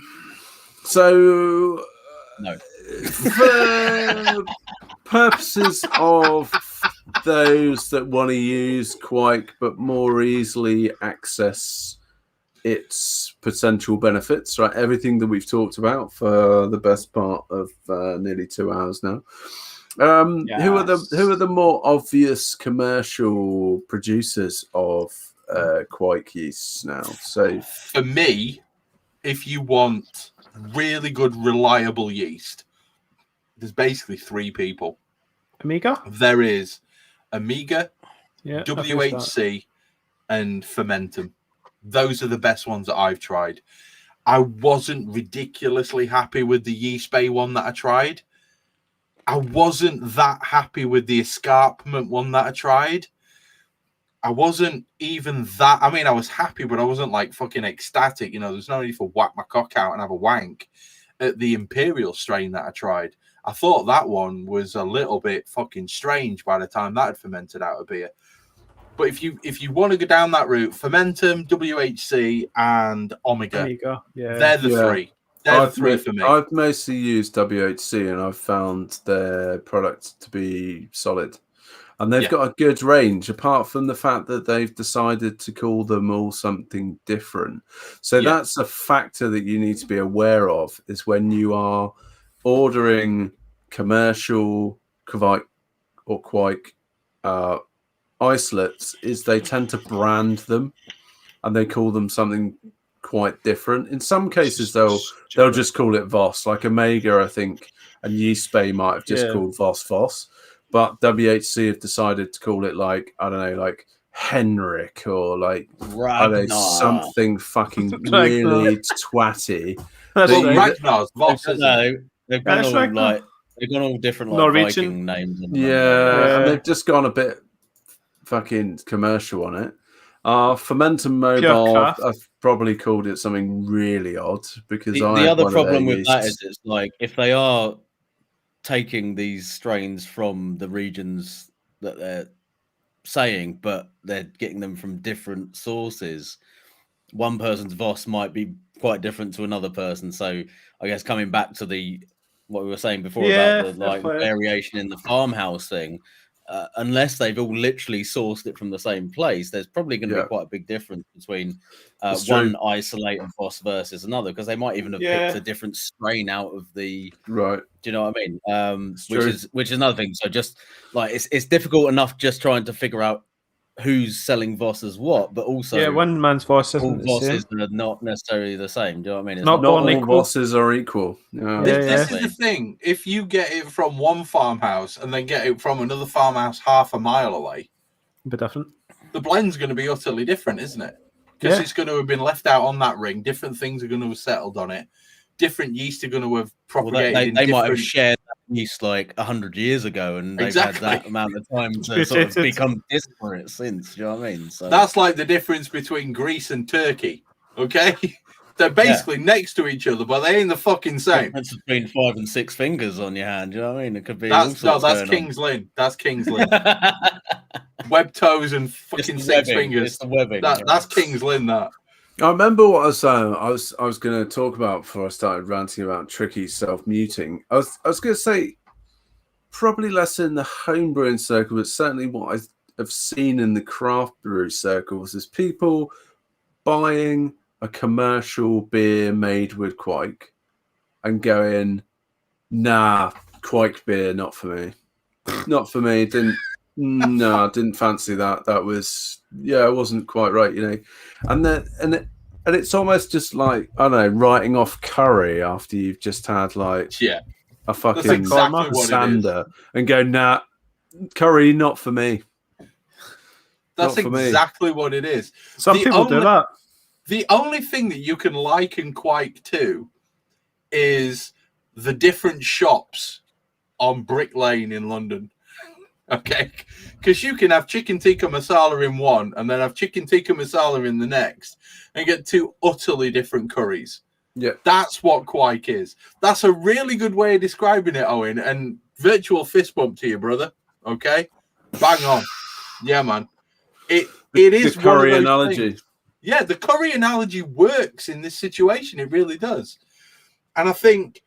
So, no. For purposes of those that want to use Kveik but more easily access its potential benefits, right? Everything that we've talked about for the best part of nearly 2 hours now. Yes. Who are the more obvious commercial producers of Kveik yeasts now? So for me, if you want really good, reliable yeast, there's basically 3 people. Amiga? There is Amiga, WHC, and Fermentum. Those are the best ones that I've tried. I wasn't ridiculously happy with the yeast bay one that I tried. I wasn't that happy with the escarpment one that I tried. I wasn't even that. I mean, I was happy, but I wasn't like fucking ecstatic. You know, there's no need for whack my cock out and have a wank at the Imperial strain that I tried. I thought that one was a little bit fucking strange by the time that had fermented out of beer. But if you want to go down that route, Fermentum, WHC, and Omega, they're the 3. They're the 3 for me. I've mostly used WHC, and I've found their product to be solid. And they've got a good range, apart from the fact that they've decided to call them all something different. So that's a factor that you need to be aware of, is when you are ordering commercial Kveik or Kveik isolates, is they tend to brand them and they call them something quite different. In some cases, they'll just call it Voss, like Omega, I think, and Yeast Bay might have just called Voss. But WHC have decided to call it, like, I don't know, like Henrik or like I don't know, something fucking really twatty. Ragnar's Voss, they've gone all like they've gone all different like Norwegian Viking names. And they've just gone a bit fucking commercial on it. Fermentum Mobile, I've probably called it something really odd because the other problem with that is it's like if they are taking these strains from the regions that they're saying, but they're getting them from different sources, one person's Voss might be quite different to another person. So I guess coming back to what we were saying before about the like variation in the farmhouse thing, unless they've all literally sourced it from the same place, there's probably going to be quite a big difference between one isolate and Voss versus another, because they might even have picked a different strain out of the right. Do you know what I mean? Which is another thing. So just like it's difficult enough just trying to figure out who's selling Voss as what, but also one man's Voss isn't all Vosses are not necessarily the same. Do you know what I mean? It's not all Vosses are equal. This is the thing. If you get it from one farmhouse and then get it from another farmhouse half a mile away, a bit different. The blend's going to be utterly different, isn't it? Because it's going to have been left out on that ring. Different things are going to have settled on it. Different yeast are going to have propagated. They might have shared that yeast like 100 years ago, and they've had that amount of time to sort of become disparate since. Do you know what I mean? So that's like the difference between Greece and Turkey. Okay, they're basically next to each other, but they ain't the fucking same. It's between 5 and 6 fingers on your hand. Do you know what I mean? It could be. That's King's Lynn. That's King's Lynn. Web toes and fucking 6 fingers. It's the webbing. That's King's Lynn. That. I remember what I was saying. I was going to talk about before I started ranting about Tricky self-muting. I was going to say probably less in the homebrewing circle, but certainly what I have seen in the craft brew circles is people buying a commercial beer made with Kveik and going, nah, Kveik beer, not for me. Not for me. I didn't fancy that. That was, it wasn't quite right, you know. And it's almost just like, I don't know, writing off curry after you've just had like a fucking sander and go, nah, curry, not for me. That's exactly what it is. Some people do that. The only thing that you can liken Kveik to is the different shops on Brick Lane in London. Okay, because you can have chicken tikka masala in one and then have chicken tikka masala in the next and get 2 utterly different curries. Yeah, that's what Kveik is. That's a really good way of describing it, Owen. And virtual fist bump to you, brother. Okay, bang on. Yeah, man. It is the curry analogy. Things. Yeah, the curry analogy works in this situation. It really does. And I think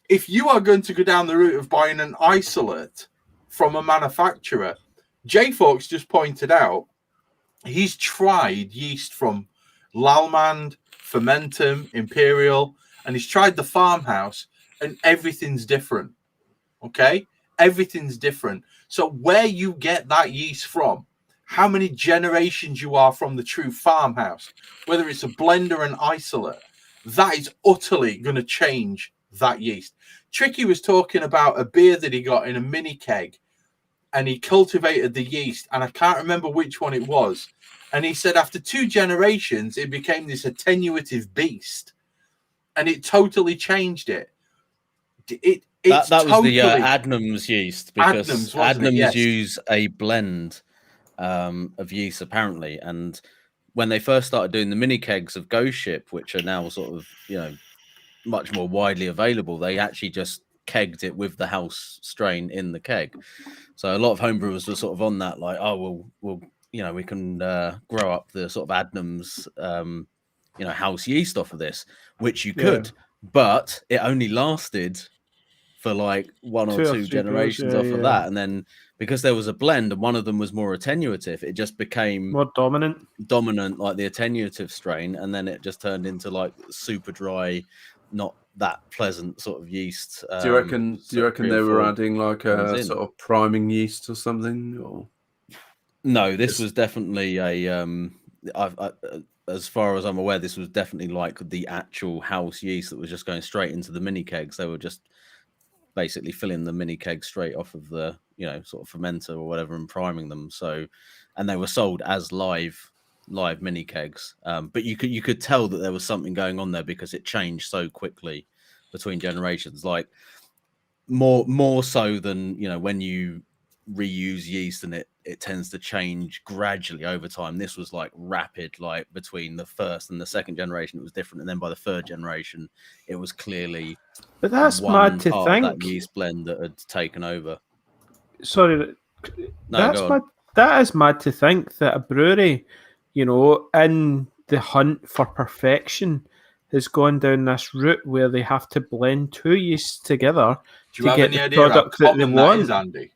if you are going to go down the route of buying an isolate from a manufacturer, J Fox just pointed out he's tried yeast from Lalmand, Fermentum, Imperial, and he's tried the farmhouse, and everything's different. Okay, everything's different. So where you get that yeast from, how many generations you are from the true farmhouse, whether it's a blend or an isolate, that is utterly going to change that yeast. Tricky was talking about a beer that he got in a mini keg, and he cultivated the yeast, and I can't remember which one it was. And he said after 2 generations, it became this attenuative beast, and it totally changed it. That was the Adnams yeast, because Adnams use a blend of yeast apparently, and when they first started doing the mini kegs of Ghost Ship, which are now sort of much more widely available, they actually just kegged it with the house strain in the keg. So a lot of homebrewers were sort of on that, like, oh, we'll we can grow up the sort of Adnams house yeast off of this, which you could, but it only lasted for like 1 or 2 generations off of that, and then because there was a blend and one of them was more attenuative, it just became more dominant like the attenuative strain, and then it just turned into like super dry, not that pleasant sort of yeast. Do you reckon they were adding like a sort of priming yeast or something? Or no, this was definitely a as far as I'm aware, this was definitely like the actual house yeast that was just going straight into the mini kegs. They were just basically filling the mini keg straight off of the sort of fermenter or whatever and priming them. So, and they were sold as live mini kegs. But you could tell that there was something going on there because it changed so quickly between generations, like more so than when you reuse yeast and it tends to change gradually over time. This was like rapid, like between the first and the second generation it was different, and then by the third generation it was clearly but that's mad to think that yeast blend that had taken over. Sorry, that's mad. That is mad to think that a brewery, in the hunt for perfection, has gone down this route where they have to blend two yeasts together to get the product that they want. Is, Andy?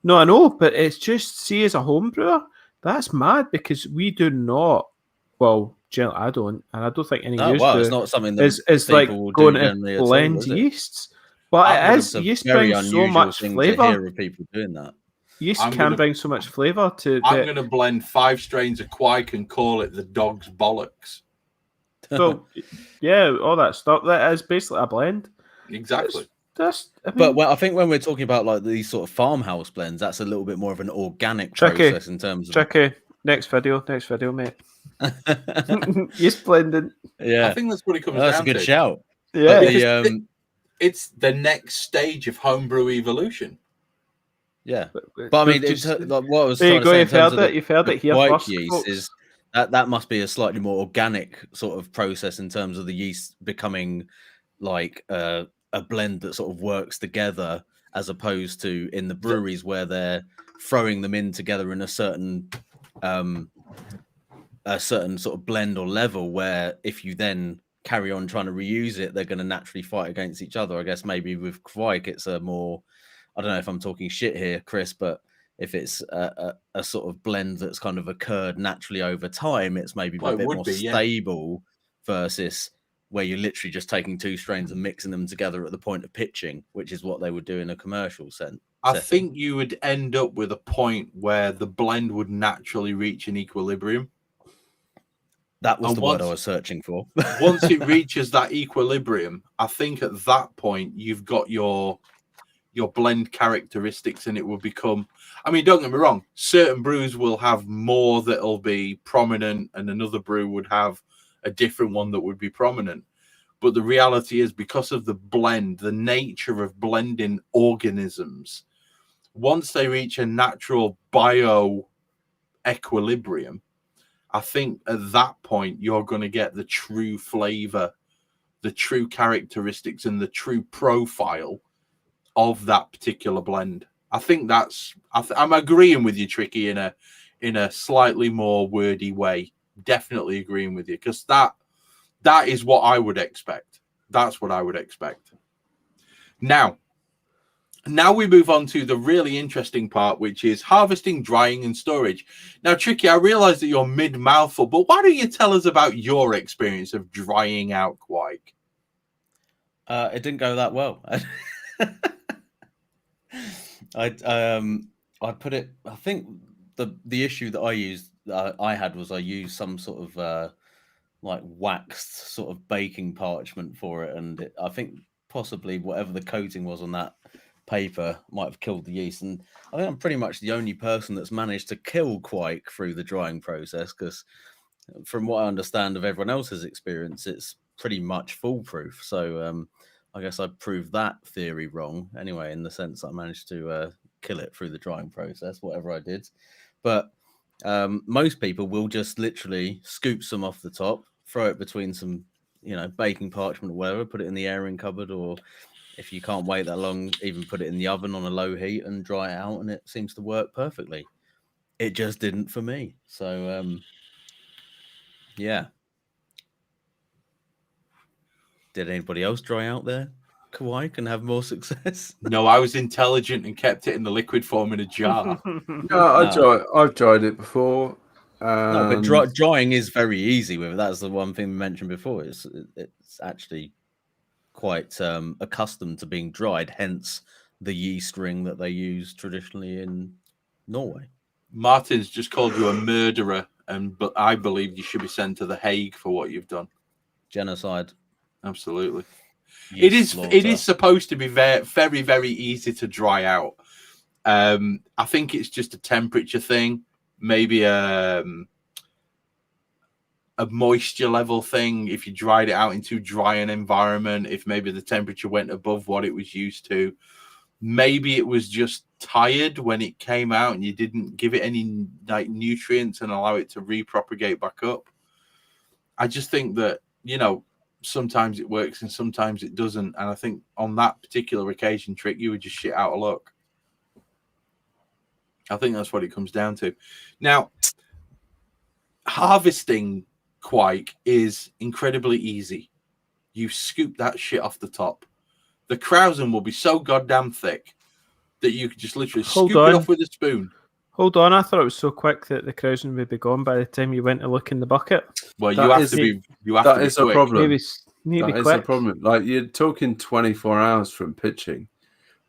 No, I know, but it's just, see, as a home brewer, that's mad because we do not. Well, generally, I don't, and I don't think any of you do. It's not something that is like going to blend yeasts, but it is. Yeast brings so much flavour. Hear of people doing that. Yeast can bring so much flavour to. I'm going to blend 5 strains of Kveik and call it the dog's bollocks. So, yeah, all that stuff. That is basically a blend. Exactly. But I think when we're talking about like these sort of farmhouse blends, that's a little bit more of an organic process in terms of. Tricky. Next video, mate. Yeast blending. Yeah, I think that's what it comes down to. That's a good shout. Yeah, it's the next stage of homebrew evolution. Yeah, but I mean, it's like what I was there you go. You've heard it here first. Yeast is that must be a slightly more organic sort of process in terms of the yeast becoming like a blend that sort of works together, as opposed to in the breweries where they're throwing them in together in a certain sort of blend or level, where if you then carry on trying to reuse it, they're going to naturally fight against each other. I guess maybe with Kveik, it's a more, I don't know if I'm talking shit here, Chris, but if it's a sort of blend that's kind of occurred naturally over time, it's maybe a bit more stable versus where you're literally just taking 2 strains and mixing them together at the point of pitching, which is what they would do in a commercial sense. I think you would end up with a point where the blend would naturally reach an equilibrium. That was the word I was searching for. Once it reaches that equilibrium, I think at that point you've got your blend characteristics, and it will become, I mean, don't get me wrong, certain brews will have more that'll be prominent and another brew would have a different one that would be prominent. But the reality is, because of the blend, the nature of blending organisms, once they reach a natural bio equilibrium, I think at that point you're going to get the true flavor, the true characteristics, and the true profile of that particular blend. I think that's, I'm agreeing with you, Tricky, in a slightly more wordy way. Definitely agreeing with you, because that is what I would expect. That's what I would expect. Now we move on to the really interesting part, which is harvesting, drying, and storage. Now, Tricky, I realize that you're mid-mouthful, but why don't you tell us about your experience of drying out Kveik? It didn't go that well. I put it. I think the issue that I had was I used some sort of like waxed sort of baking parchment for it, and I think possibly whatever the coating was on that paper might have killed the yeast. And I think I'm pretty much the only person that's managed to kill Kveik through the drying process, because from what I understand of everyone else's experience, it's pretty much foolproof. So I guess I proved that theory wrong anyway, in the sense that I managed to kill it through the drying process, whatever I did. But most people will just literally scoop some off the top, throw it between some, baking parchment or whatever, put it in the airing cupboard, or if you can't wait that long, even put it in the oven on a low heat and dry it out, and it seems to work perfectly. It just didn't for me. So, yeah. Did anybody else dry out their Kveik and have more success? No, I was intelligent and kept it in the liquid form in a jar. I've tried it before. No, but drying is very easy with it. That's the one thing we mentioned before. It's actually quite accustomed to being dried, hence the yeast ring that they use traditionally in Norway. Martin's just called you a murderer, but I believe you should be sent to The Hague for what you've done. Genocide. Absolutely. It is supposed to be very, very, very easy to dry out. I think it's just a temperature thing, maybe a moisture level thing. If you dried it out in too dry an environment, if maybe the temperature went above what it was used to, maybe it was just tired when it came out and you didn't give it any like nutrients and allow it to repropagate back up. I just think that, you know, sometimes it works and sometimes it doesn't. And I think on that particular occasion, Trick, you were just shit out of luck. I think that's what it comes down to. Now, harvesting Kveik is incredibly easy. You scoop that shit off the top. The krausen will be so goddamn thick that you could just literally scoop it off with a spoon. Hold on, I thought it was so quick that the krausen would be gone by the time you went to look in the bucket. Well, you have to be quick. That is a problem. That is a problem. Like, you're talking 24 hours from pitching.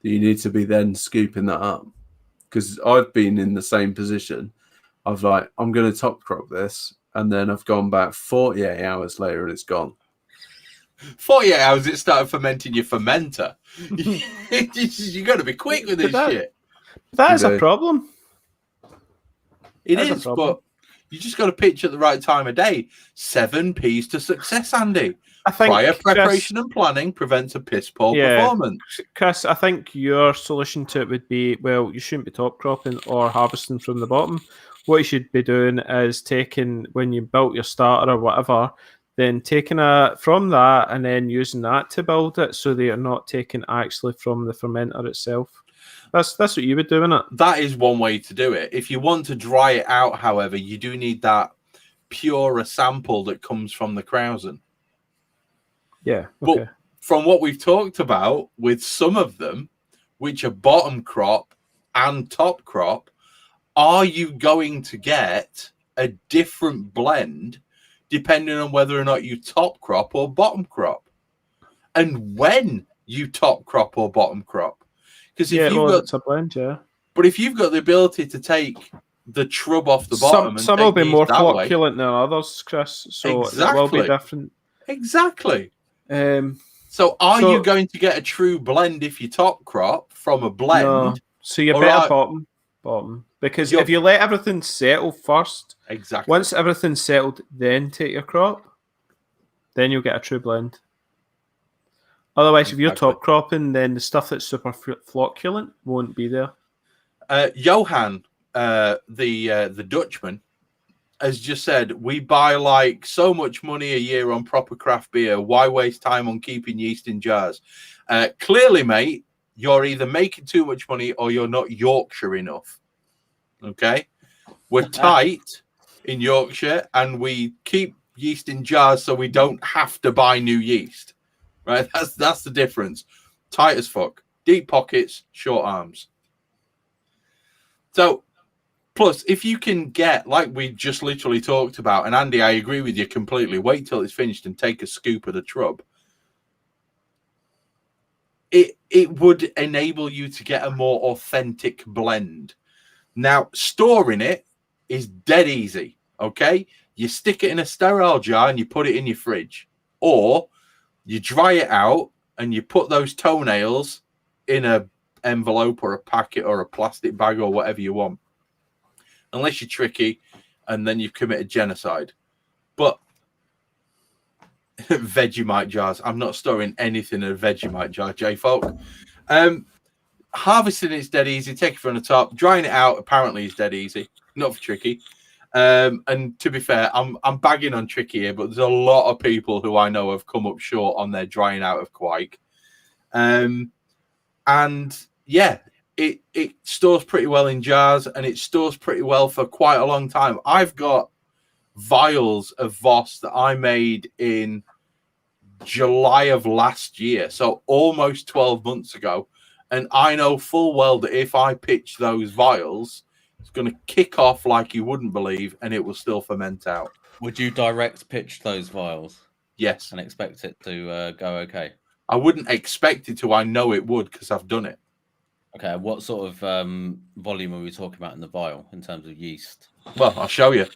You need to be then scooping that up. Because I've been in the same position of like, I'm going to top crop this, and then I've gone back 48 hours later and it's gone. 48 hours, it started fermenting your fermenter. You got to be quick with this shit. That is a problem. It is, but you just got to pitch at the right time of day. 7 P's to success, Andy. I think prior preparation and planning prevents a piss poor performance. Chris, I think your solution to it would be, well, you shouldn't be top cropping or harvesting from the bottom. What you should be doing is taking, when you built your starter or whatever, then taking from that and then using that to build it so that you're not taking actually from the fermenter itself. That's what you would do, isn't it? That is one way to do it. If you want to dry it out, however, you do need that purer sample that comes from the krausen. Yeah. Okay. But from what we've talked about with some of them, which are bottom crop and top crop, are you going to get a different blend depending on whether or not you top crop or bottom crop? And when you top crop or bottom crop? Because it's a blend, yeah. But if you've got the ability to take the shrub off the bottom, some will be more flocculent than others, Chris. So exactly. It will be different. Exactly. So are you going to get a true blend if you top crop from a blend? No. So you're better bottom. Because if you let everything settle first, exactly. Once everything's settled, then take your crop, then you'll get a true blend. Otherwise, if you're top cropping, then the stuff that's super flocculent won't be there. Johan, the Dutchman, has just said, we buy like so much money a year on proper craft beer. Why waste time on keeping yeast in jars? Clearly, mate, you're either making too much money or you're not Yorkshire enough. Okay? We're tight in Yorkshire and we keep yeast in jars so we don't have to buy new yeast. Right? That's the difference. Tight as fuck. Deep pockets, short arms. So, plus, if you can get, like we just literally talked about, and Andy, I agree with you completely, wait till it's finished and take a scoop of the trub. It would enable you to get a more authentic blend. Now, storing it is dead easy, okay? You stick it in a sterile jar and you put it in your fridge. Or you dry it out and you put those toenails in an envelope or a packet or a plastic bag or whatever you want. Unless you're tricky and then you've committed genocide. But Vegemite jars. I'm not storing anything in a Vegemite jar, J-Folk. Harvesting it's dead easy. Take it from the top. Drying it out apparently is dead easy. Not for tricky. And to be fair, I'm bagging on tricky here, but there's a lot of people who I know have come up short on their drying out of Kveik. And yeah, it stores pretty well in jars and it stores pretty well for quite a long time. I've got vials of Voss that I made in July of last year, so almost 12 months ago. And I know full well that if I pitch those vials, it's going to kick off like you wouldn't believe, and it will still ferment out. Would you direct pitch those vials? Yes. And expect it to go okay? I wouldn't expect it to. I know it would because I've done it. Okay. What sort of volume are we talking about in the vial in terms of yeast? Well, I'll show you.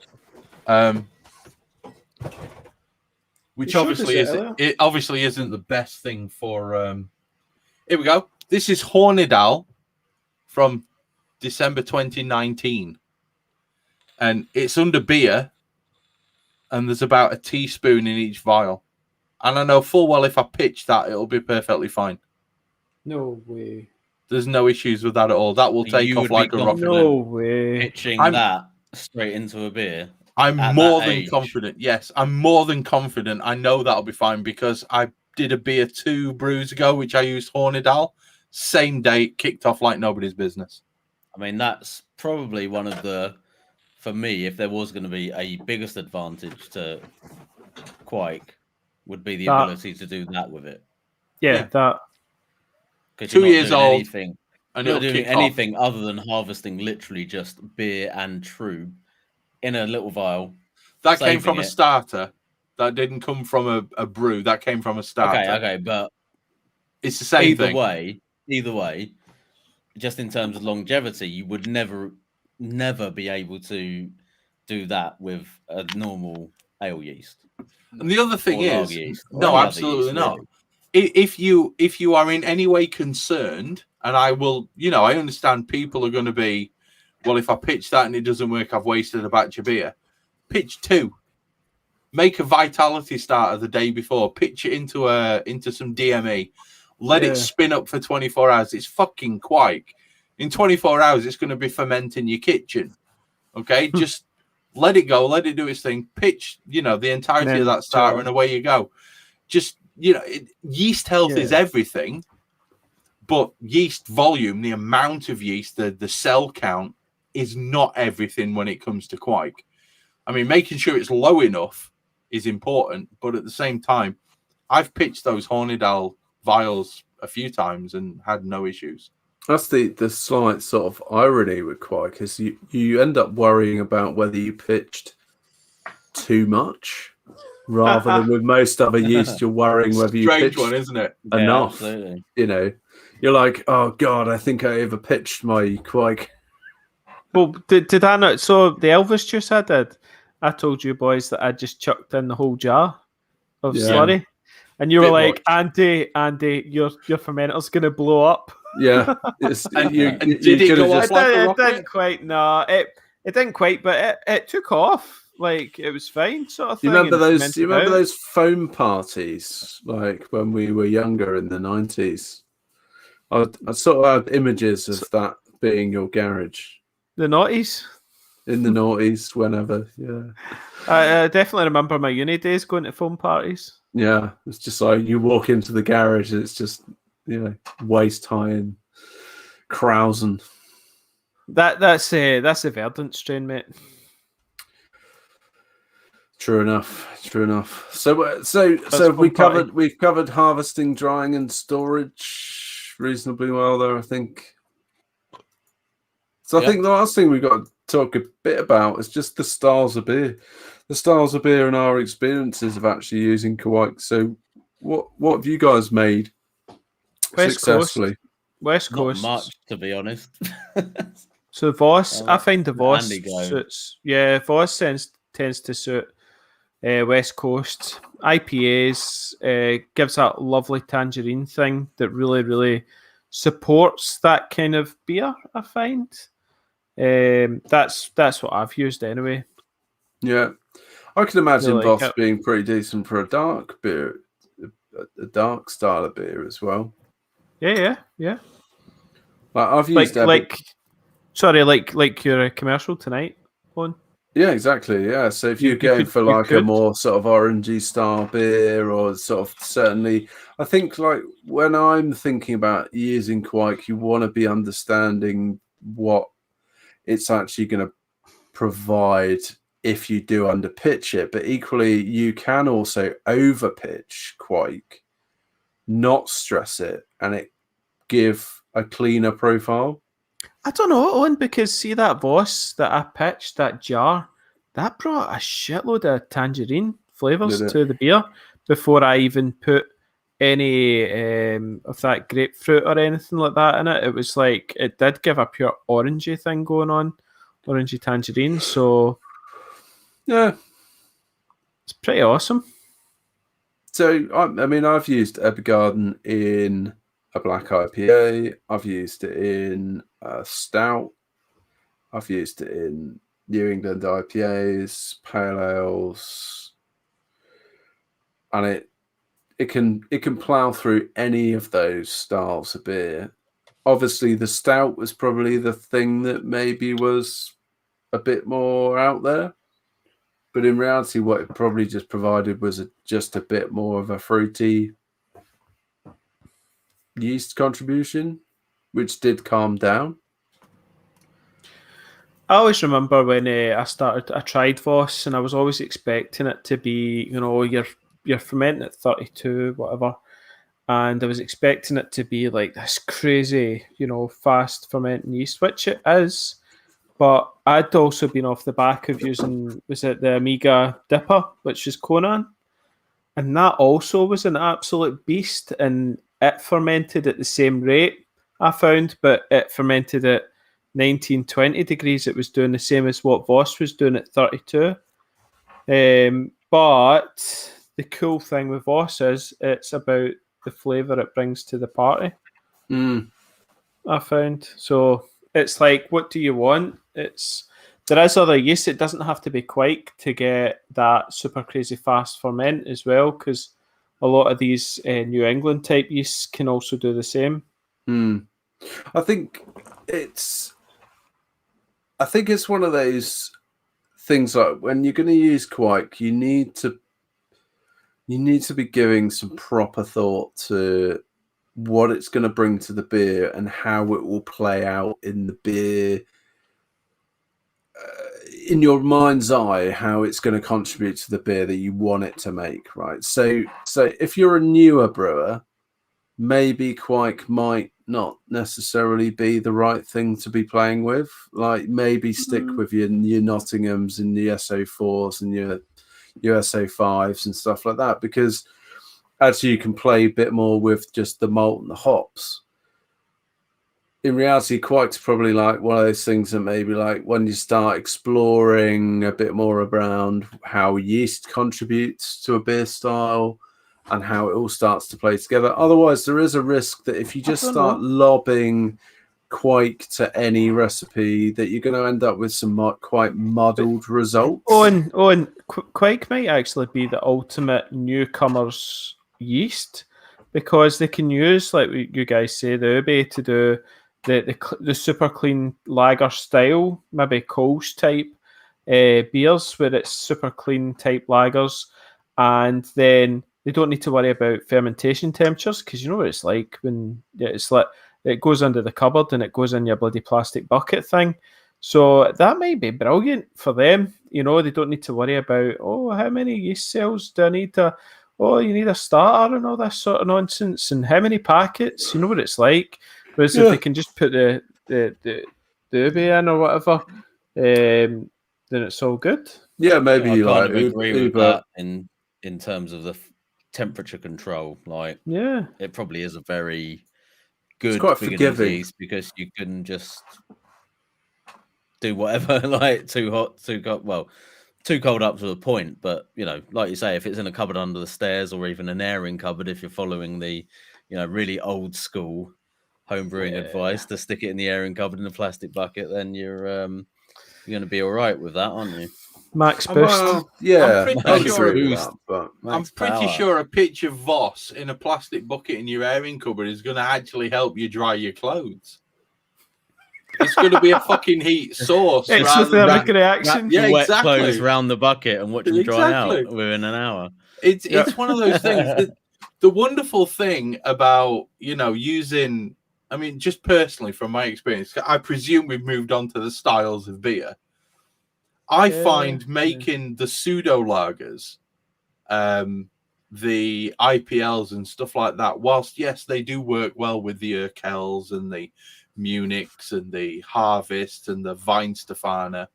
Which obviously isn't. It obviously isn't the best thing for. Here we go. This is Hornidal from December 2019. And it's under beer, and there's about a teaspoon in each vial. And I know full well if I pitch that, it'll be perfectly fine. No way. There's no issues with that at all. That will take off like a rocket. No way. Pitching that straight into a beer. I'm more than confident. Yes, I'm more than confident. I know that'll be fine because I did a beer 2 brews ago, which I used Hornidal. Same day, kicked off like nobody's business. I mean, that's probably one of the, for me, if there was going to be a biggest advantage to Kveik, would be the ability to do that with it. Yeah, that. 2 years old. Anything, you're not doing anything other than harvesting literally just beer and true in a little vial. That came from a starter. That didn't come from a brew. That came from a starter. Okay, but it's the same thing. Either way, just in terms of longevity, you would never be able to do that with a normal ale yeast. And the other thing is, no, absolutely not. If you are in any way concerned, and I will, I understand people are going to be, well, if I pitch that and it doesn't work, I've wasted a batch of beer. Pitch 2. Make a vitality starter the day before. Pitch it into some DME. Let it spin up for 24 hours. It's fucking Kveik. In 24 hours, it's going to be fermenting your kitchen. Okay? Just let it go. Let it do its thing. Pitch, the entirety of that starter and away you go. Just, yeast health is everything. But yeast volume, the amount of yeast, the cell count is not everything when it comes to Kveik. I mean, making sure it's low enough is important, but at the same time, I've pitched those Hornidal vials a few times and had no issues. That's the slight sort of irony with Kveik, because you end up worrying about whether you pitched too much rather than with most other yeast, you're worrying whether you pitched one, isn't it? enough. Yeah, you're like, oh God, I think I over pitched my Kveik. Well, did I not? So the Elvis juice I did, I told you boys that I just chucked in the whole jar of slurry, and you were like, Andy, your fermenter's going to blow up. Yeah, did it go off like a rocket? It didn't quite. No, it didn't quite, but it took off. Like it was fine, sort of thing. You remember those foam parties, like when we were younger in the 90s? I sort of had images of that being your garage. The noughties? In the noughties, whenever, I definitely remember my uni days going to foam parties. Yeah, it's just like you walk into the garage, it's just, waist high and Krausen. That's a Verdant strain, mate. True enough. So we've covered harvesting, drying, and storage reasonably well there, I think. So I think the last thing we've got to talk a bit about is just the styles of beer. The styles of beer and our experiences of actually using Kveik. So what have you guys made successfully? West Coast. Not much, to be honest. So Voss, I find the Voss suits. Yeah, Voss tends to suit West Coast. IPAs gives that lovely tangerine thing that really, really supports that kind of beer, I find. That's what I've used anyway. Yeah, I can imagine Voss being pretty decent for a dark beer, a dark style of beer as well. Yeah. Like I've used like your commercial tonight one. Yeah, exactly. Yeah, so if you're going for like a more sort of orangey style beer, or sort of certainly, I think like when I'm thinking about using Kveik, you want to be understanding what it's actually going to provide if you do underpitch it. But equally, you can also overpitch Kveik, not stress it, and it give a cleaner profile. I don't know, Owen, because see that Voss that I pitched, that jar, that brought a shitload of tangerine flavours to the beer before I even put any of that grapefruit or anything like that in it. It was like, it did give a pure orangey thing going on, orangey tangerine. So, yeah, it's pretty awesome. So, I mean, I've used Ebergarden in a black IPA. I've used it in a stout I've used it in New England IPAs, pale ales, and it can plow through any of those styles of beer. Obviously, the stout was probably the thing that maybe was a bit more out there, but in reality, what it probably just provided was just a bit more of a fruity yeast contribution, which did calm down. I always remember when I tried Voss, and I was always expecting it to be, you're fermenting at 32, whatever, and I was expecting it to be like this crazy, fast fermenting yeast, which it is. But I'd also been off the back of using, was it the Amiga Dipper, which is Conan, and that also was an absolute beast, and it fermented at the same rate, I found, but it fermented at 19, 20 degrees. It was doing the same as what Voss was doing at 32. But the cool thing with Voss is it's about the flavour it brings to the party. I found. So it's like, what do you want? There is other yeast. It doesn't have to be Kveik to get that super crazy fast ferment as well, because a lot of these New England type yeasts can also do the same. I think it's one of those things like when you're going to use Kveik, you need to be giving some proper thought to what it's going to bring to the beer and how it will play out in the beer, in your mind's eye, how it's going to contribute to the beer that you want it to make, right? So if you're a newer brewer, maybe Kveik might not necessarily be the right thing to be playing with. Like maybe stick with your Nottinghams and your SO4s and your SO5s and stuff like that, because actually you can play a bit more with just the malt and the hops. In reality, Kveik's probably like one of those things that maybe like when you start exploring a bit more around how yeast contributes to a beer style and how it all starts to play together. Otherwise, there is a risk that if you just start lobbing Kveik to any recipe, that you're going to end up with some quite muddled results. And Kveik might actually be the ultimate newcomer's yeast, because they can use, like you guys say, the ube to do the super clean lager style, maybe Kolsch type beers where it's super clean type lagers, and then they don't need to worry about fermentation temperatures, because you know what it's like when it's like it goes under the cupboard and it goes in your bloody plastic bucket thing. So that might be brilliant for them. They don't need to worry about, how many yeast cells do I need to, you need a starter and all this sort of nonsense, and how many packets, you know what it's like. Whereas if they can just put the ube in or whatever, then it's all good. Yeah, maybe I kind of agree with that in terms of the temperature control. Like, it probably is a very good beginning yeast, because you can just do whatever, like too hot, too cold, well, too cold up to a point. But like you say, if it's in a cupboard under the stairs or even an airing cupboard, if you're following the really old school homebrewing advice to stick it in the airing cupboard in a plastic bucket, then you're going to be all right with that, aren't you? Max boost. I'm pretty sure a pitch of Voss in a plastic bucket in your airing cupboard is going to actually help you dry your clothes. It's going to be a fucking heat source. It's a thermic reaction. Yeah, wet exactly. Clothes around the bucket and watch them dry out within an hour. It's one of those things. The wonderful thing about using, I mean, just personally from my experience, I presume we've moved on to the styles of beer. I find making the pseudo lagers, the IPLs and stuff like that, whilst yes, they do work well with the Urquells and the Munichs and the Harvest and the Weihenstephaner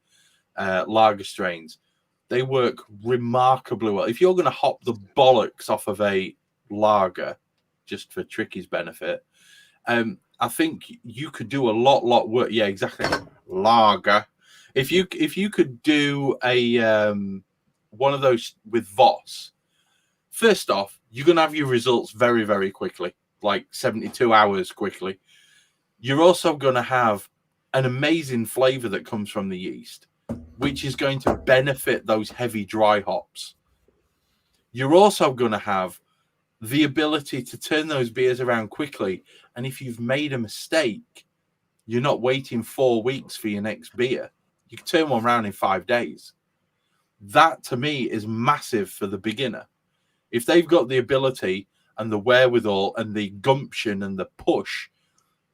lager strains, they work remarkably well. If you're going to hop the bollocks off of a lager, just for Tricky's benefit, I think you could do a lot work. Yeah, exactly. Lager. If you could do a one of those with Voss, first off, you're going to have your results very, very quickly, like 72 hours quickly. You're also going to have an amazing flavor that comes from the yeast, which is going to benefit those heavy dry hops. You're also going to have the ability to turn those beers around quickly. And if you've made a mistake, you're not waiting 4 weeks for your next beer. You can turn one around in 5 days. That, to me, is massive for the beginner. If they've got the ability and the wherewithal and the gumption and the push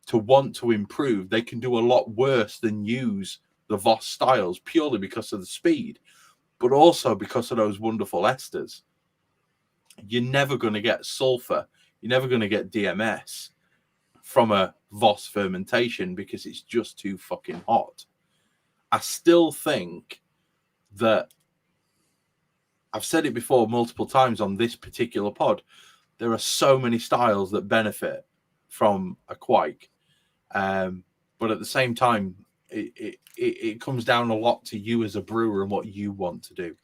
to want to improve, they can do a lot worse than use the Voss styles purely because of the speed, but also because of those wonderful esters. You're never going to get sulfur. You're never going to get DMS from a Voss fermentation because it's just too fucking hot. I still think that, I've said it before multiple times on this particular pod, there are so many styles that benefit from a Kveik. But at the same time, it comes down a lot to you as a brewer and what you want to do.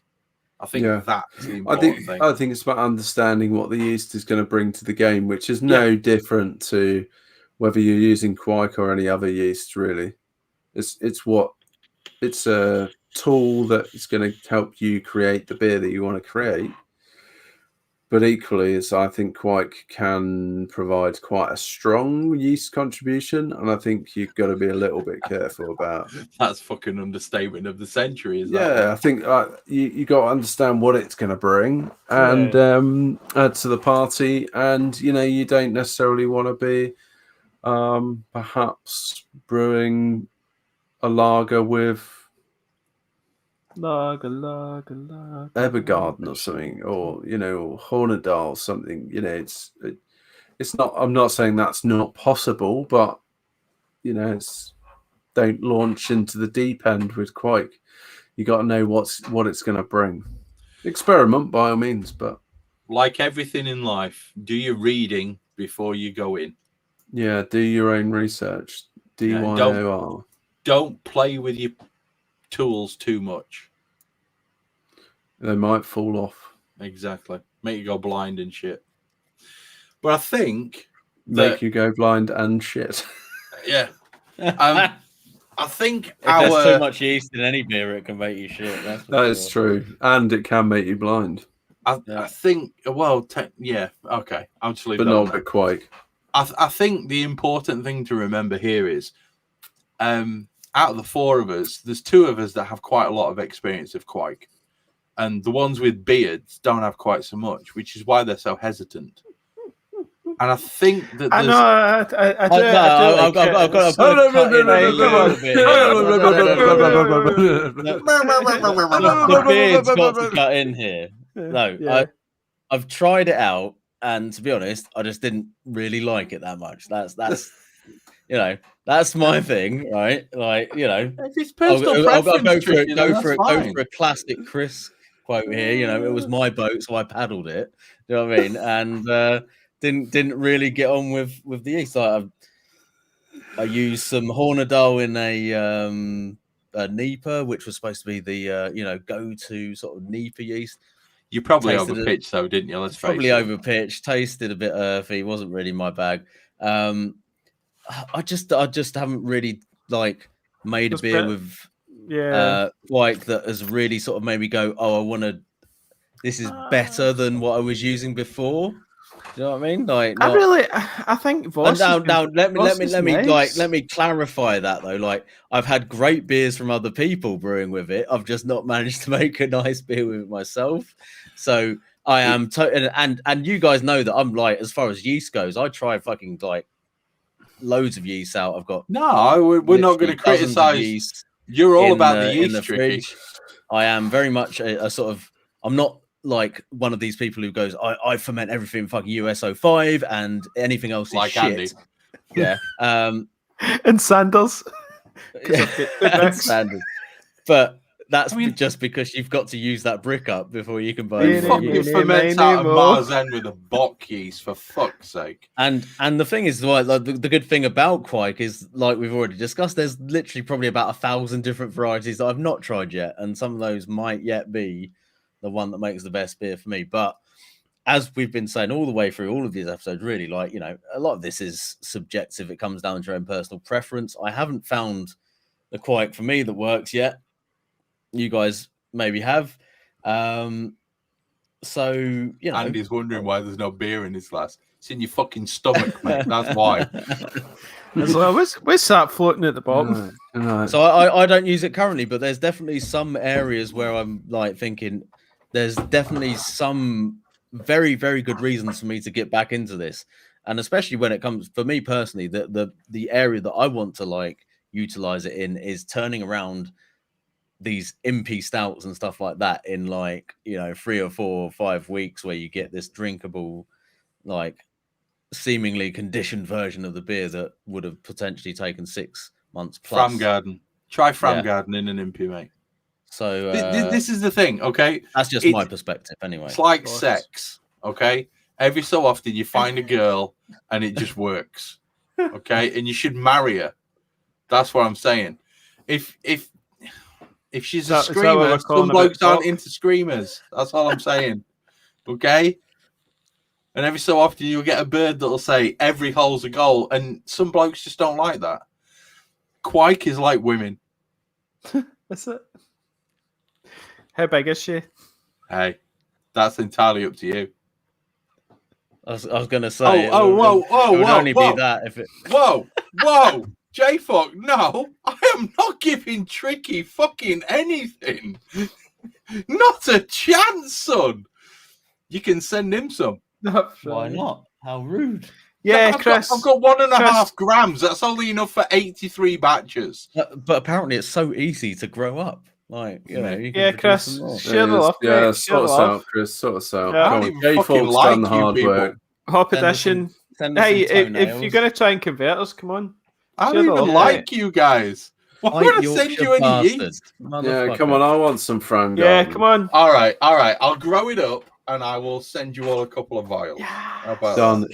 I think that's the important thing. I think it's about understanding what the yeast is going to bring to the game, which is no different to whether you're using Kveik or any other yeast, really. It's a tool that is going to help you create the beer that you want to create. But equally, I think Kveik can provide quite a strong yeast contribution, and I think you've got to be a little bit careful about. That's fucking understatement of the century, is that? Yeah, I think you got to understand what it's going to bring and add to the party, and you don't necessarily want to be perhaps brewing a lager with Ebergarden or something, or Hornedal or something. It's not. I'm not saying that's not possible, but don't launch into the deep end with Kveik. You got to know what it's going to bring. Experiment by all means, but like everything in life, do your reading before you go in. Yeah, do your own research. DYOR. Don't play with your tools too much. They might fall off. Exactly. Make you go blind and shit. But I think make you go blind and shit. Yeah. I think if there's too much yeast in any beer, it can make you shit. That is true, and it can make you blind. I think. Well, okay. I'll just leave but that. But not Kveik. I think the important thing to remember here is, out of the four of us, there's two of us that have quite a lot of experience of Kveik, and the ones with beards don't have quite so much, which is why they're so hesitant. And I think that I know. I do. I've got the beard's got to cut in here. No, yeah. I've tried it out, and to be honest, I just didn't really like it that much. That's that's my thing, right? Like, it's personal I'll go for a classic Chris quote here. It was my boat, so I paddled it. Do you know what I mean? And didn't really get on with the yeast. I used some Hornedal in a Nipah, which was supposed to be the go-to sort of Nipah yeast. You probably overpitched though, didn't you? Let's probably overpitched. Tasted a bit earthy. Wasn't really my bag. I just haven't really made a beer with Kveik that has really sort of made me go, oh, I want to. This is better than what I was using before. Do you know what I mean? I think Voss. Now let me clarify that though. Like, I've had great beers from other people brewing with it. I've just not managed to make a nice beer with it myself. So I am and you guys know that I'm as far as yeast goes, I try fucking loads of yeast out. I've got we're not going to criticize. You're all about the yeast, Tricky. I am very much a sort of. I'm not like one of these people who goes, I ferment everything fucking USO5 and anything else is shit. Andy. Yeah. And Sanders. And Sanders. But that's just because you've got to use that brick up before you can buy it. Fucking ferment out of Marzen with a Bock yeast, for fuck's sake. And the thing is, the good thing about Kveik is, like we've already discussed, there's literally probably about 1,000 different varieties that I've not tried yet, and some of those might yet be the one that makes the best beer for me. But as we've been saying all the way through all of these episodes, really, a lot of this is subjective. It comes down to your own personal preference. I haven't found a Kveik for me that works yet. You guys maybe have. So, you know. Andy's wondering why there's no beer in his glass. It's in your fucking stomach, mate. That's why. As well, where's that floating at the bottom? No. So I don't use it currently, but there's definitely some areas where I'm like thinking there's definitely some very, very good reasons for me to get back into this. And especially when it comes, for me personally, the area that I want to like utilize it in is turning around these impy stouts and stuff like that in like, you know, 3 or 4 or 5 weeks where you get this drinkable, like seemingly conditioned version of the beer that would have potentially taken 6 months plus. Framgarden. Try Framgarden in an impy, mate. So this is the thing, okay? That's just my perspective anyway. It's like sex, okay? Every so often you find a girl and it just works, okay? And you should marry her. That's what I'm saying. If she's a screamer, some blokes aren't into screamers. That's all I'm saying, okay? And every so often you'll get a bird that'll say every hole's a goal, and some blokes just don't like that. Kveik is like women. That's it. How big is she? Hey, that's entirely up to you. I was going to say. Whoa! It would only be that if it. Whoa! J-Fuck, no, I am not giving Tricky fucking anything. Not a chance, son. You can send him some. Why not? How rude. Yeah, Chris. I've got 1.5 grams. That's only enough for 83 batches. But apparently it's so easy to grow up. Like, you know. You can Chris, share the love. Yeah, sort us out, Chris. Sort us out. I don't even fucking like you hard people. Work. Hop edition. Hey, if you're going to try and convert us, come on. I don't even like you guys. Why would I send you any yeast? Yeah, come on. I want some Framgarden. Yeah, come on. All right. I'll grow it up and I will send you all a couple of vials. Yeah. How about done. that?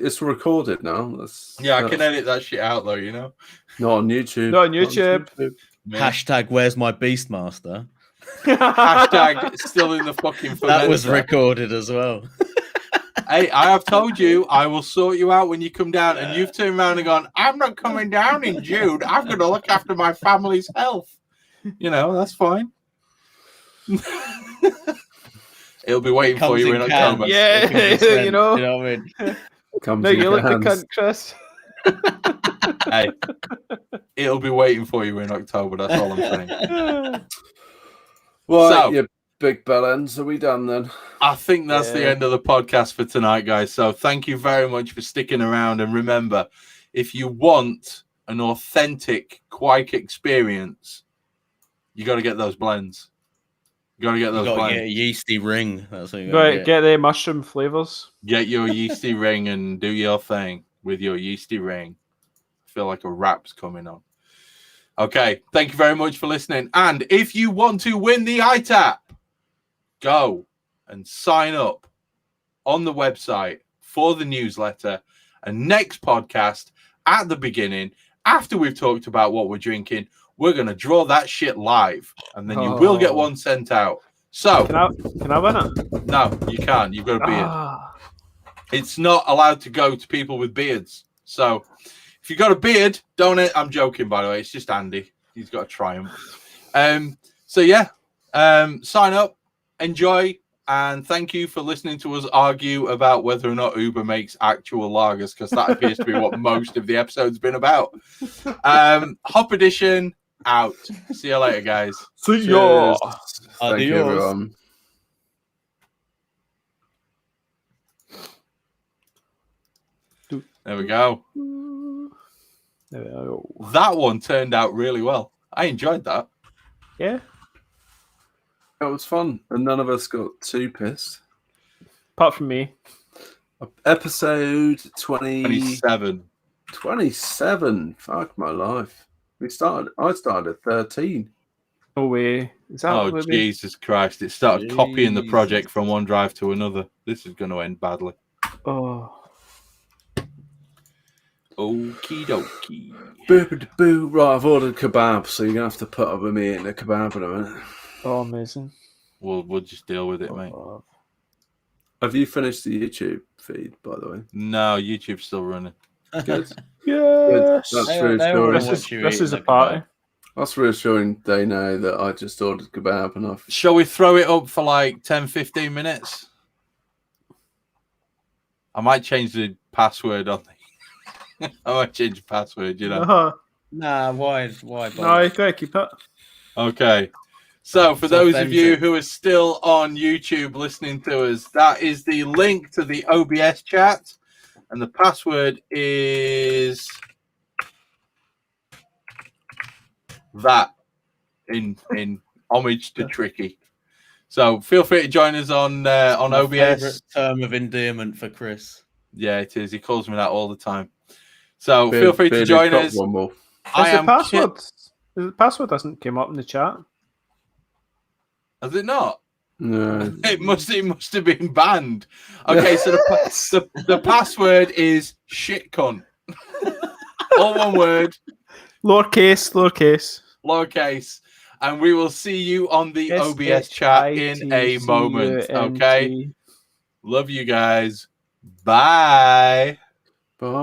It's recorded now. I can edit that shit out though, you know. Not on YouTube. Not on YouTube. Hashtag where's my Beastmaster? Hashtag still in the fucking fermenter. That was recorded as well. Hey, I have told you I will sort you out when you come down, and you've turned around and gone, I'm not coming down in June. I've got to look after my family's health. You know, that's fine. It'll be waiting for you in October. Yeah, you know. You know what I mean? No, you look the cunt, Chris. Hey, it'll be waiting for you in October. That's all I'm saying. Well, so, you big bellends, are we done then? I think that's the end of the podcast for tonight, guys. So thank you very much for sticking around. And remember, if you want an authentic Kveik experience, you got to get those blends. You got to get those blends. Get a yeasty ring. That's what you got. Get the mushroom flavors. Get your yeasty ring and do your thing with your yeasty ring. I feel like a rap's coming on. Okay, thank you very much for listening. And if you want to win the ITAP, go and sign up on the website for the newsletter. And next podcast, at the beginning, after we've talked about what we're drinking, we're going to draw that shit live. And then you will get one sent out. So, can I win it? No, you can't. You've got a beard. It's not allowed to go to people with beards. So, if you've got a beard, donate. I'm joking, by the way. It's just Andy. He's got a triumph. Sign up, enjoy, and thank you for listening to us argue about whether or not Uber makes actual lagers, because that appears to be what most of the episode's been about. Hop Edition out. See you later, guys. See ya. Thank you, everyone. There we go. That one turned out really well. I enjoyed that. Yeah. It was fun. And none of us got too pissed. Apart from me. Episode 27. 27. Fuck my life. I started at 13. No way. Is that Jesus Christ. It started copying the project from one drive to another. This is going to end badly. Oh. Okie dokie. Boo. Right, I've ordered kebab, so you're going to have to put up with me eating a kebab in a minute. Oh, amazing. We'll just deal with it, mate. Have you finished the YouTube feed, by the way? No, YouTube's still running. Good. Yes. That's true. This is a party. That's reassuring. They know that I just ordered kebab and I've... Shall we throw it up for like 10, 15 minutes? I might change the password on the... I might change the password, you know. Nah, why? No, you gotta keep it. Okay. So for those of you who are still on YouTube listening to us, that is the link to the OBS chat. And the password is that in homage to Tricky. So feel free to join us on OBS. Favorite term of endearment for Chris. Yeah, it is. He calls me that all the time. So feel free to join us. One more. The password hasn't come up in the chat. Has it not? No. It must have been banned. Okay, so the password is shit cunt. All one word. Lowercase. And we will see you on the OBS chat in a moment. Okay. Love you guys. Bye.